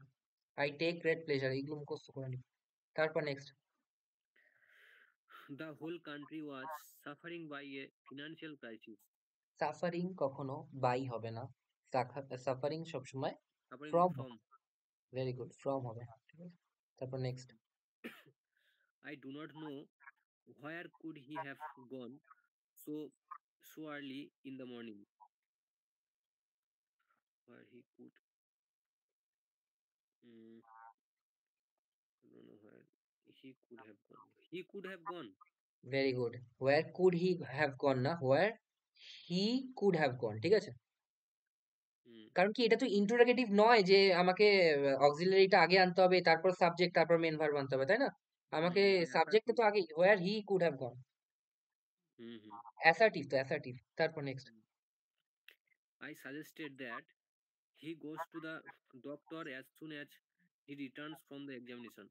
আই টেক গ্রেট প্লেজার, এগুলো মুখস্থ করে নিবি। তারপর next. The whole country was suffering by a financial crisis. Suffering কখনো বাই হবে না, সাফারিং সবসময় সাফারিং ফ্রম হবে। ফ্রম। ভেরি গুড, ফ্রম হবে, ঠিক আছে। তারপর next. I do not know where could he have gone so so early in the morning. Where he could, I don't know where he could have gone. He could have gone. Very good. Where could he have গন না, হোয়ার he could have গন, ঠিক আছে? Hmm. কারণ কি, এটা তো interrogative নয় যে আমাকে অক্সিলারিটা আগে আনতে হবে, তারপর সাবজেক্ট, তারপর মেন ভার্ব আনতে হবে, তাই না? আমাকে মানে সাবজেক্টে assertive. তো আগে where he could have gone, Hmm. Assertive তো, অ্যাসার্টিভ। তারপর next. I suggested that he goes to the doctor as soon as he returns from the examination.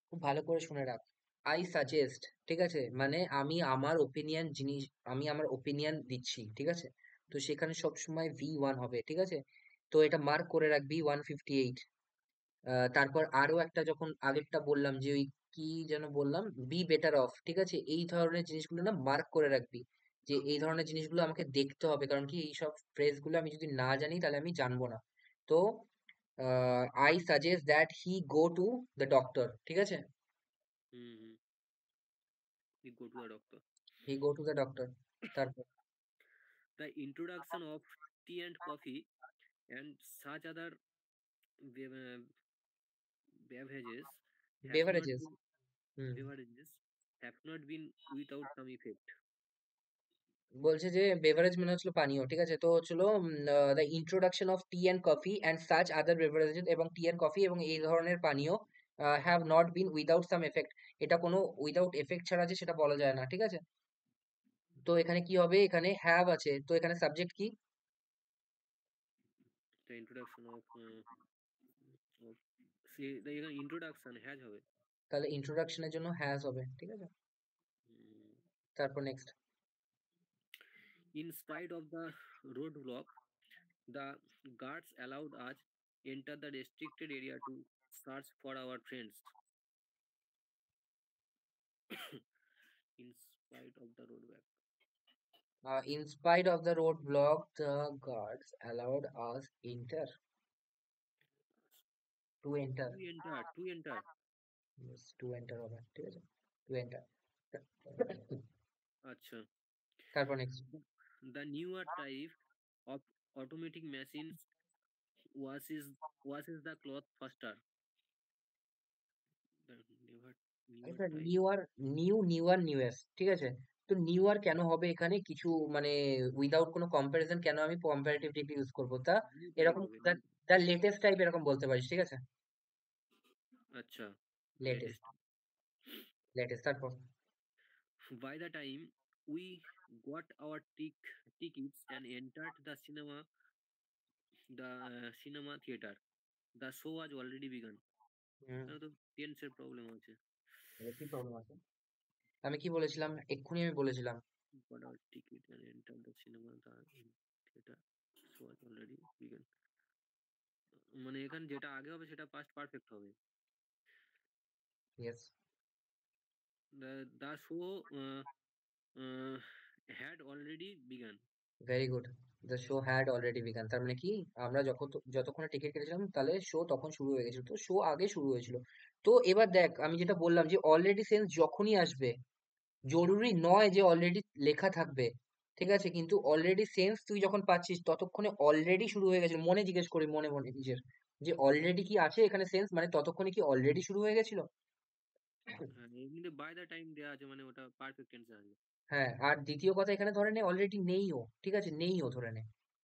খুব ভালো করে শুনে রাখ। আই সাজেস্ট, ঠিক আছে, মানে আমি আমার ওপিনিয়ন জিনিস, আমি আমার ওপিনিয়ন দিচ্ছি, ঠিক আছে? তো সেখানে সবসময় V1 হবে, ঠিক আছে? তো এটা মার্ক করে রাখবি 158। তারপর আরো একটা, যখন আগেরটা বললাম যে ওই কি যেন বললাম, বি বেটার অফ, ঠিক আছে? এই ধরনের জিনিসগুলো না মার্ক করে রাখবি, যে এই ধরনের জিনিসগুলো আমাকে দেখতে হবে, কারণ কি এইসব ফ্রেজ গুলো আমি যদি না জানি তাহলে আমি জানবো না। তো I suggest that he go to the doctor, ঠিক আছে? Hmm. He go to the doctor. He go to the doctor. তারপর The introduction of tea and coffee and such other bev- beverages have not beverages. been hmm. beverages have not been without some effect. বলছে যে beverage মানে হচ্ছিল পানীয়, ঠিক আছে? তো হচ্ছিল the introduction of T and coffee and such other beverages, এবং টি অ্যান্ড কফি এবং এই ধরনের পানীয় have not been without some effect, এটা কোনো উইদাউট এফেক্ট ছাড়া যে সেটা বলা যায় না, ঠিক আছে? তো এখানে কি হবে, এখানে হ্যাভ আছে, তো এখানে সাবজেক্ট কি? The introduction of see the introduction has হবে. তাহলে ইন্ট্রোডাকশনের জন্য হ্যাজ হবে, ঠিক আছে? Mm. তারপর next. In spite of the roadblock, the guards allowed us enter the restricted area to search for our friends. In spite of the roadblock. In spite of the roadblock, the guards allowed us to enter. To enter. Yes, to enter হবে, ঠিক আছে? To enter। আচ্ছা। তারপর next. The newer type of automatic machines washes washes the cloth faster. The newer আচ্ছা, type. Newer, ঠিক আছে? তো newer কেন হবে এখানে, কিছু মানে উইদাউট কোনো কম্পারিজন কেন আমি কম্পারেটিভ ডিগ্রি ইউজ করবো তা? New type এরকম হবে the new. The latest type এরকম বলতে পারিস, ঠিক আছে? আচ্ছা। Latest, Latest. লেটেস্ট। তারপর By the time we got our tickets and entered the cinema theater, the show was already begun. হুম, তাহলে তো টেন্সের প্রবলেম আছে। এর কি প্রবলেম আছে? আমি কি বলেছিলাম এক্ষুনি, আমি বলেছিলাম Got our ticket and entered the theater, show was already begun. মানে এখানে যেটা আগে হবে সেটা পাস্ট পারফেক্ট হবে। Yes. The show uh, had already begun. Very good. The show had already began, তার মানে কি, আমরা যতক্ষণে টিকিট কেটেছিলাম তাহলে শো তখন শুরু হয়ে গেছিল, তো শো আগে শুরু হয়েছিল। তো এবার দেখ, আমি যেটা বললাম যে অলরেডি সেন্স যখনই আসবে, জরুরি নয় যে অলরেডি লেখা থাকবে, ঠিক আছে? কিন্তু অলরেডি সেন্স তুই যখন পাচ্ছিস ততক্ষণে অলরেডি শুরু হয়ে গেছিল, মনে জিজ্ঞেস করি, মনে মনে নিজের, যে অলরেডি কি আছে এখানে সেন্স, মানে ততক্ষণে কি অলরেডি শুরু হয়ে গেছিল? হ্যাঁ, এমনিতে বাই দ্য টাইম দেওয়া আছে মানে ওটা পারফেক্ট টেন্সে আসবে। হ্যাঁ, আর দ্বিতীয় কথা, এখানে ধরে নে অলরেডি নেইও, ঠিক আছে? নেইও ধরে নে,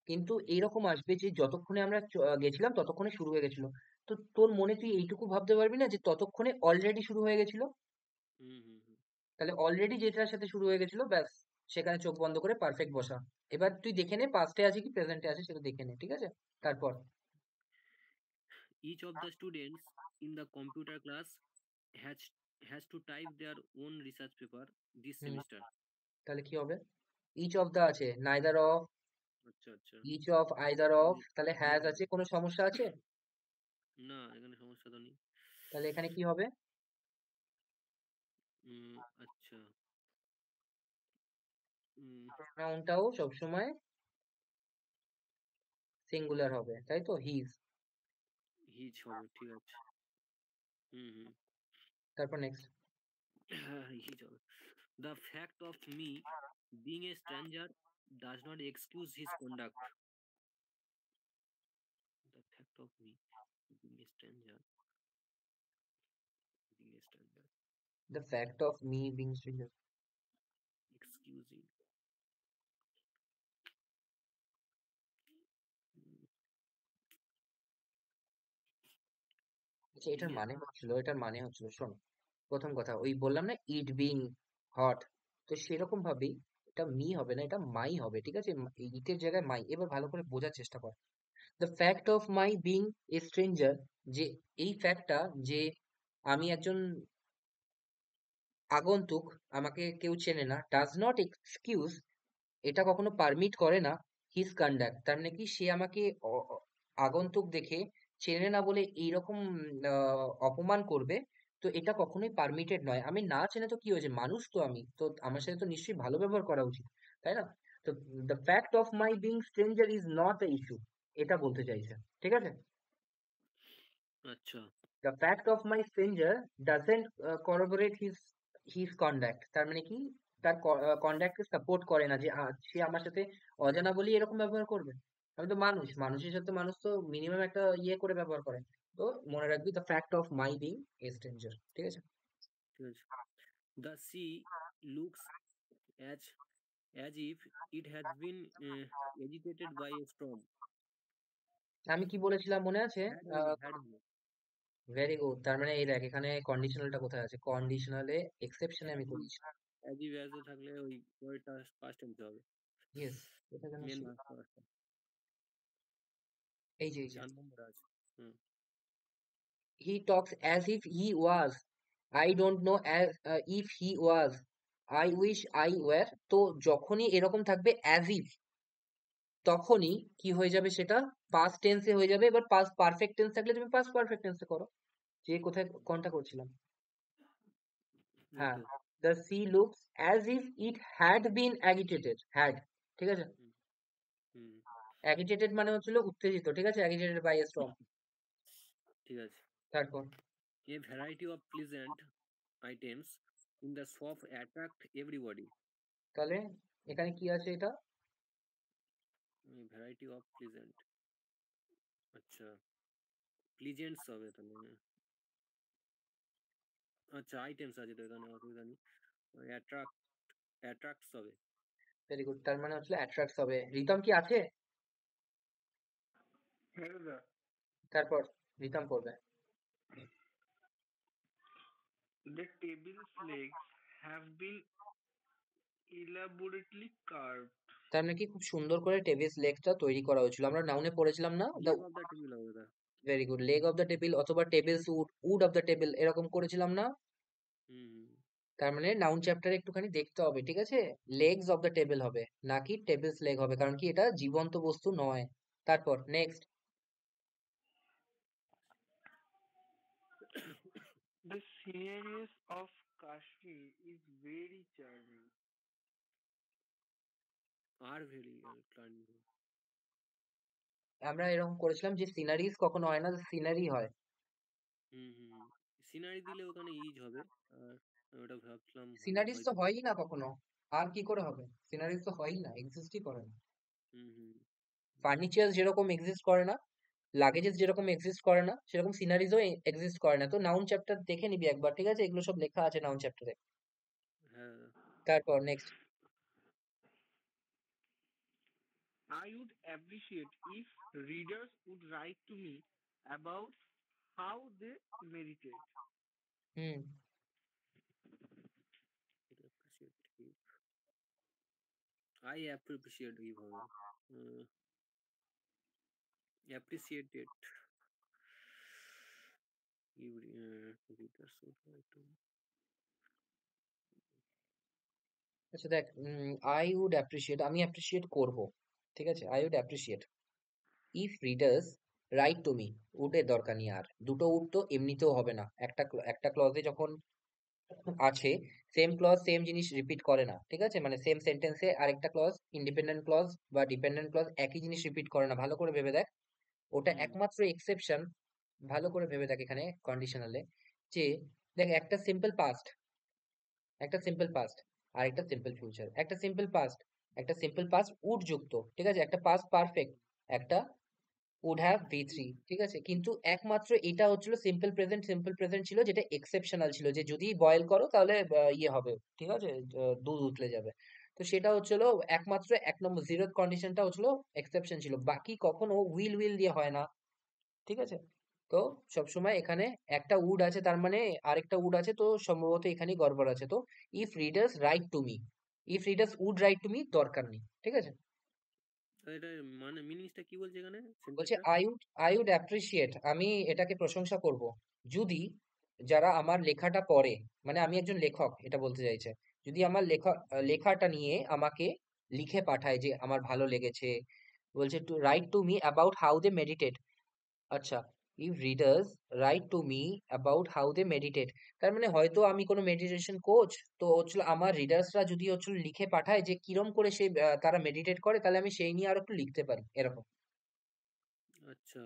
কিন্তু এইরকম আসবে যে যতক্ষণে আমরা গেছিলাম ততক্ষণে শুরু হয়ে গেছিল। তো তোর মনে তুই এইটুকু ভাবতে পারবি না যে ততক্ষণে অলরেডি শুরু হয়ে গেছিল? হুম হুম হুম। তাহলে অলরেডি যেটার সাথে শুরু হয়ে গেছিল, ব্যাস, সেখানে চোখ বন্ধ করে পারফেক্ট বসা। এবার তুই দেখে নে পাস্টে আছে কি প্রেজেন্টে আছে, সেটা দেখে নে, ঠিক আছে? তারপর Each of the students in the computer class has has to type their own research paper this hmm, semester. তাহলে কি হবে? ইচ অফ দা আছে, নাইদার অফ, আচ্ছা আচ্ছা ইচ অফ, আইদার অফ, তাহলে হ্যাজ আছে, কোনো সমস্যা আছে? না এখানে সমস্যা তো নেই। তাহলে এখানে কি হবে? আচ্ছা উম, প্রোনাউনটাও সবসময় সিঙ্গুলার হবে, তাই তো? হিজ। হিজ হবে, ঠিক আছে। হুম। তারপর নেক্সট। হিজ হবে। The fact of me being a stranger does not excuse his conduct. The fact of me being a stranger, the fact of me being stranger. excusing. Mm, আচ্ছা, being a এটার মানে হচ্ছিল, শোনো, প্রথম কথা ওই বললাম না, ইট বিং হট, তো সেরকম ভাবেই এটা মি হবে না, এটা মাই হবে, ঠিক আছে? ইটের জায়গায় মাই। এবার ভালো করে বোঝার চেষ্টা কর। The fact of my being a stranger, যে এই ফ্যাক্টটা, যে আমি একজন আগন্তুক, আমাকে কেউ চেনে না, ডাজ নট এক্সকিউজ, এটা কখনো পারমিট করে না, হিজ কন্ডাক্ট, তার মানে কি, সে আমাকে আগন্তুক দেখে চেনে না বলে এইরকম অপমান করবে, তো এটা কখনোই পারমিটেড নয়। আমি না চেনে তো কি হয়েছে, মানুষ তো আমি, তো আমার সাথে তো নিশ্চয়ই ভালো ব্যবহার করা উচিত, তাই না? তো the fact of my being stranger is not the issue, এটা বলতে চাইছে, ঠিক আছে? আচ্ছা the fact of my stranger doesn't corroborate his conduct, তার মানে কি, তার কন্ডাক্টকে সাপোর্ট করে না, যে সে আমার সাথে অজানা বলেই এরকম ব্যবহার করবে। আমি তো মানুষ, মানুষের সাথে মানুষ তো মিনিমাম একটা ইয়ে করে ব্যবহার করে। তো মনে রাখবি, the fact of my being a stranger, ঠিক আছে? ঠিক আছে। The sea looks as as if it has been agitated by a storm. আমি কি বলেছিলাম মনে আছে? Had been. Very good. তার মানে এই দেখ, এখানে কন্ডিশনালটা কোথায় আছে, কন্ডিশনালে এক্সেপশনে আমি As if করেছি। as if as এ থাকলে ওই ওইটা ফার্স্ট টেন্সে হবে। ইয়েস, এটা যেন মেন ভার্বটা এই যে 4 নম্বর আছে। হুম he talks as if he was, I don't know as if he was, I wish I were, তো যখনই এরকম থাকবে as if, তখনই কি হয়ে যাবে, সেটা পাস্ট টেন্সে হয়ে যাবে। এবার পাস্ট পারফেক্ট টেন্স থাকলে তুমি পাস্ট পারফেক্ট টেন্সে করো, যে কোথায় কোনটা করছিলাম। এই হ্যাঁ, তো the sea looks as if it had been agitated, had, ঠিক আছে? হুম হুম, agitated মানে হচ্ছিল উত্তেজিত, ঠিক আছে? agitated by a storm। ঠিক আছে। তারপর A variety of pleasant items in the shop attract everybody. তাহলে এখানে কি আছে এটা? A variety of pleasant, আচ্ছা প্লিজেন্টস হবে তাহলে। আচ্ছা আইটেমস আছে তো এখানে, অসুবিধা নেই। অ্যাট্রাক্ট অ্যাট্রাক্টস হবে। ভেরি গুড, তার মানে হচ্ছিল অ্যাট্রাক্টস হবে। রিতম কি আছে? হ্যাঁ দাদা। তারপর রিতম পড়বে। The table's legs have been elaborately carved. তার মানে কি, খুব সুন্দর করে টেবিল লেগটা তৈরি করা হয়েছিল, আমরা নাউনে পড়েছিলাম না? The, leg of the table হবে ওটা। Very good, leg of the table অথবা tables wood, wood of the table, এরকম করেছিলাম না? হুম তার মানে নাউন চ্যাপ্টারে একটুখানি দেখতে হবে, ঠিক আছে? লেগস অফ দ্য টেবিল হবে, নাকি টেবিলস লেগ হবে, কারণ কি এটা জীবন্ত বস্তু নয়। তারপর next. The sceneries of Kashmir is very charming. Are very client. আমরা এরকম করেছিলাম যে সিনারিজ কখনো হয় না, সিনারি হয়। হুম সিনারি দিলে ওখানে ইজ হবে। আর আমি ওটা ভাবছিলাম সিনারিজ তো হয়তো। হয়ই না কখনো, আর কি করে হবে? সিনারিজ তো হয়ই না, এক্সিস্টই করে না। হুম ফার্নিচার যেরকম এক্সিস্ট করে না, লাগেজেস যেরকম এক্সিস্ট করে না, সেরকম সিনারিজও এক্সিস্ট করে না। তো নাউন চ্যাপ্টার দেখে নিবি একবার, ঠিক আছে? এগুলো সব লেখা আছে নাউন চ্যাপ্টারে। হ্যাঁ তারপর next. I would appreciate if readers would write to me about how they meditate. Hmm, I appreciate if হবে। Appreciated you readers would write to me. আচ্ছা দেখ, আই উড অ্যাপ্রিসিয়েট, আমি অ্যাপ্রিসিয়েট করব, ঠিক আছে, I would appreciate if readers write to me. উডের দরকার নেই, আর দুটো উড তো এমনিতেও হবে না, একটা ক্লজে যখন আছে, সেম ক্লজ সেম জিনিস রিপিট করে না, ঠিক আছে, মানে সেম সেন্টেন্সে আরেকটা ক্লজ, ইন্ডিপেন্ডেন্ট ক্লজ বা ডিপেন্ডেন্ট ক্লজ একই জিনিস রিপিট করে না, ভালো করে ভেবে দেখ। ওটা হুম একমাত্র এক্সেপশন, ভালো করে ভেবে দেখ এখানে কন্ডিশনালে, যে দেখ একটা সিম্পল পাস্ট আর একটা সিম্পল ফিউচার, একটা সিম্পল পাস্ট উড যুক্ত, ঠিক আছে, একটা পাস্ট পারফেক্ট, একটা উড হ্যাভ ভি3, ঠিক আছে, কিন্তু একমাত্র এটা হচ্ছিল সিম্পল প্রেজেন্ট ছিল, যেটা এক্সেপশনাল ছিল, যে যদি বয়েল করো তাহলে ইয়ে হবে, ঠিক আছে, দুধ উতলে যাবে। তো সেটা হচ্ছিল একমাত্র এক নম্বর জিরো কন্ডিশনটা হচ্ছিল এক্সেপশন ছিল, বাকি কখনো উইল দিয়ে হয় না, ঠিক আছে। তো সবসময় এখানে একটা উড আছে, তার মানে আরেকটা উড আছে, তো সম্ভবত এখানেই গড়বড় আছে। তো if readers would write to me দরকার নেই, ঠিক আছে। তো এটা মানে মিনিংসটা কি বলছে এখানে বলছে সেন্টেন্সটা? আই উড অ্যাপ্রিসিয়েট, আমি এটাকে প্রশংসা করব, যদি যারা আমার লেখাটা পড়ে, মানে আমি একজন লেখক এটা বলতে চাইছে, যদি আমার লেখাটা নিয়ে আমাকে লিখে পাঠায় যে আমার ভালো লেগেছে, বলছে to write to me about how they meditate. আচ্ছা, if readers write to me about how they meditate, তার মানে হয়তো আমি কোনো মেডিটেশন কোচ, তো হচ্ছিল আমার রিডার্সরা যদি হচ্ছিল লিখে পাঠায় যে কিরম করে সে তারা মেডিটেট করে, তাহলে আমি সেই নিয়ে আরো একটু লিখতে পারি, এরকম। আচ্ছা,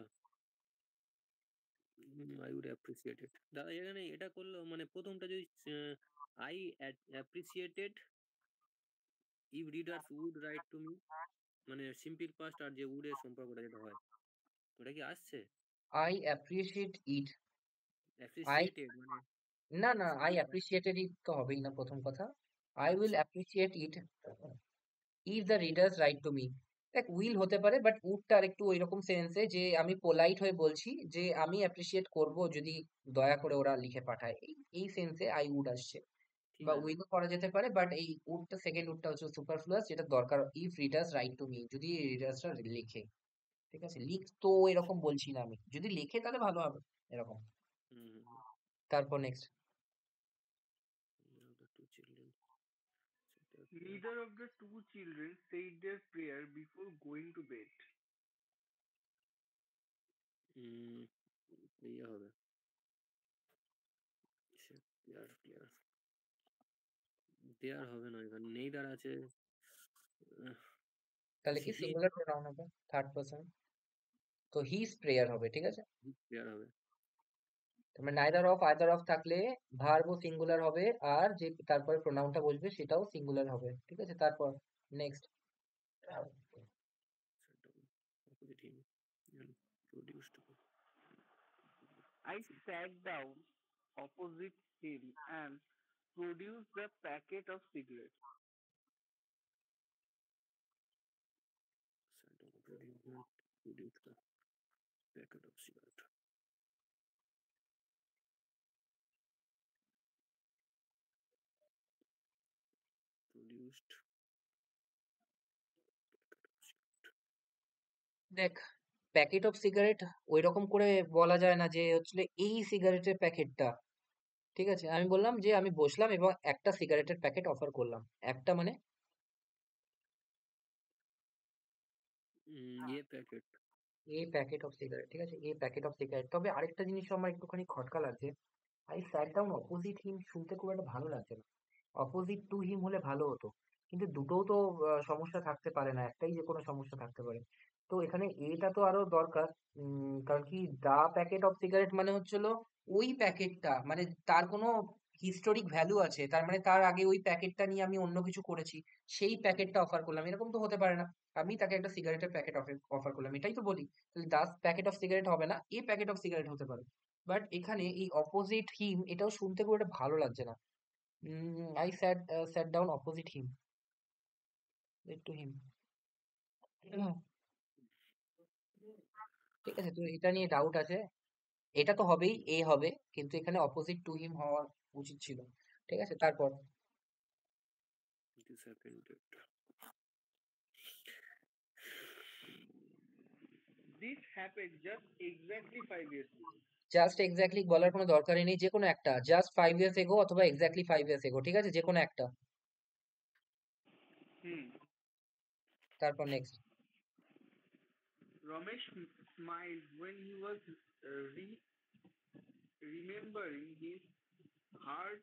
আই উড অ্যাপ্রিসিয়েট ইট। দাদা এখানে এটা করলো মানে প্রথমটা যদি I appreciated if readers would write to me, মানে সিম্পল পাস্ট আর যে উড এর সম্পর্কটা যেটা হয় ওটা কি আসছে? I appreciate it, I, appreciated মানে না না, I simple past. Appreciated it তো হবেই না প্রথম কথা, আই উইল আচ্ছা। Appreciate it if the readers write to me. দেখ উইল হতে পারে, বাট উডটা আর একটু ওইরকম সেন্সে যে আমি পোলাইট হয়ে বলছি যে আমি অ্যাপ্রিসিয়েট করব যদি দয়া করে ওরা লিখে পাঠায়, এই সেন্সে আই উড আসছে। ঠিক বা আছে। উইলও করা যেতে পারে, বাট এই উডটা, সেকেন্ড উডটা হচ্ছে সুপারফ্লুয়াস, যেটা দরকার if readers write to me, যদি রিডার্সরা লিখে, ঠিক আছে, লিখ তো এরকম বলছি না আমি, যদি লিখে তাহলে ভালো হবে, এরকম। হুম হুম হুম। তারপর next, Now the two children set up their Neither of the two children said their prayer before going to bed. উম, ইয়ে হবে প্লেয়ার প্লেয়ার দেয়ার হবে না, এখানে নেইদার আছে। তাহলে কি হি সিঙ্গুলার প্রোনাউন হবে, থার্ড পারসন, তো হিজ প্রেয়ার হবে, ঠিক আছে। প্লেয়ার হবে। তার মানে নাইদার অফ আইদার অফ থাকলে ভার্বও সিঙ্গুলার হবে, আর যে তারপরে প্রোনাউনটা বসবে সেটাও সিঙ্গুলার হবে, ঠিক আছে। তারপর next, Set down opposite him and produced. I sat down opposite him and produced the packet of cigarettes. Set down opposite him and produced the packet of cigarette. Produced packet of cigarette. দেখ packet of cigarette ওই রকম করে বলা যায় না যে হচ্ছে এই সিগারেটের প্যাকেটটা, ঠিক আছে, আমি বললাম যে আমি বসলাম এবং একটা সিগারেটের প্যাকেট অফার করলাম, একটা মানে ये packet. A packet of cigarette, ঠিক আছে, এ প্যাকেট অফ সিগারেট। তবে আরেকটা জিনিস আমার একটুখানি খটকা লাগছে, আই স্যাট ডাউন অপোজিট হিম শুনতে খুব একটা ভালো লাগছে না, অপোজিট টু হিম হলে ভালো হতো, কিন্তু দুটোও তো সমস্যা থাকতে পারে না, একটাই যে কোনো সমস্যা থাকতে পারে। তো এখানে এটা তো আরো দরকার, কারণ কি দা প্যাকেট অফ সিগারেট মানে হচ্ছিল ওই প্যাকেটটা, মানে তার কোনো হিস্টোরিক ভ্যালু আছে, তার মানে তার আগে ওই প্যাকেটটা নিয়ে আমি অন্য কিছু করেছি, সেই প্যাকেটটা অফার করলাম, এরকম তো হতে পারে না। আমি তাকে একটা সিগারেটের প্যাকেট অফার করলাম, এটাই তো বলি। তাহলে দাস প্যাকেট অফ সিগারেট হবে না, এ প্যাকেট অফ সিগারেট হতে পারে। বাট এখানে এই অপোজিট হিম এটাও শুনতে খুব একটা ভালো লাগছে না। I sat down opposite him, to him. ঠিক আছে, তো এটা নিয়ে ডাউট আছে, এটা তো হবেই, এ হবে, কিন্তু এখানে অপোজিট টু হিম হওয়া উচিত ছিল, ঠিক আছে। তারপর Disappointed. This happened just exactly 5 years ago. Just exactly বলার কোনো দরকারই নেই, যে কোনো একটা, জাস্ট 5 ইয়ার্স এগো অথবা এক্স্যাক্টলি 5 ইয়ার্স এগো, ঠিক আছে, যে কোনো একটা। Hmm. তারপর next. Ramesh smiled when he was remembering his hard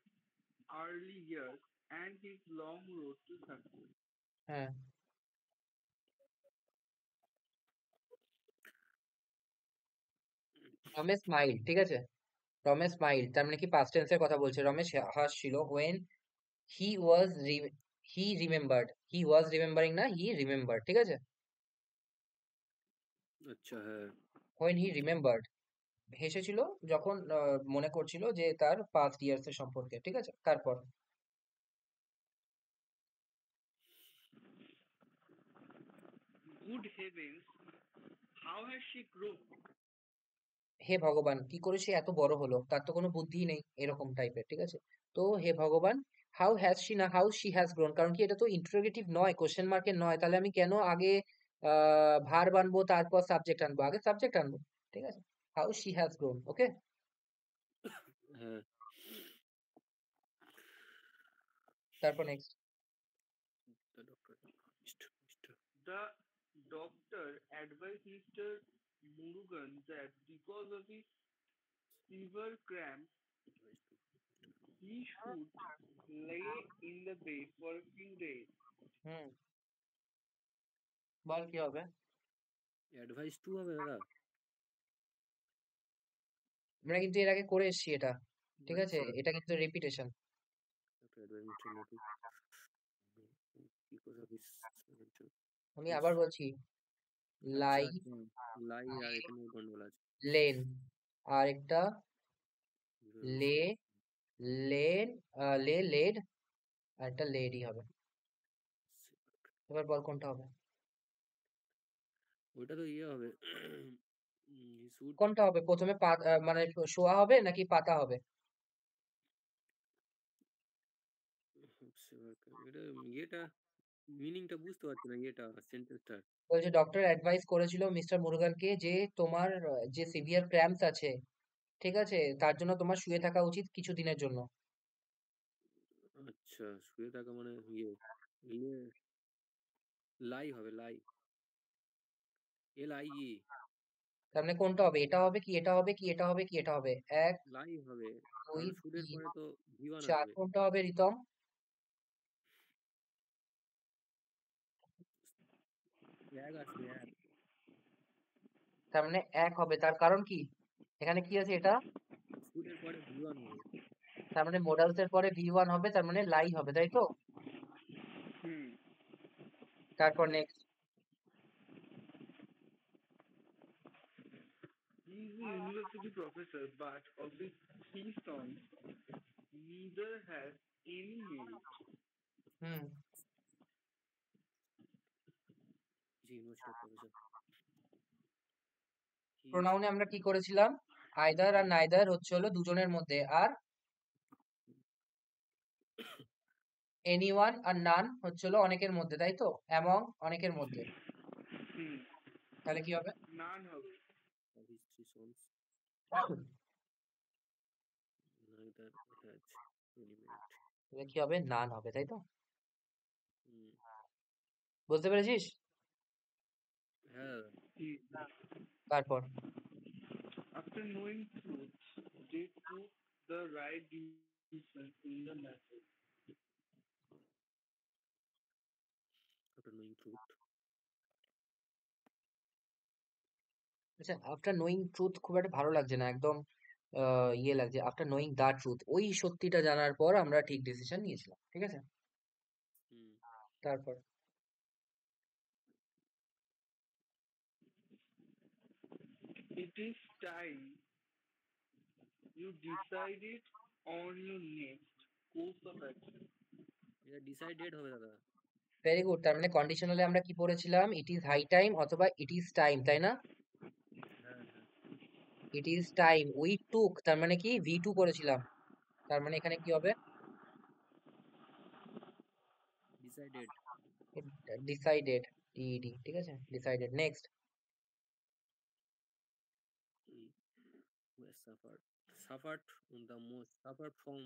early years and his long road to success. হ্যাঁ, রমেশ স্মাইল, ঠিক আছে? রমেশ স্মাইল তার মানে কি পাস্ট টেন্সের কথা বলছে। Ramesh হাসছিল when he was he remembered, he was remembering না, he remembered, ঠিক আছে? আচ্ছা, হ্যাঁ। when he remembered, হেসেছিল যখন মনে করছিল যে তার পাস্ট ইয়ার্স এর সম্পর্কে, ঠিক আছে? তারপর Good heavens, how has she grown? হে ভগবান, কি করে সে এত বড় হলো, তার তো কোনো বুদ্ধিই নেই, এরকম টাইপের, ঠিক আছে? তো হে ভগবান, হাউ হ্যাজ শি না, হাউ শি হ্যাজ গ্রোন, কারণ কি এটা তো ইন্টারোগেটিভ নয়, কোশ্চেন মার্কের নয়, তাহলে আমি কেন আগে ভার্ব আনবো তারপর সাবজেক্ট আনবো? আগে সাবজেক্ট আনবো, ঠিক আছে? হাউ শি হ্যাজ গ্রোন, ওকে। হ্যাঁ। তারপর next. The doctor Mr. The doctor advised Mr. Murugan that because of his severe cramps, he should lay in the bed for a few days. হুম, বল কি হবে? Advice two হবে দাদা? আমরা কিন্তু এর আগে করে এসেছি এটা, ঠিক আছে? আচ্ছা, এটা কিন্তু repetition. Advice mister Motu because of his আমি his আবার বলছি, আচ্ছা, লাই, হুম, লাই আর এখানে গন্ডগোল আছে। লেন, আর একটা লে, লেন, লে, লেড, আর একটা লেডি হবে। এবার বল কোনটা হবে? ওইটা তো ইয়ে হবে শুড কোনটা হবে প্রথমে? মানে শোয়া হবে নাকি পাতা হবে? এটা ইয়েটা মিনিংটা বুঝতে পারছি না, ইয়েটা সেন্টেন্সটা। বলছে ডক্টর অ্যাডভাইস করেছিল মিস্টার মুরুগানকে যে তোমার যে সিভিয়ার ক্র্যাম্পস আছে, ঠিক আছে, তার জন্য তোমার শুয়ে থাকা উচিত কিছু দিনের জন্য। আচ্ছা, শুয়ে থাকা মানে ইয়ে ইয়ে লাই হবে, লাই, LIE, তার মানে কোনটা হবে? এটা হবে কি এটা হবে কি এটা হবে কি এটা হবে? এক, লাই হবে, দুই, কারণ শুডের তিন, পরে তো V1 চার, আসবে। কোনটা হবে রিতম? এক আসবে, এক। তার মানে এক হবে, তার কারণ কি? এখানে কি আছে এটা? শুডের পরে V1 হবে। তার মানে মোডালস এর পরে ভি ওয়ান হবে, তার মানে লাই হবে, তাই তো? Hmm. তারপর next. He is a university professor, but of his three sons, neither has any merit. Hmm, জি, ইউনিভার্সিটি প্রফেসর। হি ইজ প্রোনাউনে আমরা কি করেছিলাম? আইদার আর নাইদার হচ্ছে হলো দুজনের মধ্যে, আর এনিওয়ান আর নান হচ্ছে হলো অনেকের মধ্যে, তাই তো? অ্যামং, অনেকের মধ্যে। Hmm. তাহলে কি হবে? None হবে। of his three sons, neither has any merit. তাহলে কি হবে? নান হবে, তাই তো? হুম, বুঝতে পেরেছিস? হ্যাঁ। Hmm. তারপর After knowing truth, they took the right decision in the matter. After knowing truth, আচ্ছা, আফটার নোয়িং ট্রুথ খুব একটা ভালো লাগছে না, একদম ইয়ে লাগছে। আফটার নোয়িং দা ট্রুথ, ওই সত্যিটা জানার পর আমরা ঠিক ডিসিশন নিয়েছিলাম, ঠিক আছে? হুম, তারপর It is time you decided on your next course of action. এটা ডিসাইডেড হবে দাদা। Very good. তার মানে কন্ডিশনালে আমরা কি পড়েছিলাম? ইট ইজ হাই টাইম অথবা ইট ইজ টাইম, তাই না? হ্যাঁ, হ্যাঁ, ইট ইজ টাইম উই টুক, তার মানে কি ভি টু করেছিলাম, তার মানে এখানে কি হবে? ডিসাইডেড। ডিসাইডেড, ডিইডি, ঠিক আছে? Decided. Next. Who has suffered the most, suffered from,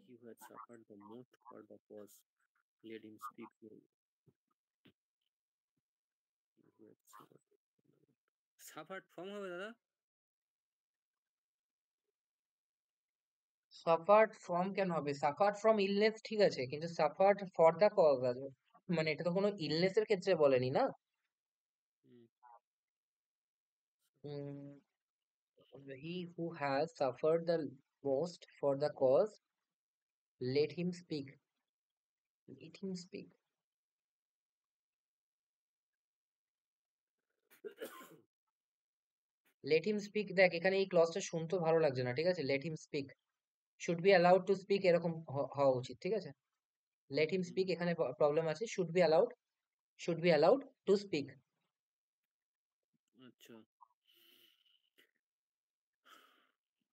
he who had suffered the most for the cause, let him speak. Who had suffered from হবে দাদা? সাফার্ড ফ্রম কেন হবে? সাফার্ড ফ্রম ইলনেস ঠিক আছে, কিন্তু suffered for the cause আছে, মানে এটা তো কোনো ইলনেসের ক্ষেত্রে বলেনি না। হুম, He who has suffered the most for the cause, let him speak. Let him speak. Let him speak, দেখ এখানে এই ক্লজটা শুনতে ভালো লাগছে না, ঠিক আছে? Let him speak. Should be allowed to speak এরকম হওয়া উচিত, ঠিক আছে? Let him হুম, speak এখানে প্রবলেম আছে, should be allowed to speak. আচ্ছা।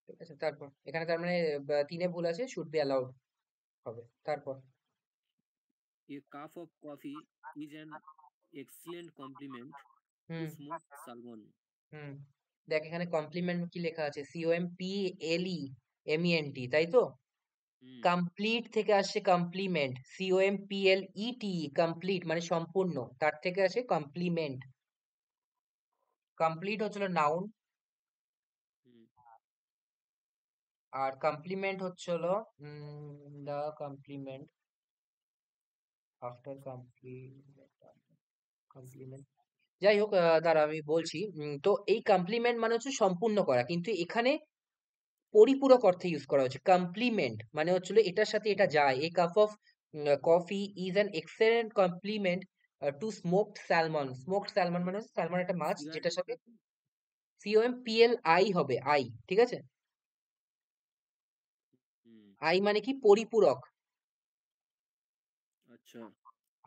ঠিক আছে, তারপর এখানে তার মানে তিনে ভুল আছে, should be allowed হবে। তারপর A cup of coffee is an excellent compliment to hmm smoked salmon. হুম দেখ এখানে কমপ্লিমেন্ট কি লেখা আছে, COMPLEMENT, তাই তো? হুম, কমপ্লিট থেকে আসছে কমপ্লিমেন্ট, COMPLET, কমপ্লিট মানে সম্পূর্ণ, তার থেকে আসে কমপ্লিমেন্ট। কমপ্লিট হচ্ছিল নাউন, হুম, আর কমপ্লিমেন্ট হচ্ছিল দা কমপ্লিমেন্ট আফটার কমপ্লিমেন্ট। যাই হোক, দাঁড়া আমি বলছি। তো এই কমপ্লিমেন্ট মানে হচ্ছে সম্পূর্ণ করা, কিন্তু এখানে পরিপূরক অর্থে ইউজ করা হচ্ছে। কমপ্লিমেন্ট মানে হচ্ছিল এটার সাথে এটা যায়, a cup of coffee is an excellent compliment to smoked salmon. Smoked salmon মানে হচ্ছে স্যালমন একটা মাছ যেটার সিগারেটের সাথে সাথে? COMPLI হবে, আই, ঠিক আছে? হুম, আই মানে কি পরিপূরক। আচ্ছা,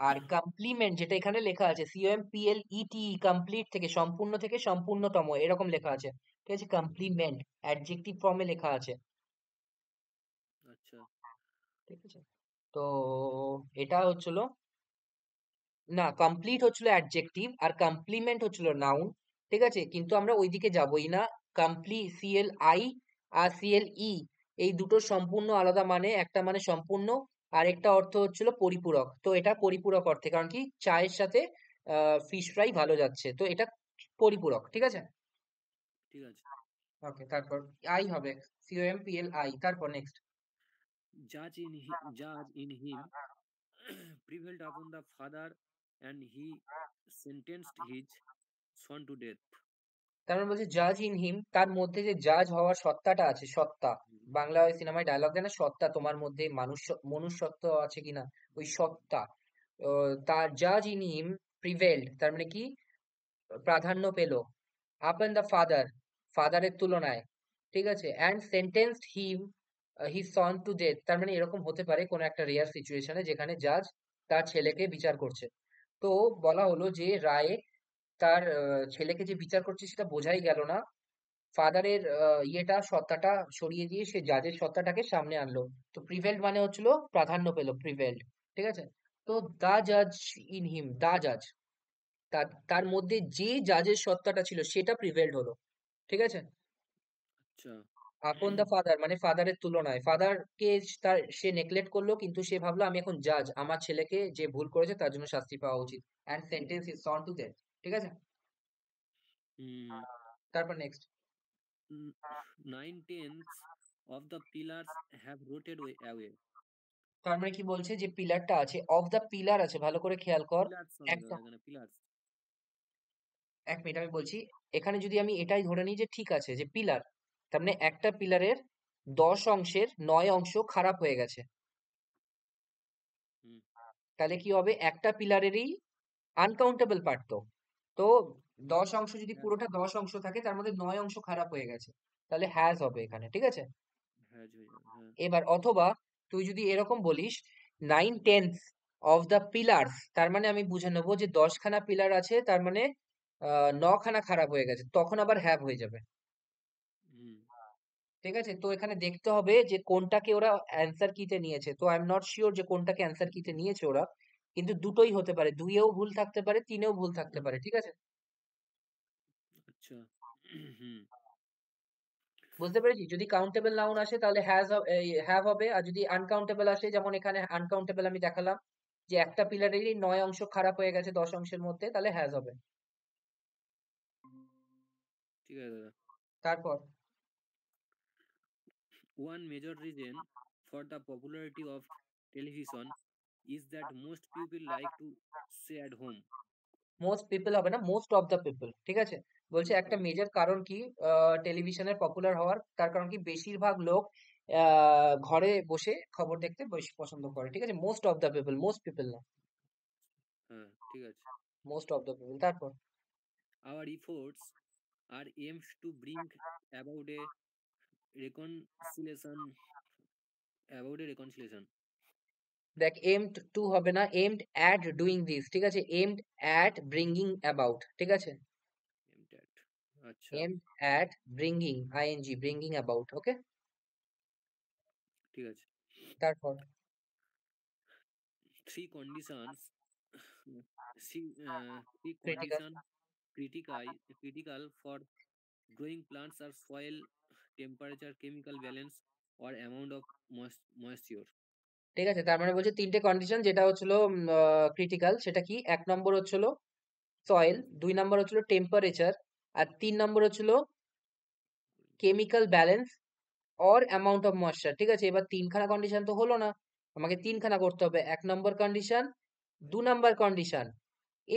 আর কমপ্লিমেন্ট যেটা এখানে লেখা আছে COMPLET, কমপ্লিট থেকে সম্পূর্ণ থেকে সম্পূর্ণতম এরকম লেখা আছে, ঠিক আছে? কমপ্লিমেন্ট অ্যাডজেক্টিভ ফর্মে লেখা আছে, আচ্ছা, ঠিক আছে? তো এটা হচ্ছিল, না কমপ্লিট হচ্ছিল অ্যাডজেক্টিভ আর কমপ্লিমেন্ট হচ্ছিল নাউন, ঠিক আছে? কিন্তু আমরা ওইদিকে যাবোই না। CLI আর CLE এই দুটো সম্পূর্ণ আলাদা, মানে একটা মানে সম্পূর্ণ, আর একটা অর্থ হচ্ছিল পরিপূরক। তো এটা পরিপূরক অর্থে, কারণ কি চায়ের সাথে ফিশ ফ্রাই ভালো যাচ্ছে, তো এটা পরিপূরক, ঠিক আছে? ঠিক আছে। ওকে, তারপর আই হবে, COMPLI, তারপর next. Judge in him prevailed upon the father, and he sentenced his son to death. তার মানে বলছে জাজ ইন হিম, তার মধ্যে যে জাজ হওয়ার সত্তাটা আছে, সত্তা, হুম, বাংলায় সিনেমায় ডায়লগ দেয় না, সত্তা তোমার মধ্যে মনুষ্যত্ব আছে কিনা, ওই সত্তা, তার জাজ ইন হিম প্রিভেলড তার মানে কি প্রাধান্য পেল, আপন দ্য ফাদার, ফাদারের তুলনায়, ঠিক আছে? And sentenced him his son to death, তার মানে এরকম হতে পারে কোনো একটা রেয়ার সিচুয়েশনে যেখানে জাজ তার ছেলেকে বিচার করছে। তো বলা হলো যে রায়ে তার ছেলেকে যে বিচার করছে সেটা বোঝাই গেল না, ফাদারের ইয়েটা সত্তাটা সরিয়ে দিয়ে সে জাজের সত্তাটাকে সামনে আনলো। তো প্রিভেলড মানে হচ্ছিল প্রাধান্য পেল, প্রিভেলড, ঠিক আছে? তো দা জাজ ইন হিম, দা জাজ, তার তার মধ্যে যে জাজের সত্তাটা ছিল সেটা প্রিভেলড হলো, ঠিক আছে? আচ্ছা, আপন দা ফাদার মানে ফাদারের তুলনায়, ফাদারকে তার সে নেগলেক্ট করলো, কিন্তু সে ভাবলো আমি এখন জাজ, আমার ছেলেকে যে ভুল করেছে তার জন্য শাস্তি পাওয়া উচিত, and sentence is Son to death, ঠিক আছে? হুম, তারপর next. n- 9/10 of the pillars have rotted away. তার মানে কি বলছে, যে পিলারটা আছে, অফ দা পিলার আছে, ভালো করে খেয়াল কর। পিলার্স হবে একটা, দাদা, এখানে পিলার্স। এক মিনিট আমি বলছি। এখানে যদি আমি এটাই ধরে নিই যে ঠিক আছে যে পিলার, তার মানে একটা পিলারের 10 অংশের 9 অংশ খারাপ হয়ে গেছে, হুম, তাহলে কি হবে, একটা পিলারেরই আনকাউন্টেবল পার্ট তো। তো 10 অংশ যদি হ্যাজ পুরোটা 10 অংশ থাকে, তার মধ্যে 9 অংশ খারাপ হয়ে গেছে, তাহলে হ্যাজ হবে এখানে, ঠিক আছে? হ্যাজ হয়ে যাবে, হ্যাঁ। এবার অথবা তুই যদি এরকম বলিস 9/10 অফ দ্য পিলার্স, তার মানে আমি বুঝে নেবো যে 10খানা পিলার আছে, তার মানে 9খানা খারাপ হয়ে গেছে, তখন আবার হ্যাভ হয়ে যাবে, হুম, ঠিক আছে? তো এখানে দেখতে হবে যে কোনটাকে ওরা অ্যান্সার কিতে নিয়েছে। তো আই এম নট শিওর যে কোনটাকে অ্যান্সার কিতে নিয়েছে ওরা, কিন্তু দুটোই হতে পারে, দুইয়েও ভুল থাকতে পারে, তিনেও ভুল থাকতে পারে, ঠিক আছে? আচ্ছা, হুম। বুঝতে পেরেছি? যদি কাউন্টেবল নাউন আসে তাহলে হ্যাভ হবে, আর যদি আনকাউন্টেবল আসে, যেমন এখানে আনকাউন্টেবল আমি দেখালাম যে একটা পিলারেরই 9 অংশ খারাপ হয়ে গেছে 10 অংশের মধ্যে, তাহলে হ্যাজ হবে। ঠিক আছে দাদা। তারপর One major reason for the popularity of television is that most people like to stay at home. Most people হবে না, মোস্ট অফ দ্য পিপল, ঠিক আছে? বলছে Most একটা of the মেজর কারণ কি টেলিভিশনের পপুলার হওয়ার, তার কারণ কি বেশিরভাগ লোক ঘরে বসে খবর দেখতে বেশি পছন্দ করে, ঠিক আছে? Most of the people, most people না, হ্যাঁ, ঠিক আছে। Most of the people. তারপর Our efforts are aimed to bring about a reconciliation reconciliation. দেখ, aimed to হবে না, aimed at doing this, ঠিক আছে? aimed at bringing about, ঠিক আছে? Aimed at. আচ্ছা, aimed at bringing, bringing about, ওকে? ঠিক আছে। তারপর Three conditions three critical, condition critical for growing plants are soil, temperature, chemical balance, or amount of moisture. ঠিক আছে? তার মানে বলছে তিনটে কন্ডিশন, যেটা হচ্ছিল ক্রিটিক্যাল, সেটা কি? 1 নম্বর হচ্ছিল সয়েল, 2 নম্বর হচ্ছিল টেম্পারেচার, আর 3 নম্বর হচ্ছিল chemical balance or amount of moisture, ঠিক আছে? এবার তিনখানা কন্ডিশন তো হলো না, আমাকে তিনখানা করতে হবে। 1 নম্বর কন্ডিশন, 2 নম্বর কন্ডিশন।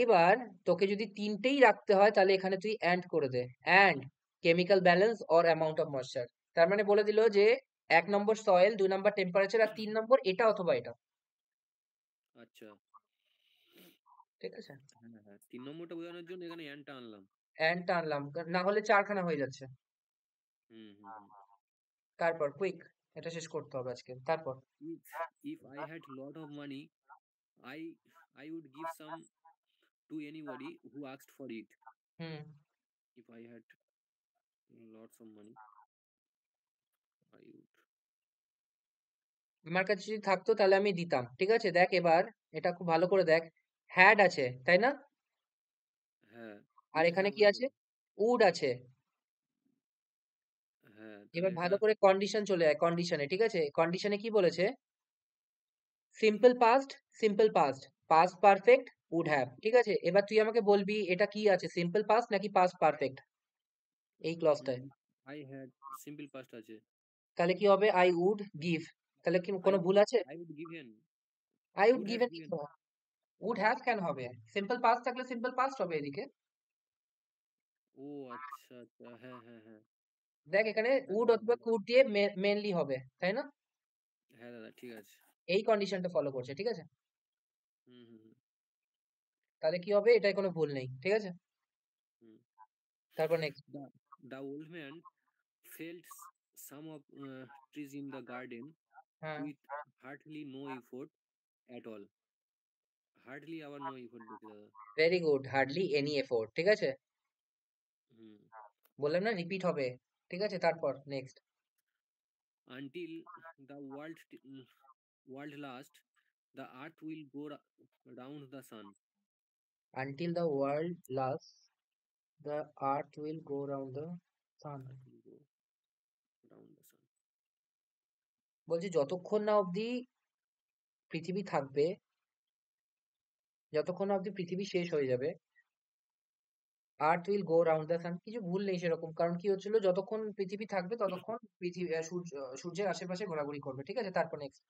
এবার তোকে যদি তিনটেই রাখতে হয় তাহলে এখানে তুই অ্যান্ড করে দে, and chemical balance or amount of moisture. তার মানে বলে দিল যে 1 নম্বর সয়েল, 2 নম্বর টেম্পারেচার, আর 3 নম্বর এটা অথবা এটা, আচ্ছা, ঠিক আছে? হ্যাঁ, হ্যাঁ। ৩ নম্বরটা বোঝানোর জন্য এখানে অ্যানটা আনলাম। অ্যান্ডটা আনলাম, না হলে 4খানা হয়ে যাচ্ছে। হুম, হুম, হুম। তারপর কুইক, এটা শেষ করতে হবে আজকে। তারপর If if I had lot of money, I I would give some to anybody who asked for it. Hmm, If I had lots of money, I would. আমার কাছে যদি থাকতো তাহলে আমি দিতাম, ঠিক আছে? দেখ এবার, এটা খুব ভালো করে দেখ, হ্যাড আছে তাই না? হ্যাঁ, আর would এখানে have কি হলে আছে? চলে। উড আছে। হ্যাঁ, এবার তাহলে এটা ভালো করে কন্ডিশন চলে যায়, কন্ডিশনে, ঠিক আছে? কন্ডিশনে কি বলেছে? Simple past, simple past, past perfect, would have, ঠিক আছে? এবার তুই আমাকে বলবি এটা কি আছে, সিম্পল পাস্ট নাকি পাস্ট পারফেক্ট এই ক্লজটায়? I had simple past আছে। তাহলে কি হবে? আই উড গিভ, তাহলে কি I কোনো would ভুল আছে? I would given, I would would have given কি? given. উড হ্যাভ কেন হবে? সিম্পল পাস্ট থাকলে সিম্পল পাস্ট হবে এদিকে। ও আচ্ছা, আচ্ছা। হ্যাঁ, হ্যাঁ, হ্যাঁ। দেখ এখানে হ্যাঁ উড দাদা, অথবা হ্যাঁ দাদা। কুড দিয়ে মেনলি হবে, তাই না? হ্যাঁ দাদা, ঠিক আছে। এই কন্ডিশনটা ফলো করছে, ঠিক আছে? হুম, হুম, হুম, তাহলে কি হবে? এটাই কোনো ভুল নেই, ঠিক আছে? হুম। তারপর next. The old man felled some of trees in the garden হ্যাঁ, with hardly no effort at all. Hardly আবার no effort দিয়েছে দাদা। Very good, hardly any effort, ঠিক আছে? হুম। বললাম না রিপিট হবে, ঠিক আছে? তারপর next. Until the world last, the earth will go round the sun. Until the world last, the earth will go round the San. Earth will go round the sun. বলছি যতক্ষণ না অবধি পৃথিবী থাকবে, যতক্ষণ না অবধি পৃথিবী শেষ হয়ে যাবে, earth will go round the sun, কিছু ভুল নেই সেরকম। কারণ কি হচ্ছিল, যতক্ষণ পৃথিবী থাকবে ততক্ষণ পৃথিবী সূর্যের আশেপাশে ঘোরাঘুরি করবে, ঠিক আছে? তারপর next.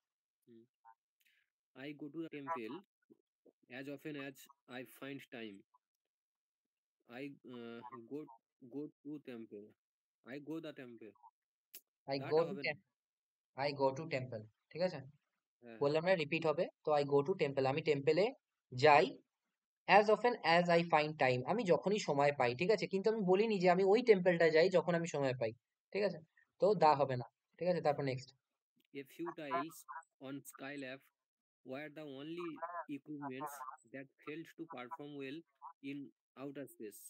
Hmm. I go to the temple as often as I find time. I go to temple. I go the temple. I go দাটা টু হবে না। Temple, I go to temple, ঠিক আছে? হ্যাঁ, হ্যাঁ। বললাম না রিপিট হবে, তো আই গো টু টেম্পল, আমি টেম্পলে যাই as often as I find time, আমি যখনই সময় পাই, ঠিক আছে? কিন্তু আমি বলিনি যে আমি ওই টেম্পলটা যাই যখন আমি সময় পাই, ঠিক আছে? তো দা হুম। হবে না, ঠিক আছে? তারপর next. A few tiles on Skylab were the only equipments that failed to perform well in outer space.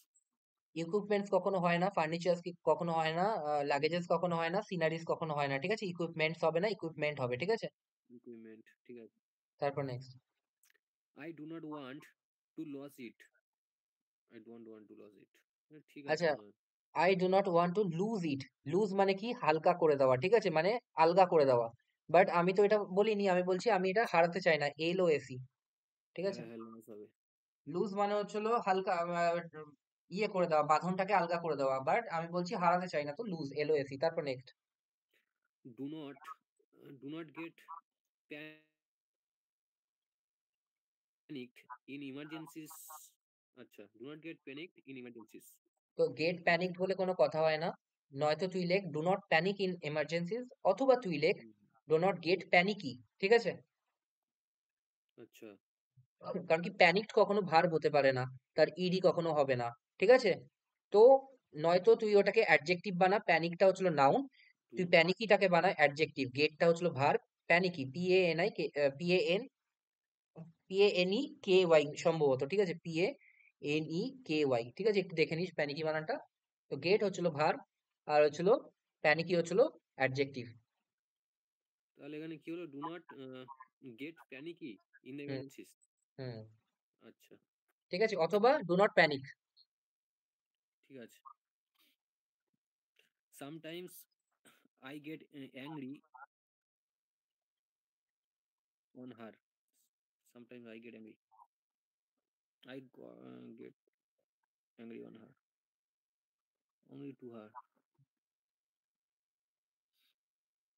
Equipments কখনো হয় না, ফার্নিচার্স কখনো হয় না, লাগেজেস কখনো হয় না, সিনারিজ কখনো হয় না, ঠিক আছে? ইকুইপমেন্টস হবে না, ইকুইপমেন্ট হবে, ঠিক আছে? Equipment, ঠিক আছে। তারপর next. I do not want to lose it. I don't want to lose it. ঠিক আছে আচ্ছা, মনে হয়। I do not want to lose it. Lose মানে কি? হালকা করে দেওয়া, ঠিক আছে, মানে আলগা করে দেওয়া। বাট আমি তো এটা বলিনি, আমি বলছি আমি এটা হারাতে চাই না, LOSE, ঠিক আছে। হ্যাঁ লস হবে। লুজ মানে হচ্ছিল হালকা, ইয়ে করে দেওয়া, বাঁধনটাকে আলগা করে দেওয়া, বাট আমি বলছি হারাতে চাই না, তো লুজ, LOSE। তারপর next. Do not do not get panicked in emergencies. আচ্ছা, do not get panicked in emergencies. তো গেট প্যানিকড বলে কোনো কথা হয় না। নয়তো তুই লেখ do not panic in emergencies, অথবা তুই লেখ ডু নট গেট প্যানিকি, ঠিক আছে। আচ্ছা। কারণ কি প্যানিকড কখনো ভার্ব হতে পারে না, তার ইডি কখনো হবে না, ঠিক আছে। তো নয়তো তুই ওটাকে অ্যাডজেক্টিভ বানা, প্যানিকটা হচ্ছিল নাউন, টু। তুই প্যানিকিটাকে বানা অ্যাডজেক্টিভ, গেটটা হচ্ছিল ভার্ব, প্যানিকি PANIKY সম্ভবত, ঠিক আছে, PANEKY, ঠিক আছে, একটু দেখে নিস প্যানিকি বানানটা। তো গেট হচ্ছিল ভার্ব, আর হচ্ছিল প্যানিকি হচ্ছিল অ্যাডজেক্টিভ। তাহলে এখানে কি হলো? Do not get panicky in the hmm. Emergencies. Hmm. আচ্ছা, ঠিক আছে, অথবা ডু নট প্যানিক। ঠিক আছে। Sometimes I get angry on her. Sometimes I get angry. Get angry on her. Only to her.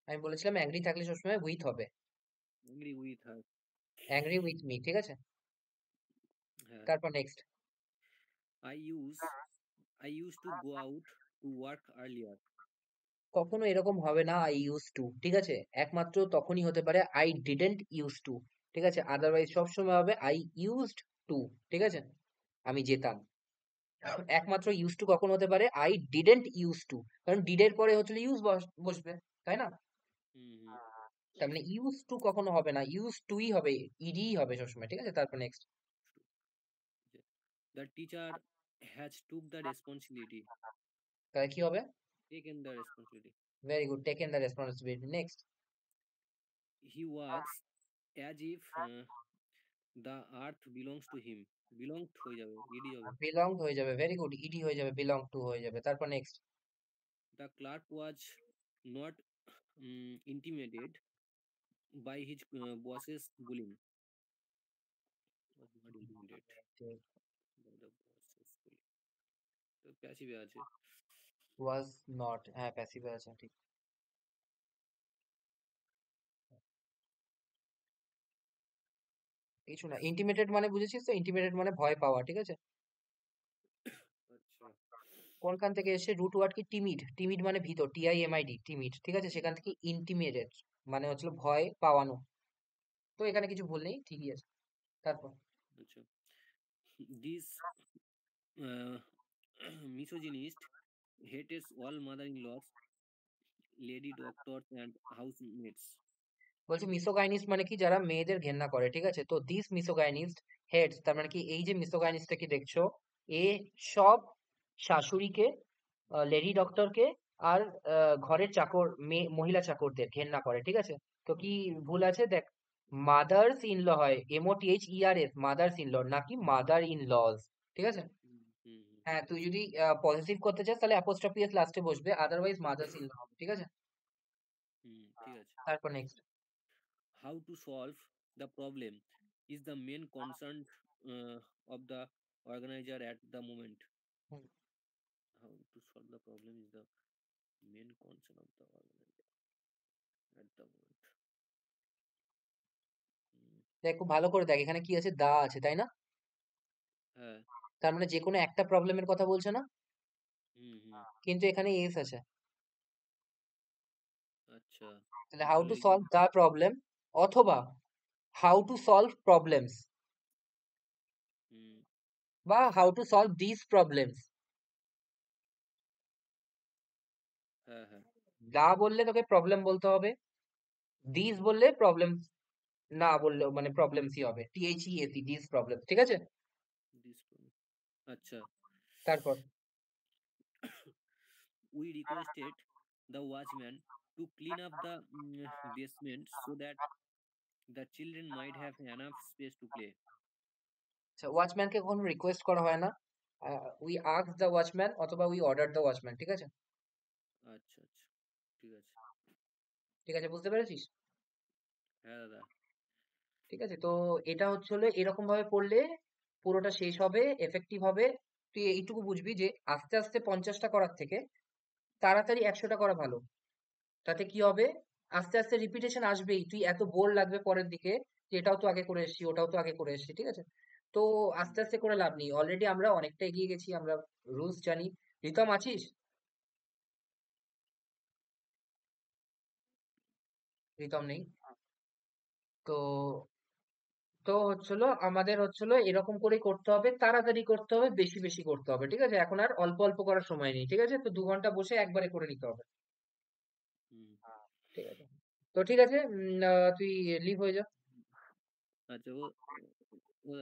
আমি বলেছিলাম অ্যাংরি থাকলে সবসময় উইথ হবে, Angry with her. Angry with me, ঠিক আছে। হ্যাঁ। তারপর next. I use I used to go out to work earlier. কখনো এরকম হবে না আই ইউজ টু, ঠিক আছে, একমাত্র তখনই হতে পারে আই ডিডেন্ট ইউজ টু, ঠিক আছে, আদারওয়াইজ সবসময় হবে আই ইউজড টু, ঠিক আছে, আমি যেতাম। একমাত্র ইউজ টু কখন হতে পারে? আই ডিডেন্ট ইউজ টু, কারণ ডিডের পরে হচ্ছে ইউজ বসবে, তাই না? হুম হুম। তার মানে ইউজ টু কখনো হবে না, ইউজ টুই হবে, ইডি হবে সবসময়, ঠিক আছে। তারপর next. The teacher has took the responsibility. তাহলে কি হবে? Taken the responsibility. Very good, taken the responsibility. Next. He works as if the earth belongs to him. Belonged হয়ে যাবে, ইডি হবে। বিলং হয়ে যাবে, ভেরি গুড, ইডি হয়ে যাবে, বিলং টু হয়ে যাবে। তারপর next. The clerk was not intimidated by his boss's bullying. Was not intimidated by the boss's bullying. তো প্যাসিভে আছে। ওয়াজ নট, হ্যাঁ প্যাসিভে আছে, ঠিক। কিছু না, ইন্টিমেটেড মানে বুঝেছিস তো, ইন্টিমেটেড মানে ভয় পাওয়া, ঠিক আছে। আচ্ছা। কোনখান থেকে এসে রুট ওয়ার্ড কি? টিমিড, টিমিড মানে ভীত, TIMID, টিমিড, ঠিক আছে, সেখান থেকে ইন্টিমেটেড মানে হচ্ছিল ভয় পাওয়ানো। তো এখানে কিছু ভুল নেই, ঠিকই আছে। তারপর। আচ্ছা। This uh, misogynist hates all mother-in-laws, lady doctors, and housemaids. বলছি মিসোগাইনিস্ট মানে কি? যারা মেয়েদের ঘেন্না করে, ঠিক আছে। তো দিস মিসোগাইনিস্ট হেডস, তার মানে কি এই যে মিসোগাইনিস্টটা কি দেখছো, এ সব শাশুড়িকে, লেডি ডক্টরকে, আর ঘরের চাকর, মহিলা চাকরদের ঘেন্না করে, ঠিক আছে। তো কি ভুল আছে দেখ, মাদার্স ইন ল হয়, MOTHERS, মাদার্স ইন ল, নাকি মাদার ইন লজ, ঠিক আছে। হুম হুম হুম। হ্যাঁ, তুই যদি পজিটিভ করতে চাস তাহলে অ্যাপোস্ট্রফি এস লাস্টে বসবে, আদারওয়াইজ মাদার্স ইন ল হবে, ঠিক আছে। ঠিক আছে। তারপর next. How to solve the problem is the main concern of the organizer at the moment. How to solve the problem is the main concern of the organizer at the moment. হুম, দেখ খুব ভালো করে দেখ, এখানে কি আছে? দা আছে, তাই না? হ্যাঁ। তার মানে যে কোনো একটা প্রবলেমের কথা বলছে না, হুম হুম। কিন্তু এখানে এস আছে। আচ্ছা, তাহলে হাউ তাহলে টু এখানে সলভ দা প্রবলেম, অথবা হাউ টু সলভ প্রবলেমস, হুম, বা how to solve this problems. হ্যাঁ হ্যাঁ। দা বললে তোকে প্রবলেম বলতে হবে, দিস বললে প্রবলেম না বললেও মানে প্রবলেমসই হবে, THEAC, দিস প্রবলেম, ঠিক আছে। This problem. আচ্ছা। তারপর। We requested the watchman to clean up the basement so that the children might have enough space to play. আচ্ছা, ওয়াচম্যানকে কখনো রিকোয়েস্ট করা হয় না, উই আস্ক দ্য ওয়াচম্যান অথবা উই অর্ডার দ্য ওয়াচম্যান, ঠিক আছে? আচ্ছা, আচ্ছা। ঠিক আছে। ঠিক আছে, বুঝতে পেরেছিস? হ্যাঁ, দাদা। ঠিক আছে, তো এটা হচ্ছে হলো এরকম ভাবে পড়লে পুরোটা শেষ হবে, এফেক্টিভ হবে। তুই এইটুকু বুঝবি যে আস্তে আস্তে 50টা করার থেকে তাড়াতাড়ি 100টা করা ভালো। তাতে কি হবে, আস্তে আস্তে রিপিটেশন আসবেই, তুই এত বোর লাগবে পরের দিকে যে এটাও তো আগে করে এসেছি, ওটাও তো আগে করে এসেছি, ঠিক আছে? তো আস্তে হুম। আস্তে করে লাভ নেই, অলরেডি আমরা অনেকটা এগিয়ে গেছি, আমরা রুলস জানি। রিতম আছিস? রিতম নেই। আ তো তো হচ্ছিল আমাদের হচ্ছিল এরকম করেই করতে হবে, তাড়াতাড়ি করতে হবে, বেশি বেশি করতে হবে, ঠিক আছে? এখন আর অল্প অল্প করার সময় নেই, ঠিক আছে? তো 2 ঘন্টা বসে একবারে করে নিতে হবে। হুম। ঠিক আছে, তো ঠিক আছে, তুই লিভ হয়ে যা। আচ্ছা ও ও